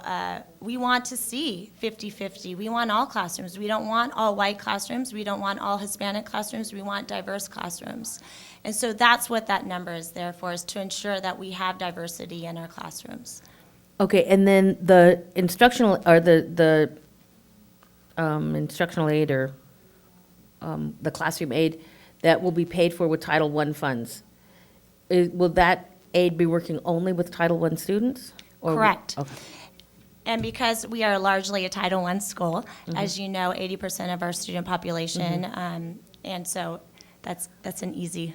we want to see 50-50. We want all classrooms. We don't want all white classrooms. We don't want all Hispanic classrooms. We want diverse classrooms. And so that's what that number is there for, is to ensure that we have diversity in our classrooms. Okay, and then the instructional, or the instructional aid, or the classroom aid that will be paid for with Title I funds, will that aid be working only with Title I students? Or Correct. Okay. And because we are largely a Title I school, as you know, 80% of our student population, and so that's an easy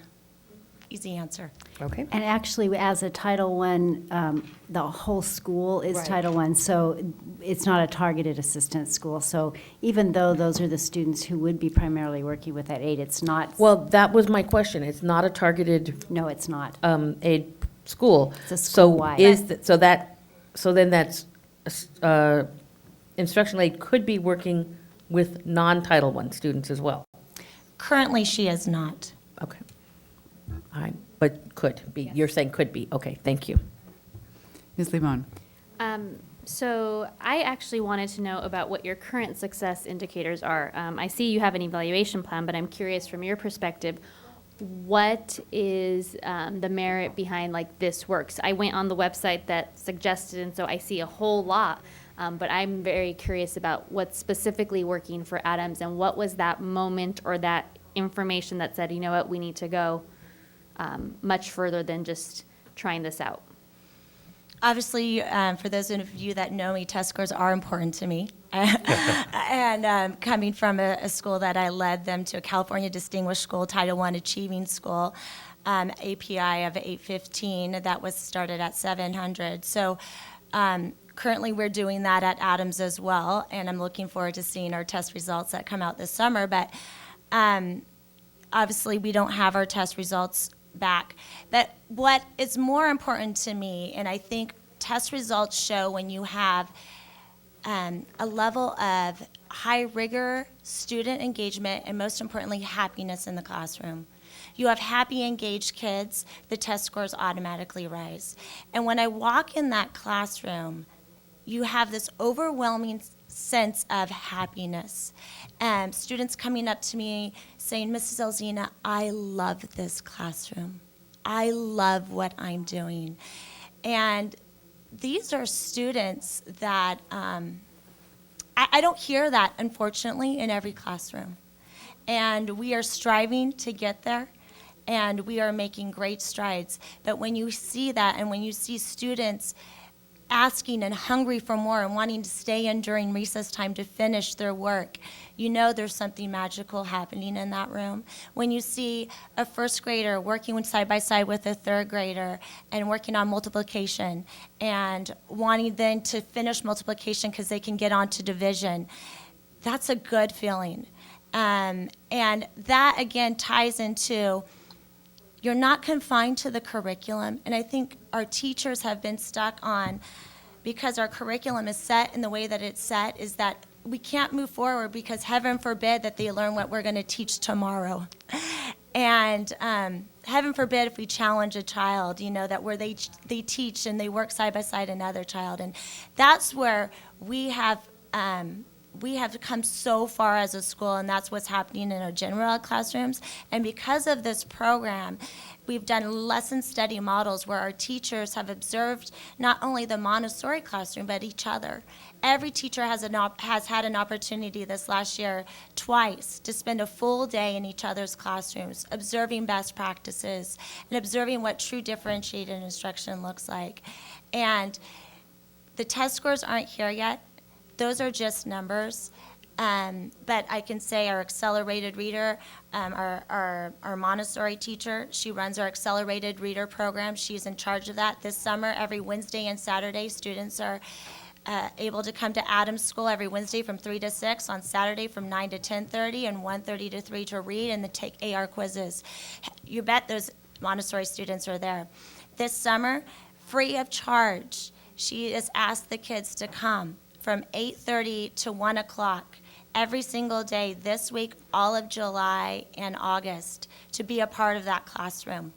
answer. Okay. And actually, as a Title I, the whole school is Right. Title I, so it's not a targeted assistance school. So even though those are the students who would be primarily working with that aid, it's not. Well, that was my question. It's not a targeted No, it's not. aid school. It's a school-wide. So then that's, instructional aid could be working with non-Title I students as well? Currently, she is not. Okay. All right, but could be, you're saying could be, okay, thank you. Ms. Limon? So I actually wanted to know about what your current success indicators are. I see you have an evaluation plan, but I'm curious from your perspective, what is the merit behind like this works? I went on the website that suggested, and so I see a whole lot, but I'm very curious about what's specifically working for Adams, and what was that moment or that information that said, you know what, we need to go much further than just trying this out. Obviously, for those of you that know me, test scores are important to me. And coming from a school that I led them to a California Distinguished School, Title I Achieving School, API of 815, that was started at 700. So currently we're doing that at Adams as well, and I'm looking forward to seeing our test results that come out this summer. But obviously we don't have our test results back. But what is more important to me, and I think test results show when you have a level of high rigor, student engagement, and most importantly, happiness in the classroom. You have happy, engaged kids, the test scores automatically rise. And when I walk in that classroom, you have this overwhelming sense of happiness. Students coming up to me saying, Mrs. Elzina, I love this classroom. I love what I'm doing. And these are students that, I don't hear that, unfortunately, in every classroom. And we are striving to get there, and we are making great strides. But when you see that, and when you see students asking and hungry for more and wanting to stay in during recess time to finish their work, you know there's something magical happening in that room. When you see a first grader working side by side with a third grader and working on multiplication and wanting then to finish multiplication because they can get on to division, that's a good feeling. And that, again, ties into you're not confined to the curriculum. And I think our teachers have been stuck on because our curriculum is set in the way that it's set, is that we can't move forward because heaven forbid that they learn what we're going to teach tomorrow. And heaven forbid if we challenge a child, you know, that where they teach and they work side by side another child. And that's where we have come so far as a school, and that's what's happening in our general ed classrooms. And because of this program, we've done lesson study models where our teachers have observed not only the Montessori classroom, but each other. Every teacher has had an opportunity this last year twice to spend a full day in each other's classrooms, observing best practices and observing what true differentiated instruction looks like. And the test scores aren't here yet. Those are just numbers. But I can say our accelerated reader, our Montessori teacher, she runs our accelerated reader program. She's in charge of that. This summer, every Wednesday and Saturday, students are able to come to Adams School every Wednesday from 3 to 6, on Saturday from 9 to 10:30, and 1:30 to 3 to read and to take AR quizzes. You bet those Montessori students are there. This summer, free of charge, she has asked the kids to come from 8:30 to 1 o'clock every single day this week, all of July and August, to be a part of that classroom.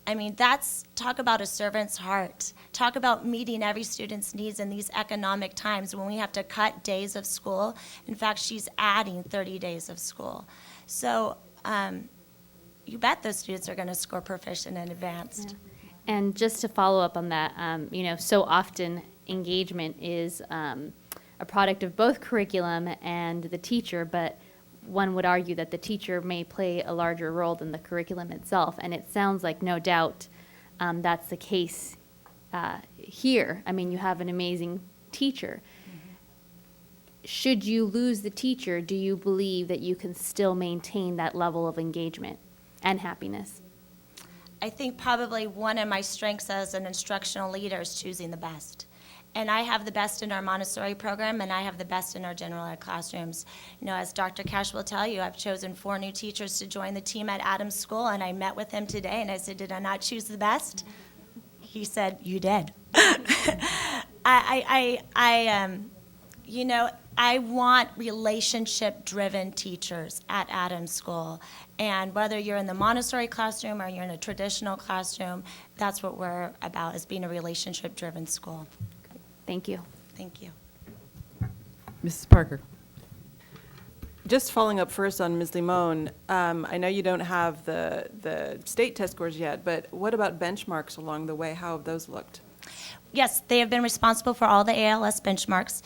I mean, talk about a servant's heart. Talk about meeting every student's needs in these economic times when we have to cut days of school. In fact, she's adding 30 days of school. So you bet those students are going to score proficient and advanced. Yeah. And just to follow up on that, you know, so often engagement is a product of both curriculum and the teacher, but one would argue that the teacher may play a larger role than the curriculum itself, and it sounds like no doubt that's the case here. I mean, you have an amazing teacher. Mm-hmm. Should you lose the teacher, do you believe that you can still maintain that level of engagement and happiness? I think probably one of my strengths as an instructional leader is choosing the best. And I have the best in our Montessori program, and I have the best in our general ed classrooms. You know, as Dr. Cash will tell you, I've chosen 4 new teachers to join the team at Adams School, and I met with him today, and I said, did I not choose the best? He said, you did. You know, I want relationship-driven teachers at Adams School. And whether you're in the Montessori classroom or you're in a traditional classroom, that's what we're about, is being a relationship-driven school. Thank you. Thank you. Mrs. Parker. Just following up first on Ms. Limon, I know you don't have the state test scores yet, but what about benchmarks along the way? How have those looked? Yes, they have been responsible for all the ALS benchmarks.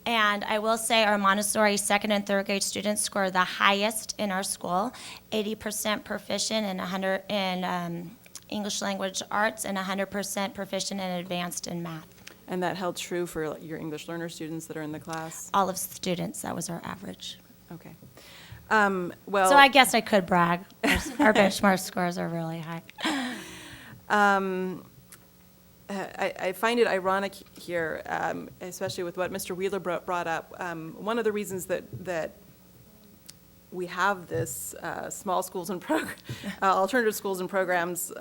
And I will say our Montessori second and third grade students score the highest in our school, 80% proficient in 100 in English language arts and 100% proficient and advanced in math. And that held true for your English learner students that are in the class? All of the students, that was our average. Okay. Well, so I guess I could brag. Our benchmark scores are really high. I find it ironic here, especially with what Mr. Wheeler brought up. One of the reasons that we have this small schools and alternative schools and programs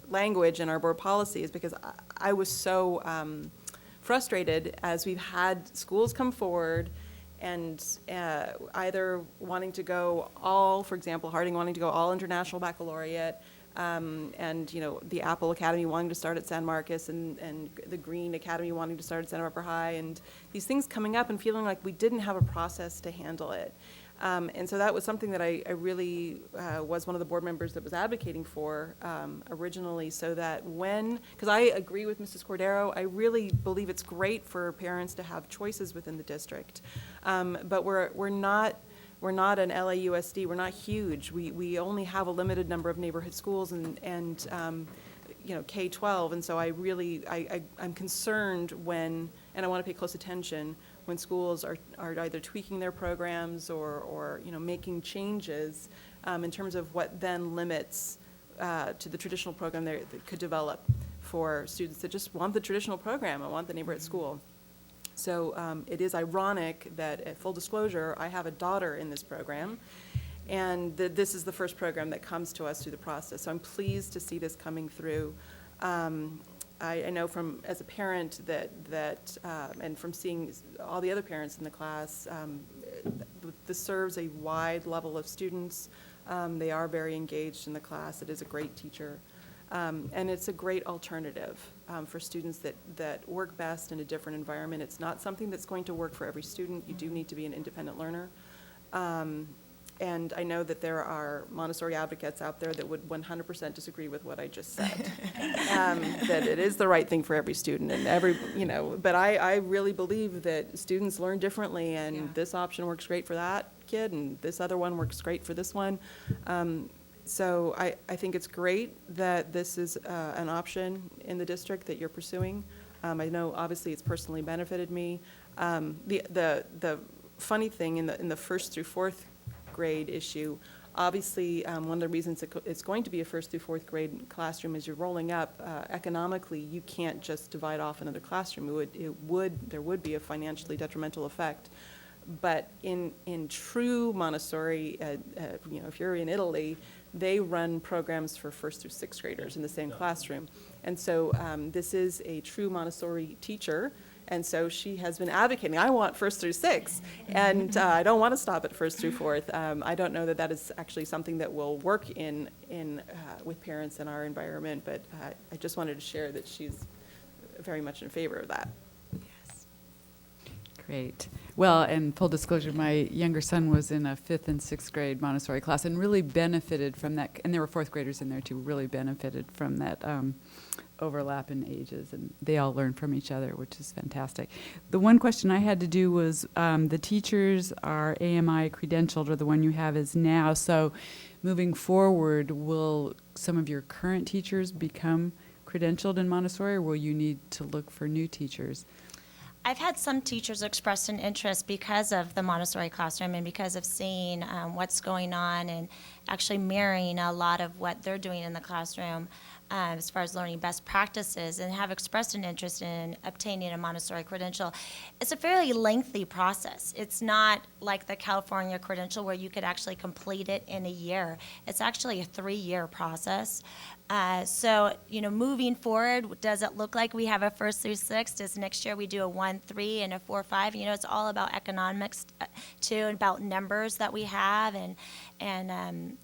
language in our board policy is because I was so frustrated as we've had schools come forward and either wanting to go all, for example, Harding wanting to go all international baccalaureate, and you know, the Apple Academy wanting to start at San Marcos, and the Green Academy wanting to start at Santa Barbara High, and these things coming up and feeling like we didn't have a process to handle it. And so that was something that I really was one of the board members that was advocating for originally, so that because I agree with Mrs. Cordero, I really believe it's great for parents to have choices within the district. But we're not an LAUSD, we're not huge. We only have a limited number of neighborhood schools and you know, K-12, and so I'm concerned when, and I want to pay close attention when schools are either tweaking their programs or you know, making changes in terms of what then limits to the traditional program that could develop for students that just want the traditional program and want the neighborhood school. So it is ironic that, at full disclosure, I have a daughter in this program, and this is the first program that comes to us through the process. So I'm pleased to see this coming through. I know from, as a parent, and from seeing all the other parents in the class, this serves a wide level of students. They are very engaged in the class. It is a great teacher. And it's a great alternative for students that work best in a different environment. It's not something that's going to work for every student. You do need to be an independent learner. And I know that there are Montessori advocates out there that would 100% disagree with what I just said. That it is the right thing for every student and but I really believe that students learn differently, and this option works great for that kid and this other one works great for this one. So I think it's great that this is an option in the district that you're pursuing. I know obviously it's personally benefited me. The funny thing in the first through fourth grade issue, obviously one of the reasons it's going to be a first through fourth grade classroom is you're rolling up. Economically, you can't just divide off another classroom. There would be a financially detrimental effect. But in true Montessori, if you're in Italy, they run programs for first through sixth graders in the same classroom. And so this is a true Montessori teacher. And so she has been advocating, I want first through sixth, and I don't want to stop at first through fourth. I don't know that that is actually something that will work with parents in our environment, but I just wanted to share that she's very much in favor of that. Great. Well, and full disclosure, my younger son was in a 5th and 6th grade Montessori class and really benefited from that, and there were 4th graders in there too, really benefited from that overlap in ages, and they all learn from each other, which is fantastic. The one question I had to do was the teachers are AMI credentialed, or the one you have is now, so moving forward, will some of your current teachers become credentialed in Montessori, or will you need to look for new teachers? I've had some teachers express an interest because of the Montessori classroom and because of seeing what's going on and actually mirroring a lot of what they're doing in the classroom as far as learning best practices, and have expressed an interest in obtaining a Montessori credential. It's a fairly lengthy process. It's not like the California credential where you could actually complete it in a year. It's actually a 3-year process. So, moving forward, does it look like we have a first through sixth? Does next year we do a 1-3 and a 4-5? It's all about economics too, and about numbers that we have, and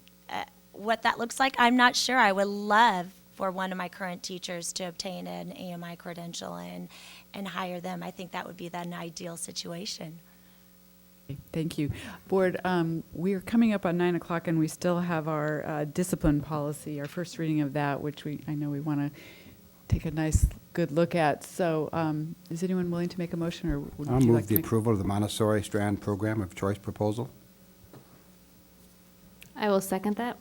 what that looks like. I'm not sure. I would love for one of my current teachers to obtain an AMI credential and hire them. I think that would be an ideal situation. Thank you. Board, we are coming up on 9 o'clock, and we still have our discipline policy, our first reading of that, which I know we want to take a nice, good look at. So is anyone willing to make a motion, or would I'll you move like to the make approval of the Montessori Strand Program of Choice proposal. I will second that.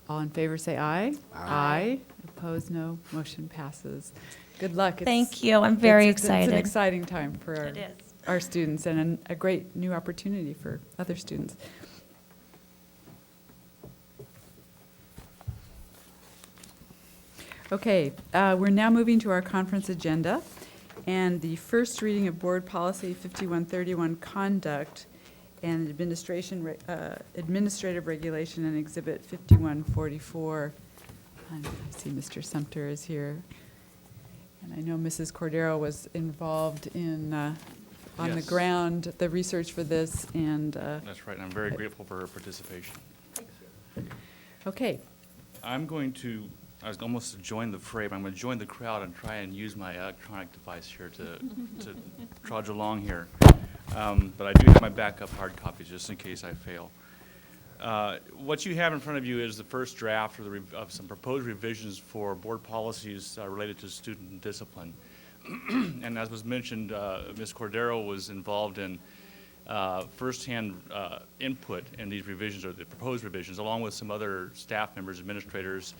All in favor, say aye. Aye. Opposed, no. Motion passes. Good luck. Thank you. I'm very It's excited. an exciting time for It is. our students, and a great new opportunity for other students. Okay, we're now moving to our conference agenda, and the first reading of Board Policy 5131, Conduct, and Administrative Regulation, and Exhibit 5144. And I see Mr. Sumter is here. And I know Mrs. Cordero was involved in, on the Yes. ground, the research for this, and. That's right, and I'm very grateful for her participation. Okay. I was almost to join the fray, but I'm going to join the crowd and try and use my electronic device here to trudge along here. But I do have my backup hard copies just in case I fail. What you have in front of you is the first draft of some proposed revisions for board policies related to student discipline. And as was mentioned, Ms. Cordero was involved in firsthand input in these revisions, or the proposed revisions, along with some other staff members, administrators.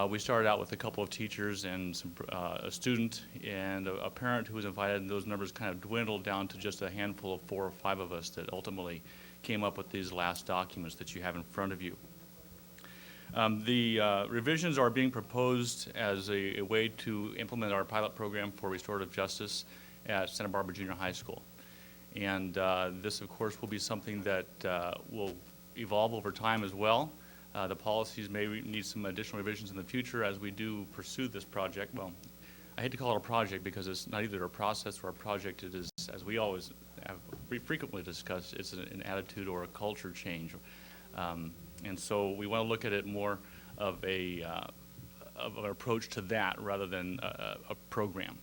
We started out with a couple of teachers and a student and a parent who was invited, and those numbers kind of dwindled down to just a handful of 4 or 5 of us that ultimately came up with these last documents that you have in front of you. The revisions are being proposed as a way to implement our pilot program for restorative justice at Santa Barbara Junior High School. And this, of course, will be something that will evolve over time as well. The policies may need some additional revisions in the future as we do pursue this project. Well, I hate to call it a project because it's not either a process or a project. It is, as we always have frequently discussed, it's an attitude or a culture change. And so we want to look at it more of an approach to that rather than a program.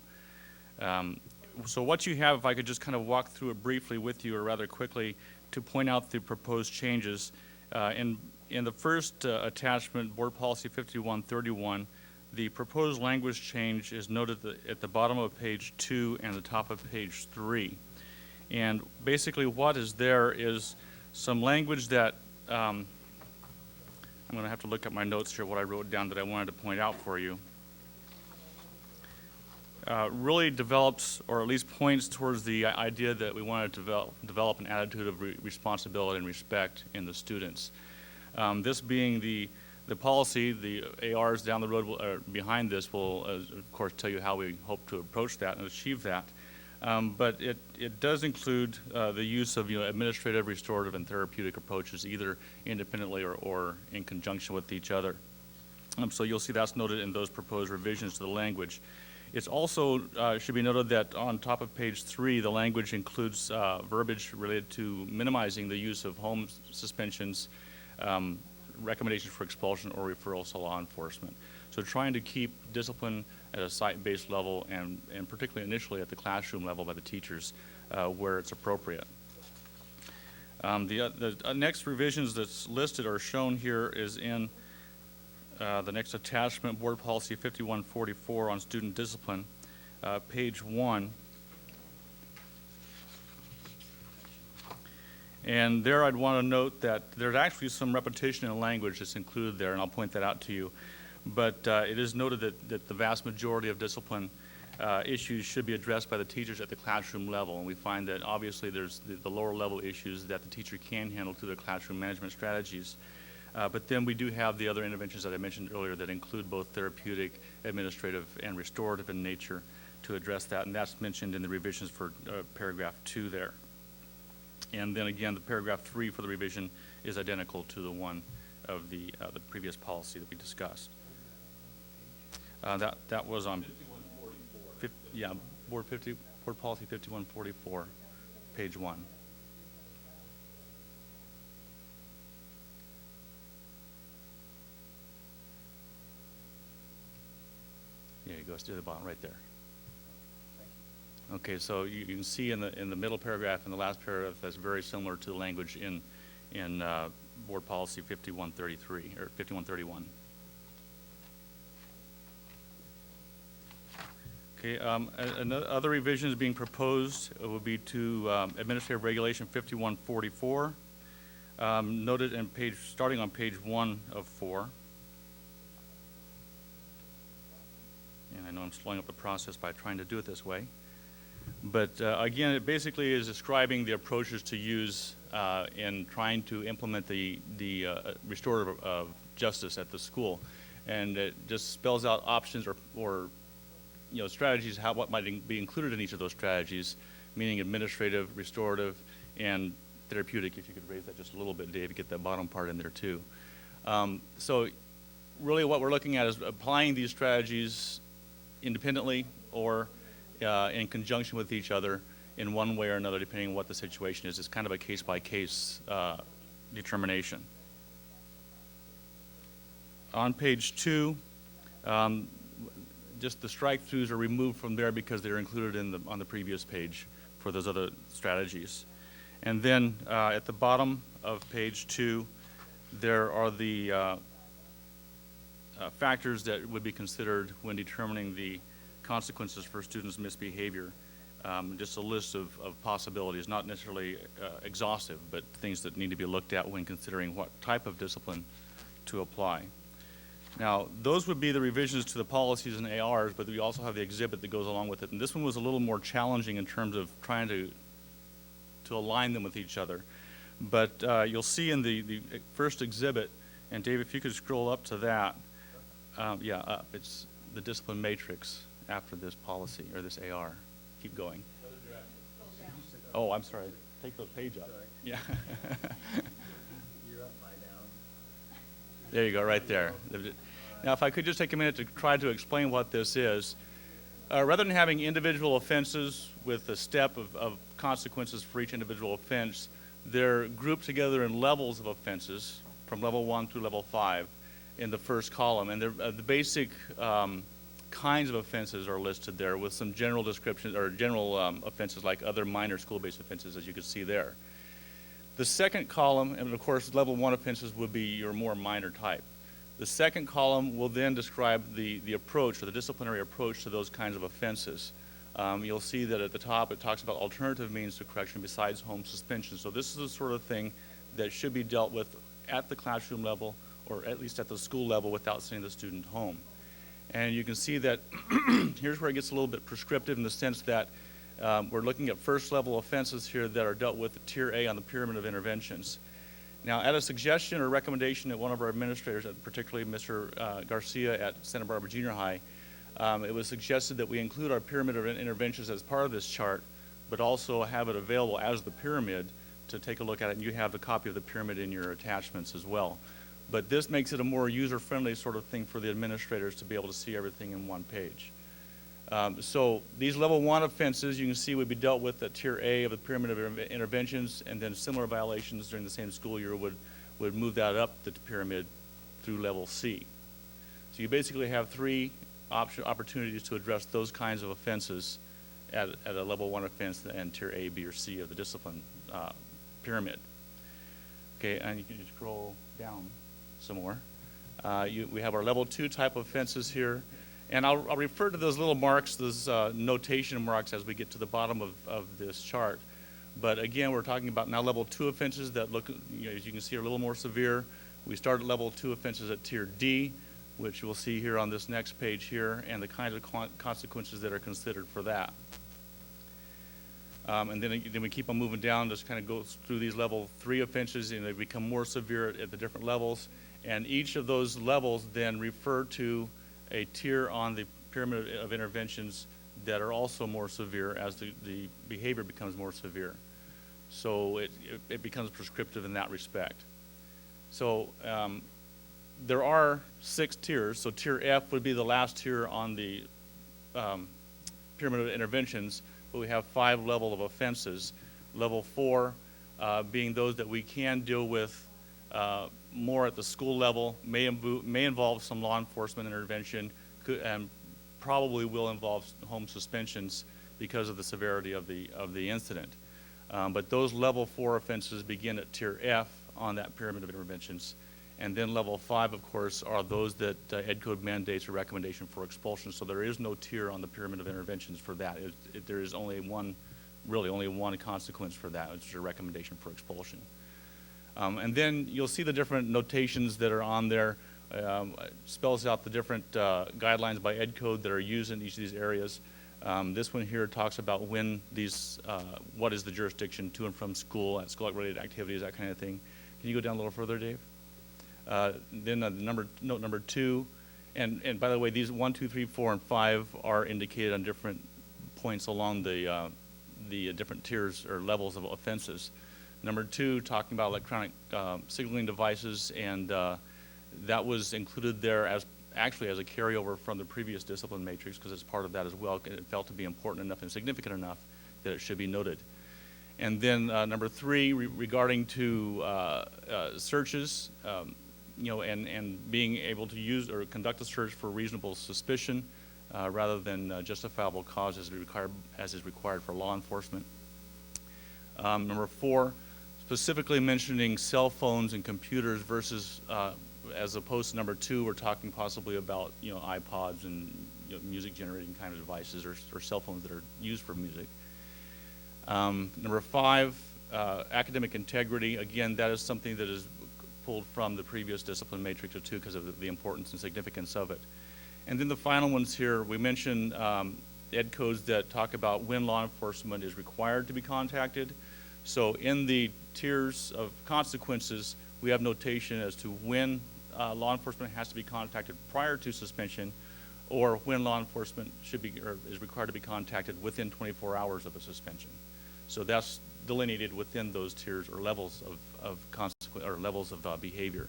So what you have, if I could just kind of walk through it briefly with you, or rather quickly, to point out the proposed changes. In the first attachment, Board Policy 5131, the proposed language change is noted at the bottom of page 2 and the top of page 3. And basically what is there is some language that, I'm going to have to look at my notes here, what I wrote down that I wanted to point out for you. Really develops, or at least points towards the idea that we want to develop an attitude of responsibility and respect in the students. This being the policy, the ARs down the road behind this will, of course, tell you how we hope to approach that and achieve that. But it does include the use of administrative, restorative, and therapeutic approaches, either independently or in conjunction with each other. So you'll see that's noted in those proposed revisions to the language. It's also should be noted that on top of page 3, the language includes verbiage related to minimizing the use of home suspensions, recommendations for expulsion or referrals to law enforcement. So trying to keep discipline at a site-based level and particularly initially at the classroom level by the teachers where it's appropriate. The next revisions that's listed or shown here is in the next attachment, Board Policy 5144 on student discipline, page 1. And there I'd want to note that there's actually some repetition in language that's included there, and I'll point that out to you. But it is noted that the vast majority of discipline issues should be addressed by the teachers at the classroom level. And we find that obviously there's the lower level issues that the teacher can handle through their classroom management strategies. But then we do have the other interventions that I mentioned earlier that include both therapeutic, administrative, and restorative in nature to address that. And that's mentioned in the revisions for paragraph 2 there. And then again, the paragraph 3 for the revision is identical to the one of the previous policy that we discussed. That was on 5144. Board Policy 5144, page 1. There you go. It's to the bottom right there. Okay, so you can see in the middle paragraph and the last paragraph that's very similar to the language in Board Policy 5133 or 5131. Okay, other revisions being proposed would be to Administrative Regulation 5144, noted in starting on page 1 of 4. And I know I'm slowing up the process by trying to do it this way. But again, it basically is describing the approaches to use in trying to implement the restorative of justice at the school. And it just spells out options or strategies, what might be included in each of those strategies, meaning administrative, restorative, and therapeutic. If you could raise that just a little bit, Dave, get that bottom part in there too. So really what we're looking at is applying these strategies independently or in conjunction with each other in one way or another, depending on what the situation is. It's kind of a case-by-case determination. On page 2, just the strike-throughs are removed from there because they're included on the previous page for those other strategies. And then at the bottom of page 2, there are the factors that would be considered when determining the consequences for students' misbehavior. Just a list of possibilities, not necessarily exhaustive, but things that need to be looked at when considering what type of discipline to apply. Now, those would be the revisions to the policies and ARs, but we also have the exhibit that goes along with it. And this one was a little more challenging in terms of trying to align them with each other. But you'll see in the first exhibit, and Dave, if you could scroll up to that, up. It's the discipline matrix after this policy, or this AR. Keep going. Oh, I'm sorry. Take the page up. Yeah. You're up by down. There you go, right there. Now, if I could just take a minute to try to explain what this is. Rather than having individual offenses with a step of consequences for each individual offense, they're grouped together in levels of offenses from level 1 through level 5 in the first column. And the basic kinds of offenses are listed there with some general descriptions or general offenses like other minor school-based offenses, as you can see there. The second column, and of course level 1 offenses would be your more minor type. The second column will then describe the approach or the disciplinary approach to those kinds of offenses. You'll see that at the top it talks about alternative means to correction besides home suspension. So this is the sort of thing that should be dealt with at the classroom level or at least at the school level without sending the student home. And you can see that here's where it gets a little bit prescriptive in the sense that we're looking at first level offenses here that are dealt with at Tier A on the pyramid of interventions. Now, at a suggestion or recommendation at one of our administrators, particularly Mr. Garcia at Santa Barbara Junior High, it was suggested that we include our pyramid of interventions as part of this chart, but also have it available as the pyramid to take a look at it. And you have the copy of the pyramid in your attachments as well. But this makes it a more user-friendly sort of thing for the administrators to be able to see everything in one page. So these level 1 offenses, you can see, would be dealt with at Tier A of the pyramid of interventions, and then similar violations during the same school year would move that up the pyramid through level C. So you basically have 3 opportunities to address those kinds of offenses at a level 1 offense and Tier A, B, or C of the discipline pyramid. Okay, and you can just scroll down some more. We have our level 2 type of offenses here. And I'll refer to those little marks, those notation marks, as we get to the bottom of this chart. But again, we're talking about now level 2 offenses that look, as you can see, are a little more severe. We start at level 2 offenses at Tier D, which you'll see here on this next page here, and the kinds of consequences that are considered for that. And then we keep on moving down, just kind of go through these level 3 offenses, and they become more severe at the different levels. And each of those levels then refer to a tier on the pyramid of interventions that are also more severe as the behavior becomes more severe. So it becomes prescriptive in that respect. So there are 6 tiers. So Tier F would be the last tier on the pyramid of interventions, but we have 5 levels of offenses. Level 4 being those that we can deal with more at the school level, may involve some law enforcement intervention, and probably will involve home suspensions because of the severity of the incident. But those level 4 offenses begin at Tier F on that pyramid of interventions. And then level 5, of course, are those that Ed Code mandates a recommendation for expulsion. So there is no tier on the pyramid of interventions for that. There is only one consequence for that, which is a recommendation for expulsion. And then you'll see the different notations that are on there. Spells out the different guidelines by Ed Code that are used in each of these areas. This one here talks about when these, what is the jurisdiction to and from school, at school-related activities, that kind of thing. Can you go down a little further, Dave? Then note number 2, and by the way, these 1, 2, 3, 4, and 5 are indicated on different points along the different tiers or levels of offenses. Number 2, talking about electronic signaling devices, and that was included there as actually as a carryover from the previous discipline matrix because it's part of that as well. It felt to be important enough and significant enough that it should be noted. And then number 3, regarding to searches, and being able to use or conduct a search for reasonable suspicion rather than justifiable cause as is required for law enforcement. Number 4, specifically mentioning cell phones and computers versus, as opposed to number 2, we're talking possibly about iPods and music generating kind of devices or cell phones that are used for music. Number 5, academic integrity. Again, that is something that is pulled from the previous discipline matrix or 2 because of the importance and significance of it. And then the final ones here, we mentioned ed codes that talk about when law enforcement is required to be contacted. So in the tiers of consequences, we have notation as to when law enforcement has to be contacted prior to suspension, or when law enforcement should be or is required to be contacted within 24 hours of a suspension. So that's delineated within those tiers or levels of consequence or levels of behavior.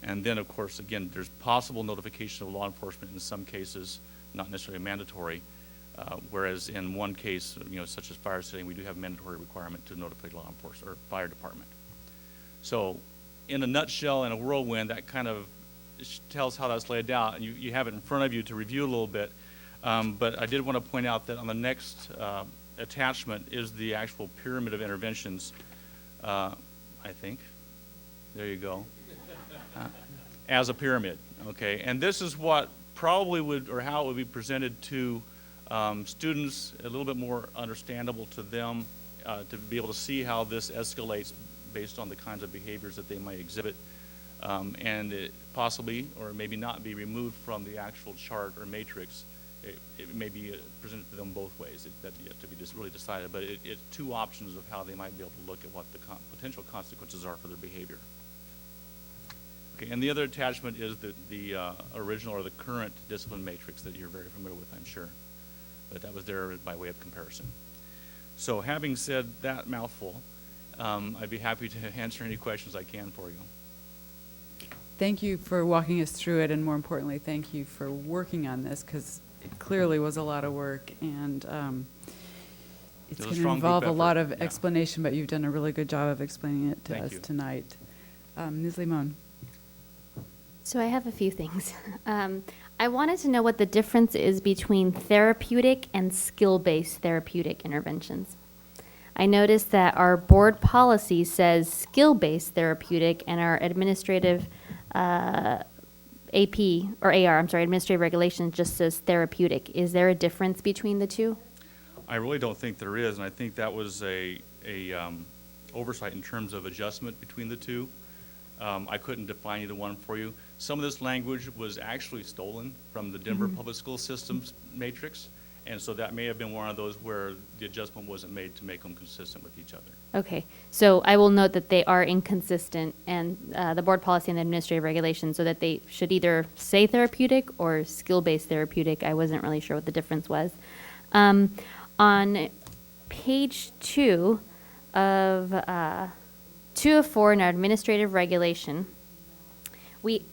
And then, of course, again, there's possible notification of law enforcement in some cases, not necessarily mandatory, Whereas in one case, such as fire setting, we do have mandatory requirement to notify law enforcement or fire department. So in a nutshell, in a whirlwind, that kind of tells how that's laid out. And you have it in front of you to review a little bit. But I did want to point out that on the next attachment is the actual pyramid of interventions, I think. There you go. As a pyramid, okay? And this is what probably would, or how it would be presented to students, a little bit more understandable to them, to be able to see how this escalates based on the kinds of behaviors that they might exhibit, and it possibly, or maybe not, be removed from the actual chart or matrix. It may be presented to them both ways. That's yet to be really decided, but it's two options of how they might be able to look at what the potential consequences are for their behavior. Okay, and the other attachment is the original or the current discipline matrix that you're very familiar with, I'm sure. But that was there by way of comparison. So having said that mouthful, I'd be happy to answer any questions I can for you. Thank you for walking us through it, and more importantly, thank you for working on this, because it clearly was a lot of work, and it's going to involve a lot of explanation, but you've done a really good job of explaining it to us tonight. Ms. Limon. So I have a few things. I wanted to know what the difference is between therapeutic and skill-based therapeutic interventions. I noticed that our board policy says skill-based therapeutic, and our administrative administrative regulation just says therapeutic. Is there a difference between the two? I really don't think there is, and I think that was a oversight in terms of adjustment between the two. I couldn't define either one for you. Some of this language was actually stolen from the Denver Public School Systems matrix, and so that may have been one of those where the adjustment wasn't made to make them consistent with each other. Okay, so I will note that they are inconsistent, and the board policy and the administrative regulation, so that they should either say therapeutic or skill-based therapeutic. I wasn't really sure what the difference was. On page 2 of 2 of 4 in our administrative regulation, we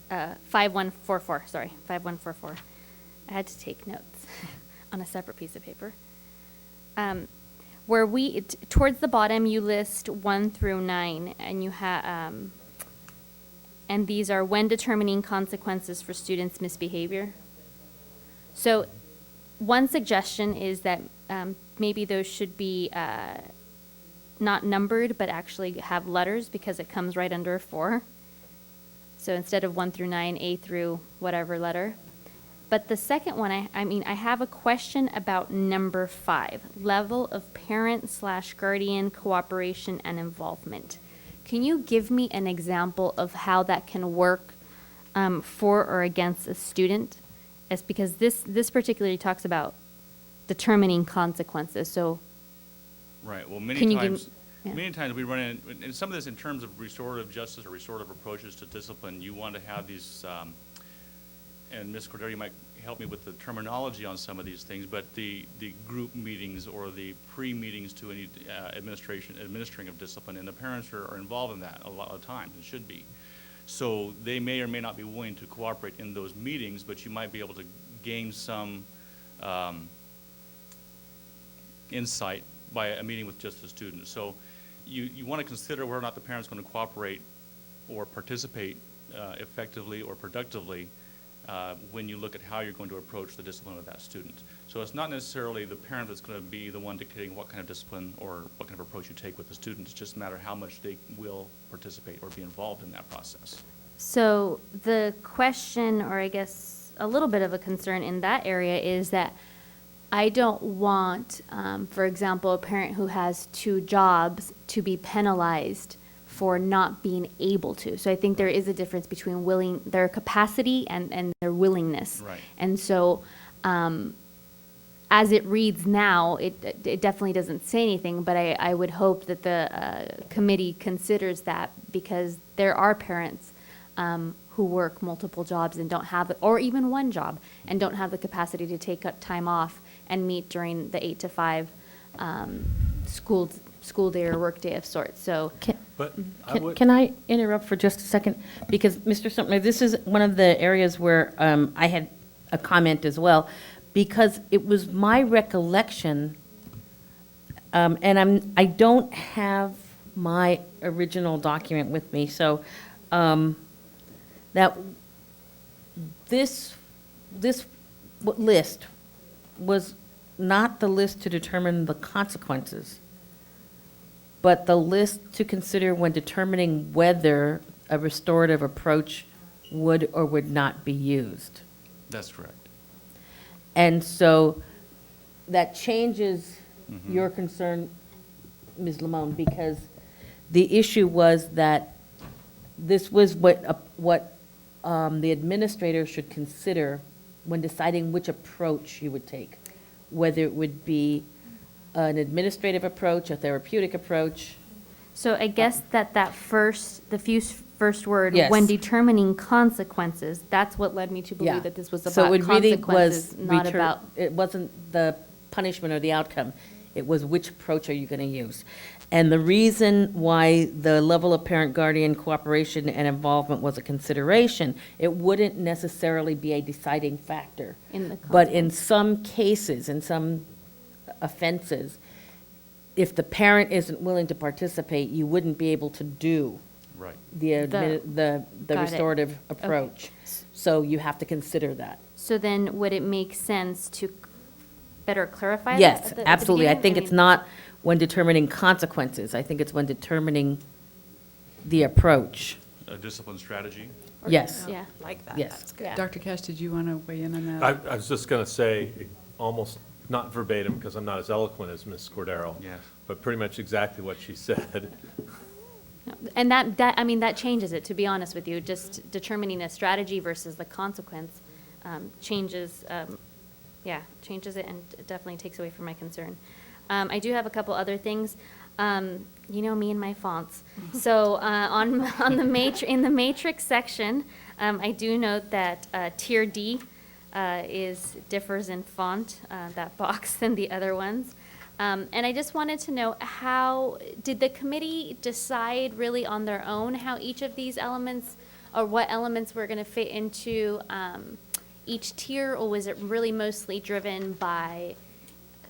5144. I had to take notes on a separate piece of paper. Where towards the bottom, you list 1 through 9, and you have, and these are when determining consequences for students' misbehavior. So, one suggestion is that maybe those should be not numbered, but actually have letters, because it comes right under 4. So instead of 1 through 9, A through whatever letter. But the second one, I have a question about number 5, level of parent/guardian cooperation and involvement. Can you give me an example of how that can work for or against a student? It's because this particularly talks about determining consequences. So, right. Well, many times we run in some of this in terms of restorative justice or restorative approaches to discipline. You want to have these, and Ms. Cordero, you might help me with the terminology on some of these things, but the group meetings or the pre-meetings to any administering of discipline, and the parents are involved in that a lot of times, and should be. So they may or may not be willing to cooperate in those meetings, but you might be able to gain some insight by a meeting with just the students. So you want to consider whether or not the parent's going to cooperate or participate effectively or productively when you look at how you're going to approach the discipline of that student. So it's not necessarily the parent that's going to be the one dictating what kind of discipline or what kind of approach you take with the student. It's just a matter of how much they will participate or be involved in that process. So the question, or I guess a little bit of a concern in that area, is that I don't want, for example, a parent who has 2 jobs to be penalized for not being able to. So I think there is a difference between their capacity and their willingness. Right. And so as it reads now, it definitely doesn't say anything, but I would hope that the committee considers that, because there are parents who work multiple jobs and don't have, or even one job, and don't have the capacity to take up time off and meet during the 8 to 5 school day or work day of sorts. So, Can I interrupt for just a second? Because, Mr. Sumner, this is one of the areas where I had a comment as well. because it was my recollection, and I don't have my original document with me, so, that this list was not the list to determine the consequences, but the list to consider when determining whether a restorative approach would or would not be used. That's correct. And so that changes your concern, Ms. Lamone, because the issue was that this was what the administrator should consider when deciding which approach you would take, whether it would be an administrative approach, a therapeutic approach. So I guess the first word, Yes. when determining consequences, that's what led me to Yeah. believe that this was So about it really consequences, was not about. it wasn't the punishment or the outcome. It was which approach are you going to use? And the reason why the level of parent-guardian cooperation and involvement was a consideration, it wouldn't necessarily be a deciding factor. In the But in some cases, in some offenses, if the parent isn't willing to participate, you wouldn't be able to do Right. the Got it. restorative Okay. approach. So you have to consider that. So then would it make sense to better clarify that? Yes, at the absolutely. I beginning? think it's mean- not when determining consequences. I think it's when determining the approach. A discipline strategy? Yes. Yeah. Like that, Yes. that's good. Dr. Cash, did you want to weigh in on that? I was just going to say, almost not verbatim, because I'm not as eloquent as Ms. Cordero. Yes. But pretty much exactly what she said. And that changes it, to be honest with you, just determining a strategy versus the consequence changes, changes it and it definitely takes away from my concern. I do have a couple other things. You know me and my fonts. So in the matrix section, I do note that tier D differs in font, that box, than the other ones. And I just wanted to know, how did the committee decide really on their own how each of these elements, or what elements were going to fit into each tier, or was it really mostly driven by,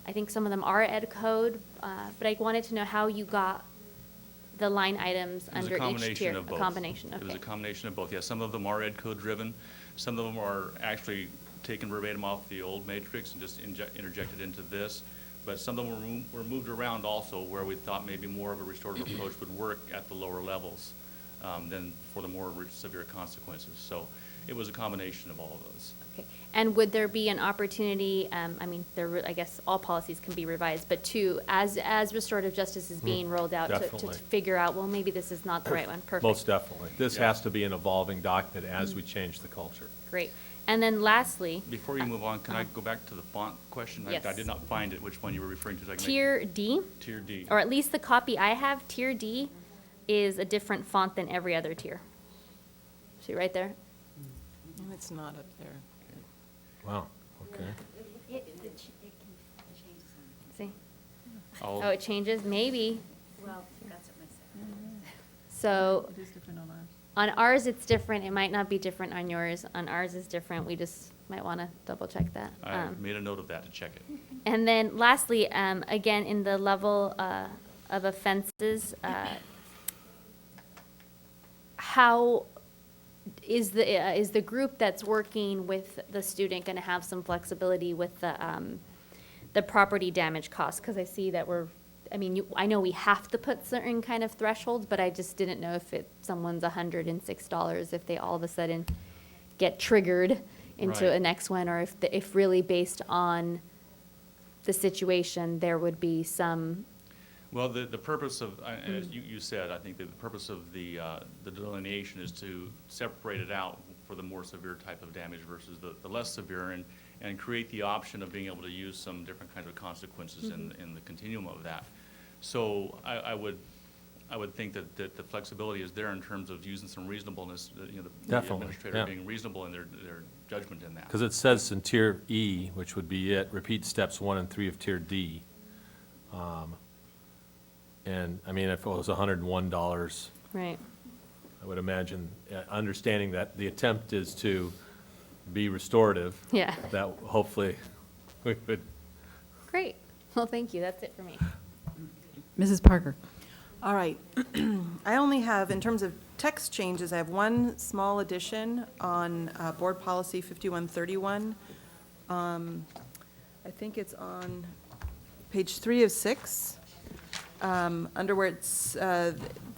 I think some of them are ed code, but I wanted to know how you got the line items It was under a each combination tier. of both. A combination, It was a okay. combination of both, yeah. Some of them are ed code driven. Some of them are actually taken verbatim off the old matrix and just interjected into this. But some of them were moved around also, where we thought maybe more of a restorative approach would work at the lower levels than for the more severe consequences. So it was a combination of all of those. Okay. And would there be an opportunity, I guess all policies can be revised, but as restorative justice is being rolled out, to Definitely. figure out, well, maybe this is not the right one, perfect. Most definitely. This Yeah. has to be an evolving document as we change the culture. Great. And then lastly, Before you move on, can I go back to the font question? Yes. I did not find it, which one you were referring to. So I can make- tier D, Tier D. or at least the copy I have, tier D is a different font than every other tier. See right there? And it's not up there. Wow, okay. See? I'll- Oh, it changes? Maybe. Well, that's what my So It is different on ours. on ours, it's different. It might not be different on yours. On ours, it's different. We just might want to double check that. I made a note of that to check it. And then lastly, again, in the level of offenses, how is the group that's working with the student going to have some flexibility with the property damage costs? Because I see that I know we have to put certain kind of thresholds, but I just didn't know if someone's $106, if they all of a sudden get triggered into Right. a next one, or if really based on the situation, there would be some. Well, the purpose of, as you said, I think that the purpose of the delineation is to separate it out for the more severe type of damage versus the less severe, and create the option of being able to use some different kinds of consequences in the continuum of that. So I would think that the flexibility is there in terms of using some reasonableness, the Definitely, administrator yeah. being reasonable in their judgment in that. Because it says in tier E, which would be it, repeat steps 1 and 3 of tier D. And, if it was $101, Right. I would imagine, understanding that the attempt is to be restorative. Yeah. That hopefully we would. Great. Well, thank you. That's it for me. Mrs. Parker. All right. I only have, in terms of text changes, I have one small addition on Board Policy 5131. I think it's on page 3 of 6. Under where it's,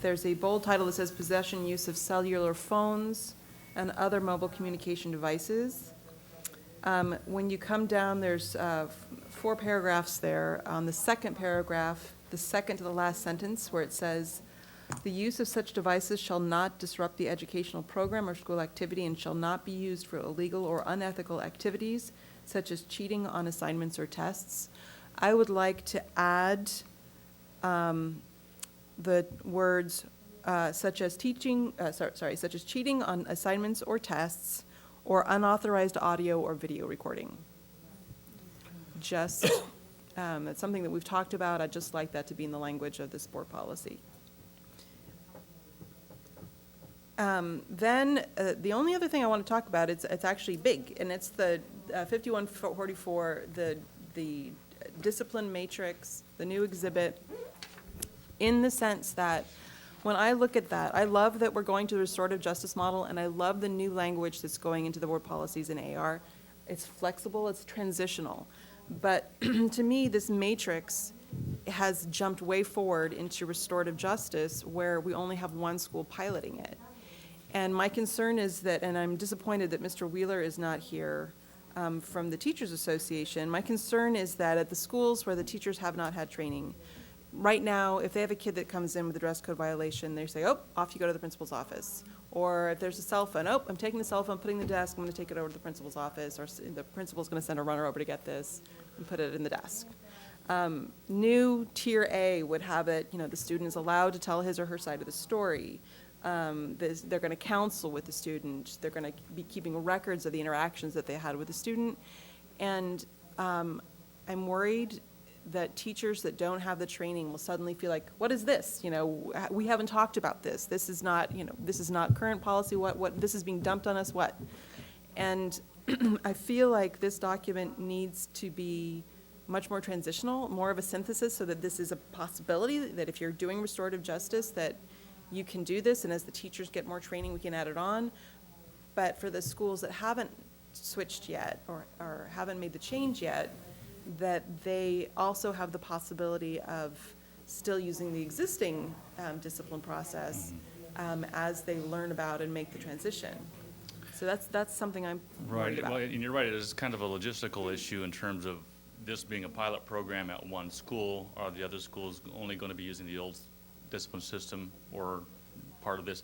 there's a bold title that says possession, use of cellular phones and other mobile communication devices. When you come down, there's 4 paragraphs there. On the second paragraph, the second to the last sentence, where it says, the use of such devices shall not disrupt the educational program or school activity and shall not be used for illegal or unethical activities, such as cheating on assignments or tests. I would like to add the words such as teaching, such as cheating on assignments or tests, or unauthorized audio or video recording. Just, it's something that we've talked about. I'd just like that to be in the language of this board policy. Then the only other thing I want to talk about, it's actually big, and it's the 5144, the discipline matrix, the new exhibit, in the sense that when I look at that, I love that we're going to the restorative justice model, and I love the new language that's going into the board policies in AR. It's flexible, it's transitional. But to me, this matrix has jumped way forward into restorative justice, where we only have one school piloting it. And my concern is that, and I'm disappointed that Mr. Wheeler is not here from the Teachers Association. My concern is that at the schools where the teachers have not had training, right now, if they have a kid that comes in with a dress code violation, they say, oh, off you go to the principal's office. Or if there's a cell phone, oh, I'm taking the cell phone, putting it in the desk, I'm going to take it over to the principal's office, or the principal's going to send a runner over to get this and put it in the desk. New Tier A would have it, the student is allowed to tell his or her side of the story. They're going to counsel with the student. They're going to be keeping records of the interactions that they had with the student. And I'm worried that teachers that don't have the training will suddenly feel like, what is this? We haven't talked about this. This is not, this is not current policy. What this is being dumped on us, what? And I feel like this document needs to be much more transitional, more of a synthesis, so that this is a possibility, that if you're doing restorative justice, that you can do this, and as the teachers get more training, we can add it on. But for the schools that haven't switched yet, or haven't made the change yet, that they also have the possibility of still using the existing discipline process as they learn about and make the transition. So that's something I'm worried about. Well, and you're right, it is kind of a logistical issue in terms of this being a pilot program at one school. Are the other schools only going to be using the old discipline system or part of this?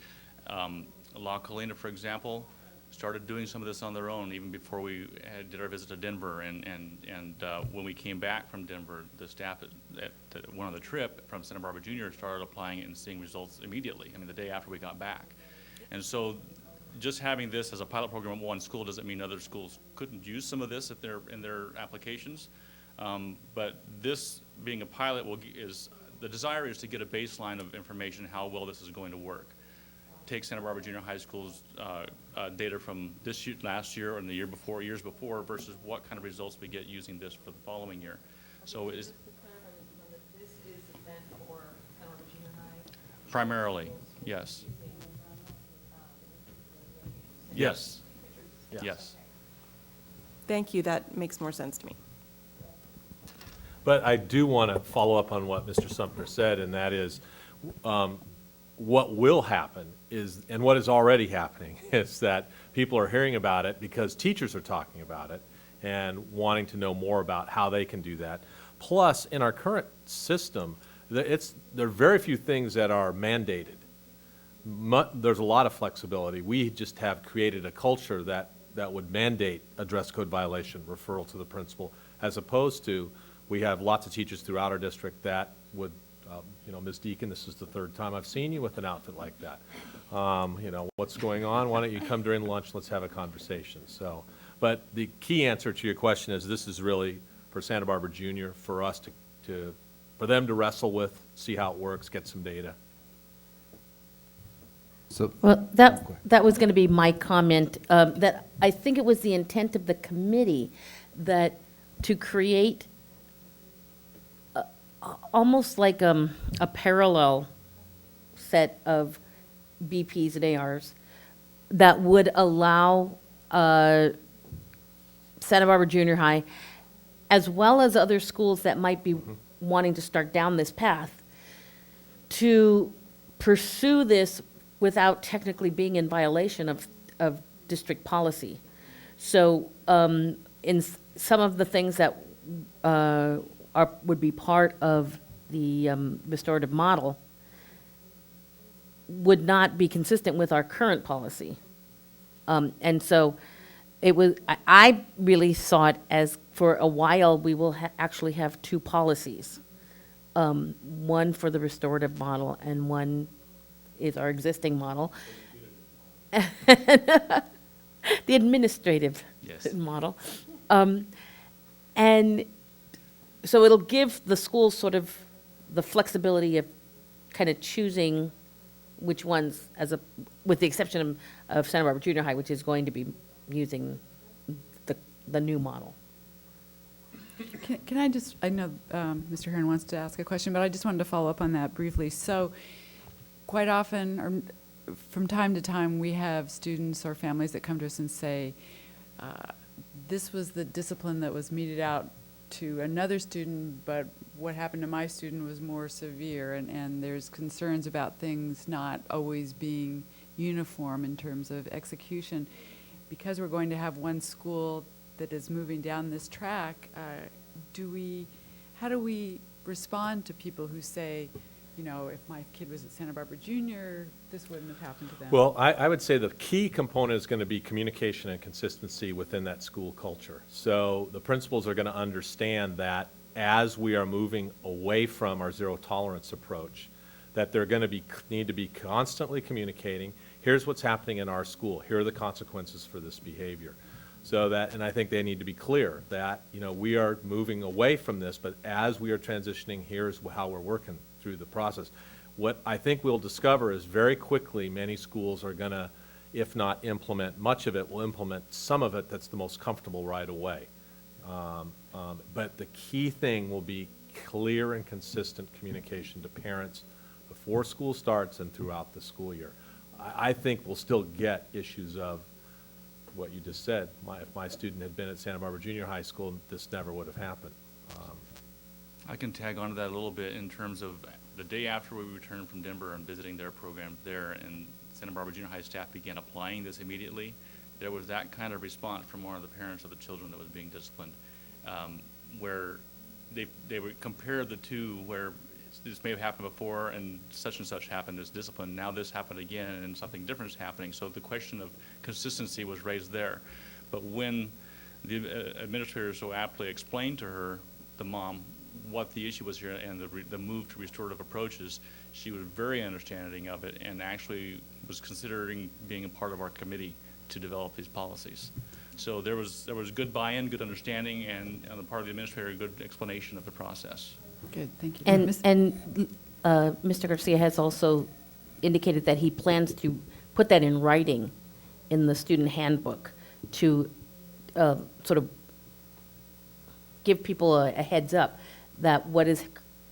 La Colina, for example, started doing some of this on their own even before we did our visit to Denver. And when we came back from Denver, the staff that went on the trip from Santa Barbara Junior started applying it and seeing results immediately. I mean, the day after we got back. And so just having this as a pilot program at one school doesn't mean other schools couldn't use some of this if they're in their applications. But this being a pilot the desire is to get a baseline of information how well this is going to work. Take Santa Barbara Junior High School's data from this year, last year, and the year before, years before, versus what kind of results we get using this for the following year. So is This is meant for Santa Barbara Junior High? primarily, yes. Yes. Yes. Thank you, that makes more sense to me. But I do want to follow up on what Mr. Sumter said, and that is, what will happen is, and what is already happening, is that people are hearing about it because teachers are talking about it and wanting to know more about how they can do that. Plus, in our current system, there are very few things that are mandated. There's a lot of flexibility. We just have created a culture that would mandate a dress code violation, referral to the principal, as opposed to we have lots of teachers throughout our district that would, Ms. Deacon, this is the third time I've seen you with an outfit like that. What's going on? Why don't you come during lunch? Let's have a conversation. So, but the key answer to your question is this is really for Santa Barbara Junior, for us for them to wrestle with, see how it works, get some data. So, Well, that was going to be my comment, that I think it was the intent of the committee that to create almost like a parallel set of BPs and ARs that would allow Santa Barbara Junior High, as well as other schools that might be wanting to start down this path, to pursue this without technically being in violation of district policy. So in some of the things that would be part of the restorative model would not be consistent with our current policy. And so I really saw it as, for a while, we will actually have two policies. One for the restorative model, and one is our existing model. The administrative model. And so it'll give the schools sort of the flexibility of kind of choosing which ones, with the exception of Santa Barbara Junior High, which is going to be using the new model. Can I just, I know Mr. Heron wants to ask a question, but I just wanted to follow up on that briefly. So quite often, or from time to time, we have students or families that come to us and say, this was the discipline that was meted out to another student, but what happened to my student was more severe, and there's concerns about things not always being uniform in terms of execution. Because we're going to have one school that is moving down this track, how do we respond to people who say, you know, if my kid was at Santa Barbara Junior, this wouldn't have happened to them? Well, I would say the key component is going to be communication and consistency within that school culture. So the principals are going to understand that as we are moving away from our zero tolerance approach, that they're going to need to be constantly communicating, here's what's happening in our school, here are the consequences for this behavior. So that, and I think they need to be clear that, you know, we are moving away from this, but as we are transitioning, here's how we're working through the process. What I think we'll discover is very quickly many schools are going to, if not implement much of it, will implement some of it that's the most comfortable right away. But the key thing will be clear and consistent communication to parents before school starts and throughout the school year. I think we'll still get issues of what you just said. If my student had been at Santa Barbara Junior High School, this never would have happened. I can tag on to that a little bit in terms of the day after we returned from Denver and visiting their program there, and Santa Barbara Junior High staff began applying this immediately. There was that kind of response from one of the parents of the children that was being disciplined, where they would compare the two, where this may have happened before and such happened as discipline. Now this happened again and something different is happening. So the question of consistency was raised there. But when the administrator so aptly explained to her, the mom, what the issue was here and the move to restorative approaches, she was very understanding of it and actually was considering being a part of our committee to develop these policies. So there was good buy-in, good understanding, and on the part of the administrator, a good explanation of the process. Good, thank you. And Mr. Garcia has also indicated that he plans to put that in writing in the student handbook to sort of give people a heads up that what is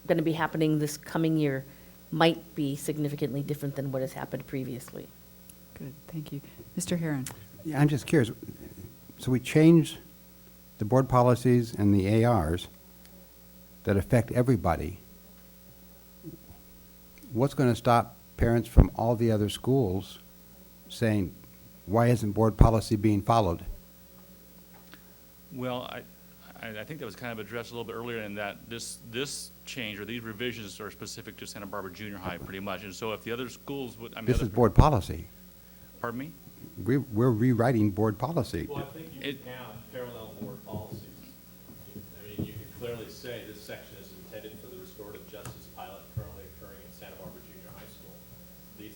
going to be happening this coming year might be significantly different than what has happened previously. Good, thank you. Mr. Heron. Yeah, I'm just curious. So we changed the board policies and the ARs that affect everybody. What's going to stop parents from all the other schools saying, why isn't board policy being followed? Well, I think that was kind of addressed a little bit earlier in that this change or these revisions are specific to Santa Barbara Junior High pretty much. And so if the other schools would, I mean. This is board policy. Pardon me? We're rewriting board policy. Well, I think you can have parallel board policies. I mean, you could clearly say this section is intended for the restorative justice pilot currently occurring in Santa Barbara Junior High School.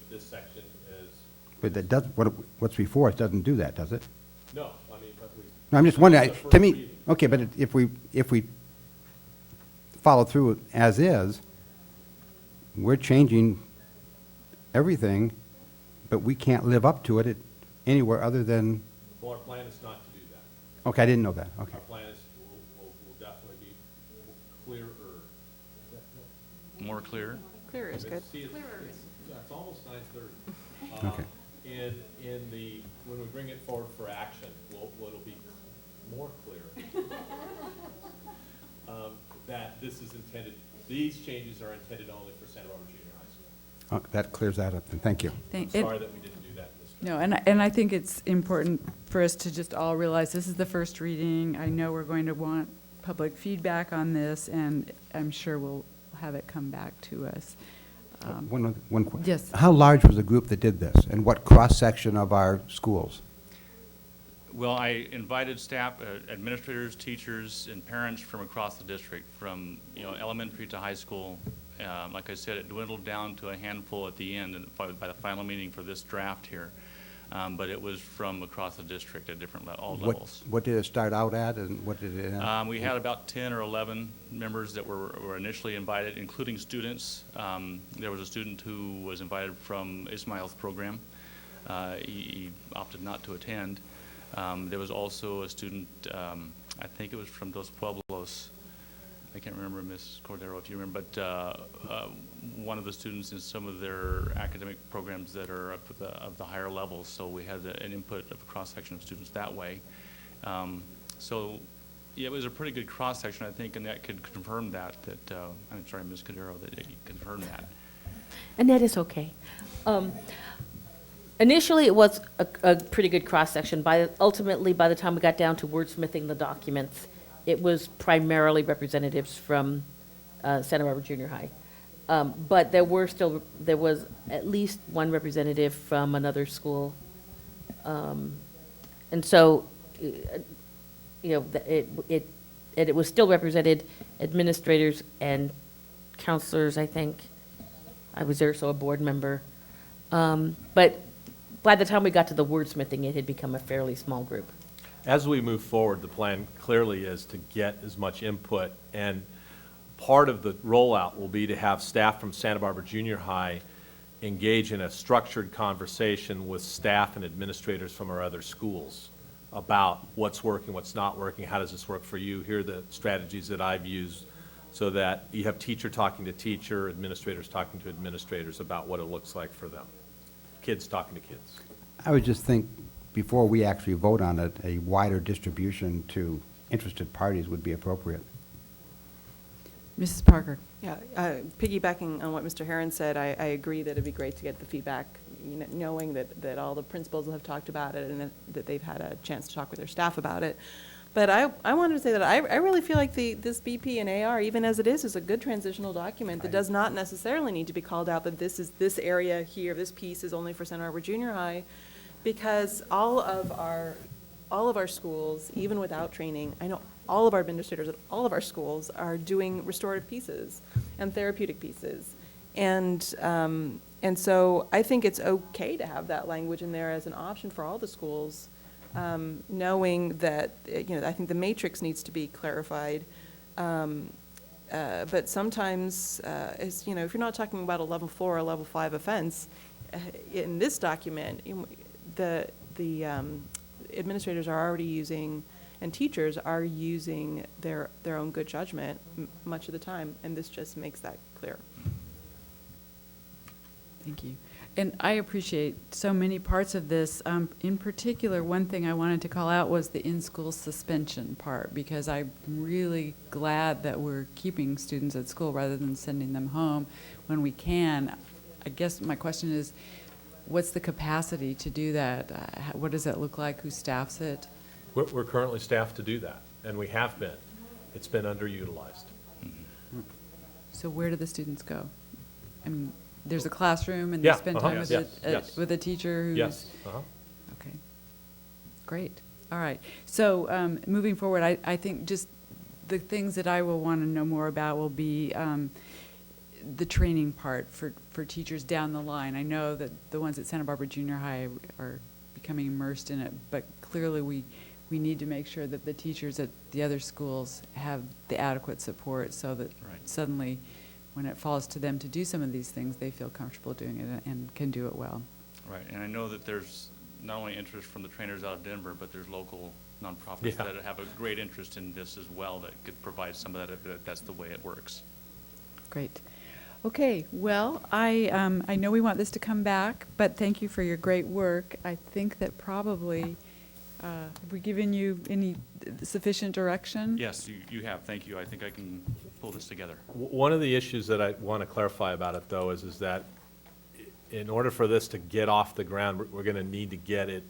This section is. But that does, what's before it doesn't do that, does it? No, I mean, but we. No, I'm just wondering, to me, okay, but if we follow through as is, we're changing everything, but we can't live up to it anywhere other than. Well, our plan is not to do that. Okay, I didn't know that, okay. Our plan is, clearer. More clear? Clearer is good. See, it's almost 9:30. Okay. When we bring it forward for action, it'll be more clear. That this is intended, these changes are intended only for Santa Barbara Junior High School. That clears that up, then. Thank you. I'm sorry that we didn't do that in this. No, and I think it's important for us to just all realize this is the first reading. I know we're going to want public feedback on this, and I'm sure we'll have it come back to us. One question. Yes. How large was the group that did this, and what cross-section of our schools? Well, I invited staff, administrators, teachers, and parents from across the district, from elementary to high school. Like I said, it dwindled down to a handful at the end, and by the final meeting for this draft here. But it was from across the district at different all levels. What did it start out at, and what did it end? We had about 10 or 11 members that were initially invited, including students. There was a student who was invited from Ismail's program. He opted not to attend. There was also a student, I think it was from Dos Pueblos. I can't remember, Ms. Cordero, if you remember, but one of the students in some of their academic programs that are of the higher levels. So we had an input of a cross-section of students that way. So yeah, it was a pretty good cross-section, I think, and that could confirm that I'm sorry, Ms. Cordero, that it confirmed that. And that is okay. Initially, it was a pretty good cross-section. Ultimately, by the time we got down to wordsmithing the documents, it was primarily representatives from Santa Barbara Junior High. But there was at least one representative from another school. And so, it was still represented administrators and counselors, I think. I was there, so a board member. But by the time we got to the wordsmithing, it had become a fairly small group. As we move forward, the plan clearly is to get as much input, and part of the rollout will be to have staff from Santa Barbara Junior High engage in a structured conversation with staff and administrators from our other schools about what's working, what's not working, how does this work for you, here are the strategies that I've used, so that you have teacher talking to teacher, administrators talking to administrators about what it looks like for them, kids talking to kids. I would just think, before we actually vote on it, a wider distribution to interested parties would be appropriate. Mrs. Parker? Yeah, piggybacking on what Mr. Herron said, I agree that it'd be great to get the feedback, knowing that all the principals have talked about it and that they've had a chance to talk with their staff about it. But I wanted to say that I really feel like this BP and AR, even as it is a good transitional document that does not necessarily need to be called out that this area here, this piece is only for Santa Barbara Junior High, because all of our schools, even without training, I know all of our administrators at all of our schools are doing restorative pieces and therapeutic pieces. And so I think it's okay to have that language in there as an option for all the schools, knowing that, I think the matrix needs to be clarified. But sometimes, if you're not talking about a level 4 or level 5 offense, in this document, the administrators are already using, and teachers are using their own good judgment much of the time, and this just makes that clear. Thank you. And I appreciate so many parts of this. In particular, one thing I wanted to call out was the in-school suspension part, because I'm really glad that we're keeping students at school rather than sending them home when we can. I guess my question is, what's the capacity to do that? What does that look like? Who staffs it? We're currently staffed to do that, and we have been. It's been underutilized. So where do the students go? I mean, there's a classroom and Yeah, they spend time with, yes. with a teacher who's... Yes. Okay. Great. All right. So moving forward, I think just the things that I will want to know more about will be the training part for teachers down the line. I know that the ones at Santa Barbara Junior High are becoming immersed in it, but clearly we need to make sure that the teachers at the other schools have the adequate support so that suddenly when it falls to them to do some of these things, they feel comfortable doing it and can do it well. Right, and I know that there's not only interest from the trainers out of Denver, but there's local nonprofits Yeah. that have a great interest in this as well that could provide some of that if that's the way it works. Great. Okay, well, I know we want this to come back, but thank you for your great work. I think that probably, have we given you any sufficient direction? Yes, you have. Thank you. I think I can pull this together. One of the issues that I want to clarify about it, though, is that in order for this to get off the ground, we're going to need to get it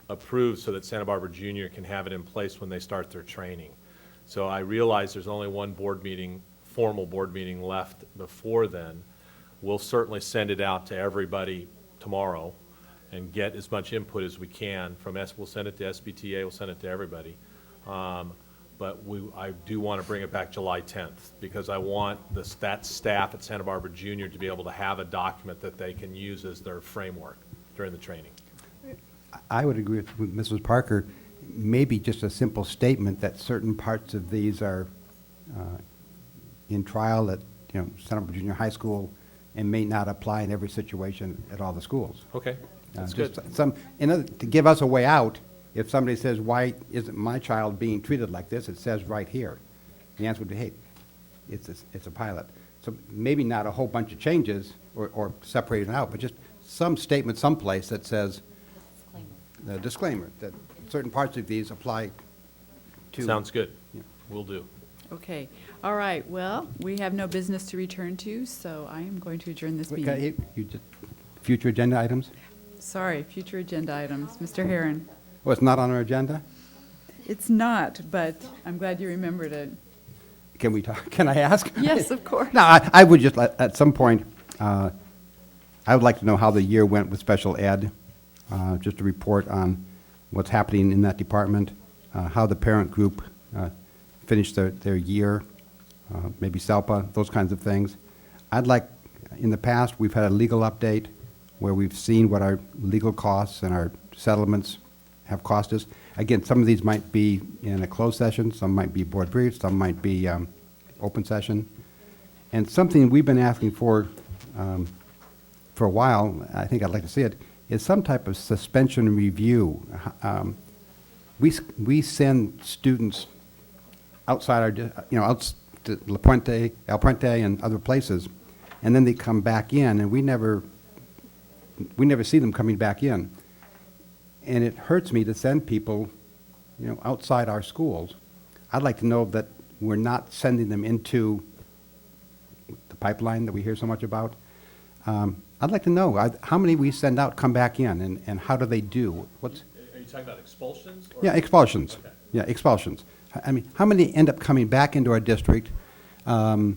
approved so that Santa Barbara Junior can have it in place when they start their training. So I realize there's only one board meeting, formal board meeting left before then. We'll certainly send it out to everybody tomorrow and get as much input as we can from we'll send it to SBTA, we'll send it to everybody. But I do want to bring it back July 10th because I want that staff at Santa Barbara Junior to be able to have a document that they can use as their framework during the training. I would agree with Mrs. Parker, maybe just a simple statement that certain parts of these are in trial at, Santa Barbara Junior High School and may not apply in every situation at all the schools. Okay, that's good. To give us a way out, if somebody says, why isn't my child being treated like this, it says right here. The answer would be, hey, it's a pilot. So maybe not a whole bunch of changes or separating out, but just some statement someplace that says, the disclaimer, that certain parts of these apply to. Sounds good. Yeah. Will do. Okay, all right, well, we have no business to return to, so I am going to adjourn this meeting. Future agenda items? Sorry, future agenda items. Mr. Herron? Oh, it's not on our agenda? It's not, but I'm glad you remembered it. Can we talk? Can I ask? Yes, of course. No, I would just, at some point, I would like to know how the year went with special ed, just a report on what's happening in that department, how the parent group finished their year, maybe SELPA, those kinds of things. I'd like, in the past, we've had a legal update where we've seen what our legal costs and our settlements have cost us. Again, some of these might be in a closed session, some might be board briefs, some might be open session. And something we've been asking for a while, I think I'd like to see it, is some type of suspension review. We send students outside our, out to La Puente, El Puente, and other places, and then they come back in, and we never see them coming back in. And it hurts me to send people, outside our schools. I'd like to know that we're not sending them into the pipeline that we hear so much about. I'd like to know how many we send out come back in, and how do they do? Are you talking about expulsions? Yeah, expulsions. Okay. Yeah, expulsions. I mean, how many end up coming back into our district? And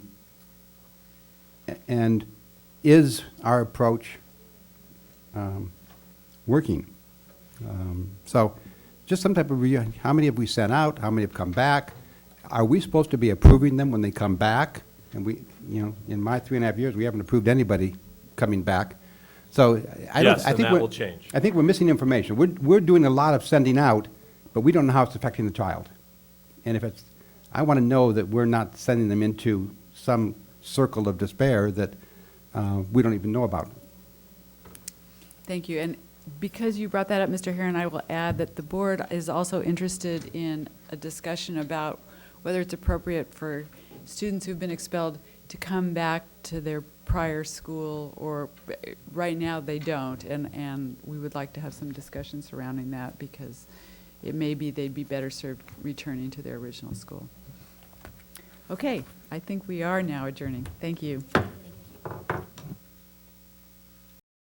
is our approach working? So just some type of review. How many have we sent out? How many have come back? Are we supposed to be approving them when they come back? And we, in my 3.5 years, we haven't approved anybody coming back. So I think that will change. I think we're missing information. We're doing a lot of sending out, but we don't know how it's affecting the child. And I want to know that we're not sending them into some circle of despair that we don't even know about. Thank you. And because you brought that up, Mr. Herron, I will add that the board is also interested in a discussion about whether it's appropriate for students who've been expelled to come back to their prior school, or right now they don't, and we would like to have some discussion surrounding that because it may be they'd be better served returning to their original school. Okay, I think we are now adjourning. Thank you.